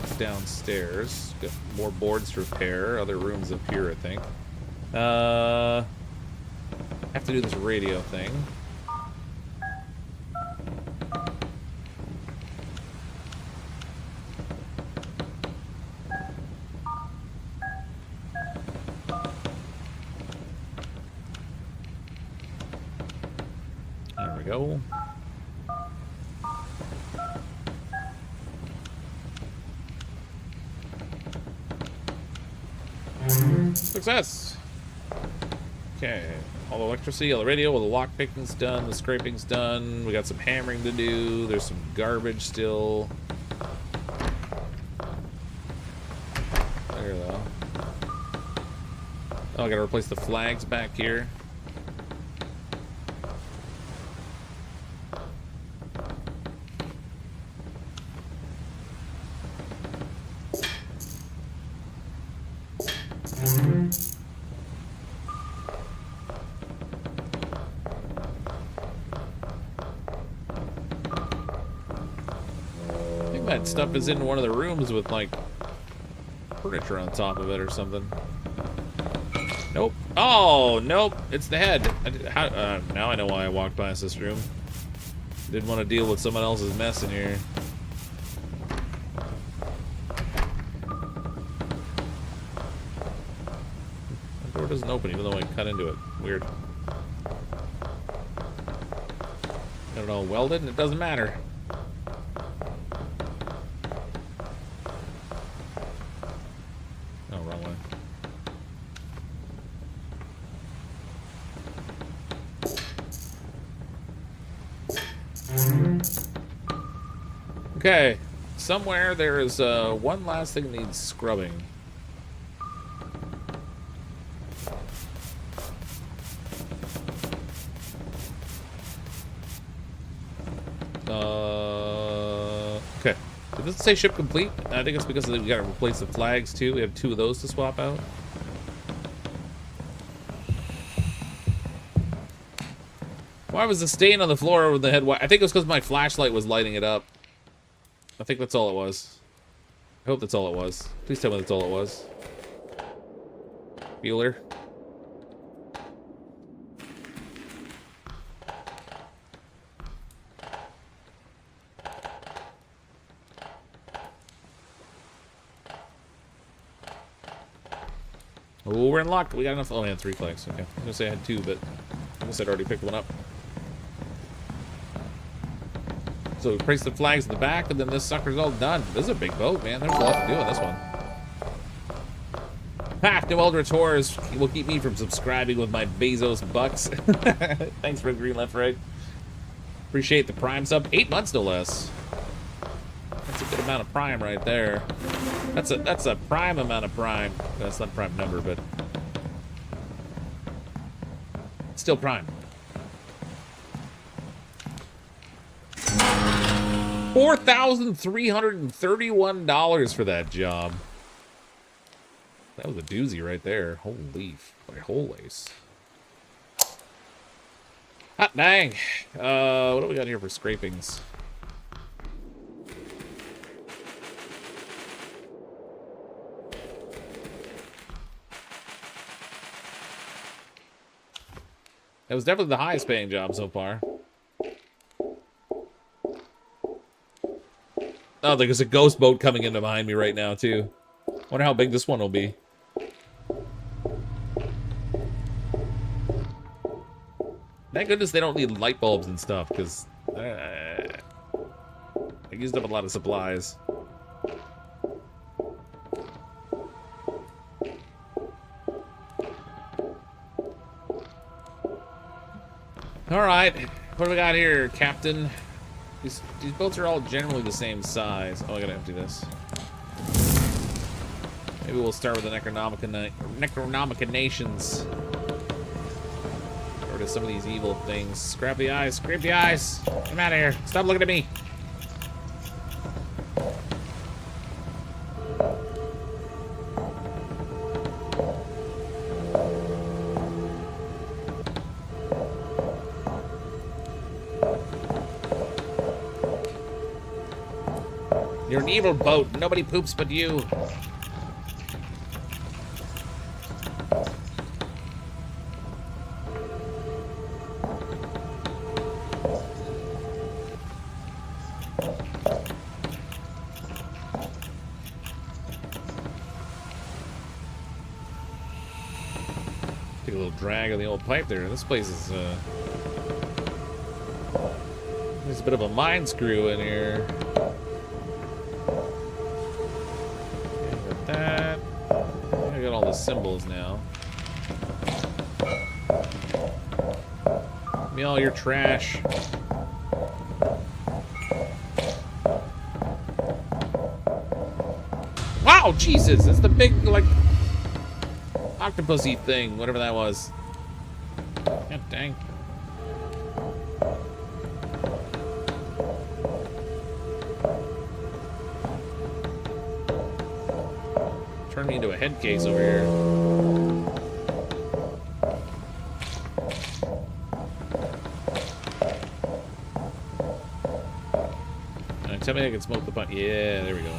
it's downstairs. Got more boards to repair. Other rooms up here, I think. I have to do this radio thing. There we go. Success! Okay, all the electricity, all the radio, all the lock picking's done, the scraping's done, we got some hammering to do, there's some garbage still. There though. Oh, I gotta replace the flags back here. That stuff is in one of the rooms with like furniture on top of it or something. Nope. Oh, nope. It's the head. Now I know why I walked past this room. Didn't want to deal with someone else's mess in here. The door doesn't open even though I cut into it. Weird. I don't know, welded? It doesn't matter. Okay, somewhere there is one last thing that needs scrubbing. Okay. Did this say ship complete? I think it's because we gotta replace the flags too. We have 2 of those to swap out. Why was the stain on the floor over the head white? I think it was because my flashlight was lighting it up. I think that's all it was. I hope that's all it was. Please tell me that's all it was. Bueller. Oh, we're in luck. We got enough. Oh, I had 3 flags. Okay. I was gonna say I had 2, but I guess I'd already picked one up. So we place the flags in the back, and then this sucker's all done. This is a big boat, man. There's a lot to do on this one. Ha! No Eldritch Horrors will keep me from subscribing with my Bezos bucks. Thanks for green left right. Appreciate the Prime sub. 8 months no less. That's a good amount of Prime right there. That's a Prime amount of Prime. That's not a Prime number, but still Prime. $4,331 for that job. That was a doozy right there. Holy holies. Hot dang. What do we got here for scrapings? That was definitely the highest paying job so far. Oh, there's a ghost boat coming in behind me right now, too. Wonder how big this one will be. Thank goodness they don't need light bulbs and stuff, because I used up a lot of supplies. Alright, what do we got here, Captain? These boats are all generally the same size. Oh, I gotta empty this. Maybe we'll start with the Necronomicon Nations. Or to some of these evil things. Scrap the eyes, scrape the eyes! Get out of here! Stop looking at me! You're an evil boat. Nobody poops but you. Take a little drag on the old pipe there. This place is, there's a bit of a mine screw in here. That. I got all the symbols now. Give me all your trash. Wow, Jesus! It's the big, like, octopusy thing, whatever that was. God dang. Turn me into a head case over here. Tell me I can smoke the butt. Yeah, there we go.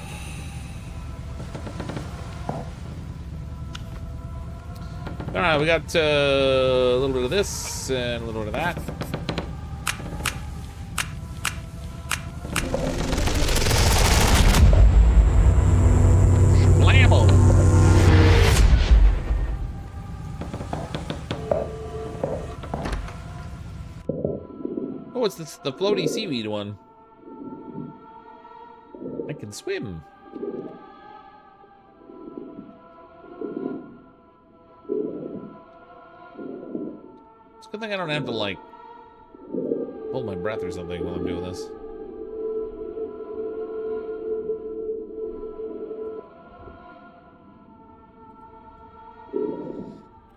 Alright, we got a little bit of this and a little bit of that. Blammo! Oh, it's the floaty seaweed one. I can swim. It's a good thing I don't have to, like, hold my breath or something while I'm doing this.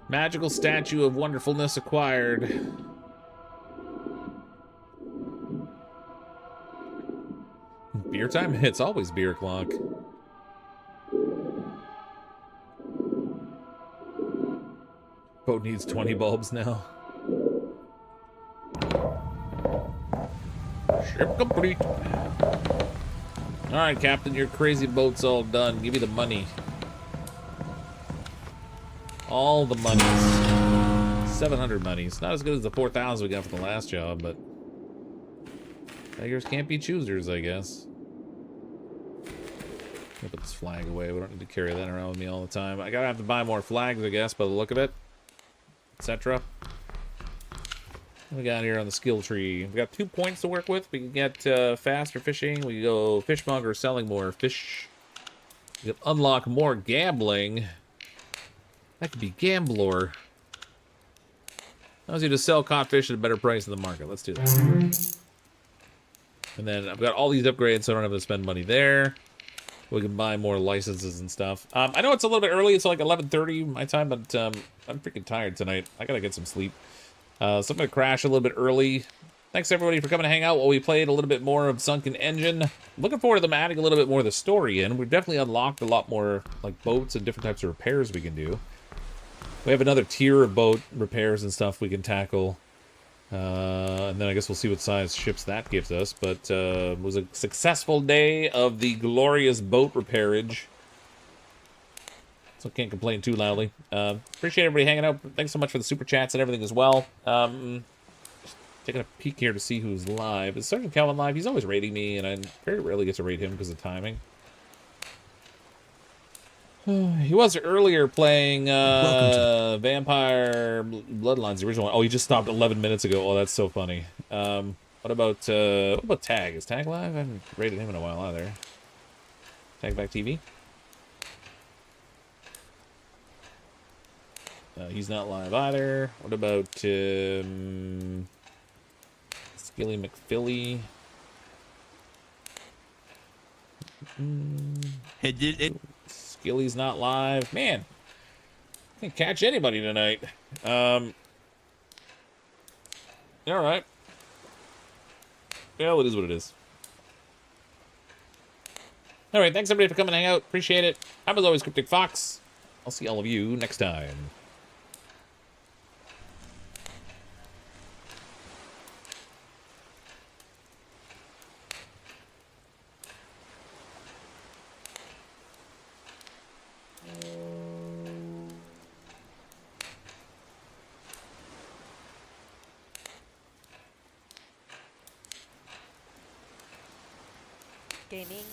Magical statue of wonderfulness acquired. Beer time? It's always beer o'clock. Boat needs 20 bulbs now. Ship complete. Alright, Captain, your crazy boat's all done. Give me the money. All the monies. 700 monies. Not as good as the 4,000 we got for the last job, but beggars can't be choosers, I guess. I'll put this flag away. We don't need to carry that around with me all the time. I gotta have to buy more flags, I guess, by the look of it. Etc. What we got here on the skill tree? We got 2 points to work with. We can get faster fishing. We can go fishmonger, selling more fish. We can unlock more gambling. That could be gambler. Allows you to sell caught fish at a better price in the market. Let's do that. And then I've got all these upgrades, so I don't have to spend money there. We can buy more licenses and stuff. I know it's a little bit early. It's like 11:30 my time, but I'm freaking tired tonight. I gotta get some sleep. So I'm gonna crash a little bit early. Thanks everybody for coming to hang out while we played a little bit more of Sunken Engine. Looking forward to them adding a little bit more of the story in. We've definitely unlocked a lot more like boats and different types of repairs we can do. We have another tier of boat repairs and stuff we can tackle. And then I guess we'll see what size ships that gives us. But it was a successful day of the glorious boat repairage. So can't complain too loudly. Appreciate everybody hanging out. Thanks so much for the super chats and everything as well. Taking a peek here to see who's live. Is Sergeant Calvin live? He's always rating me, and I very rarely get to rate him because of timing. He was earlier playing Vampire Bloodlines, the original one. Oh, he just stopped 11 minutes ago. Oh, that's so funny. What about Tag? Is Tag live? I haven't rated him in a while either. Tag Back TV? He's not live either. What about Skilly McPhilly? Skilly's not live. Man, can't catch anybody tonight. All right. Well, it is what it is. All right, thanks everybody for coming to hang out. Appreciate it. I'm as always CrypticFox. I'll see all of you next time. Gaming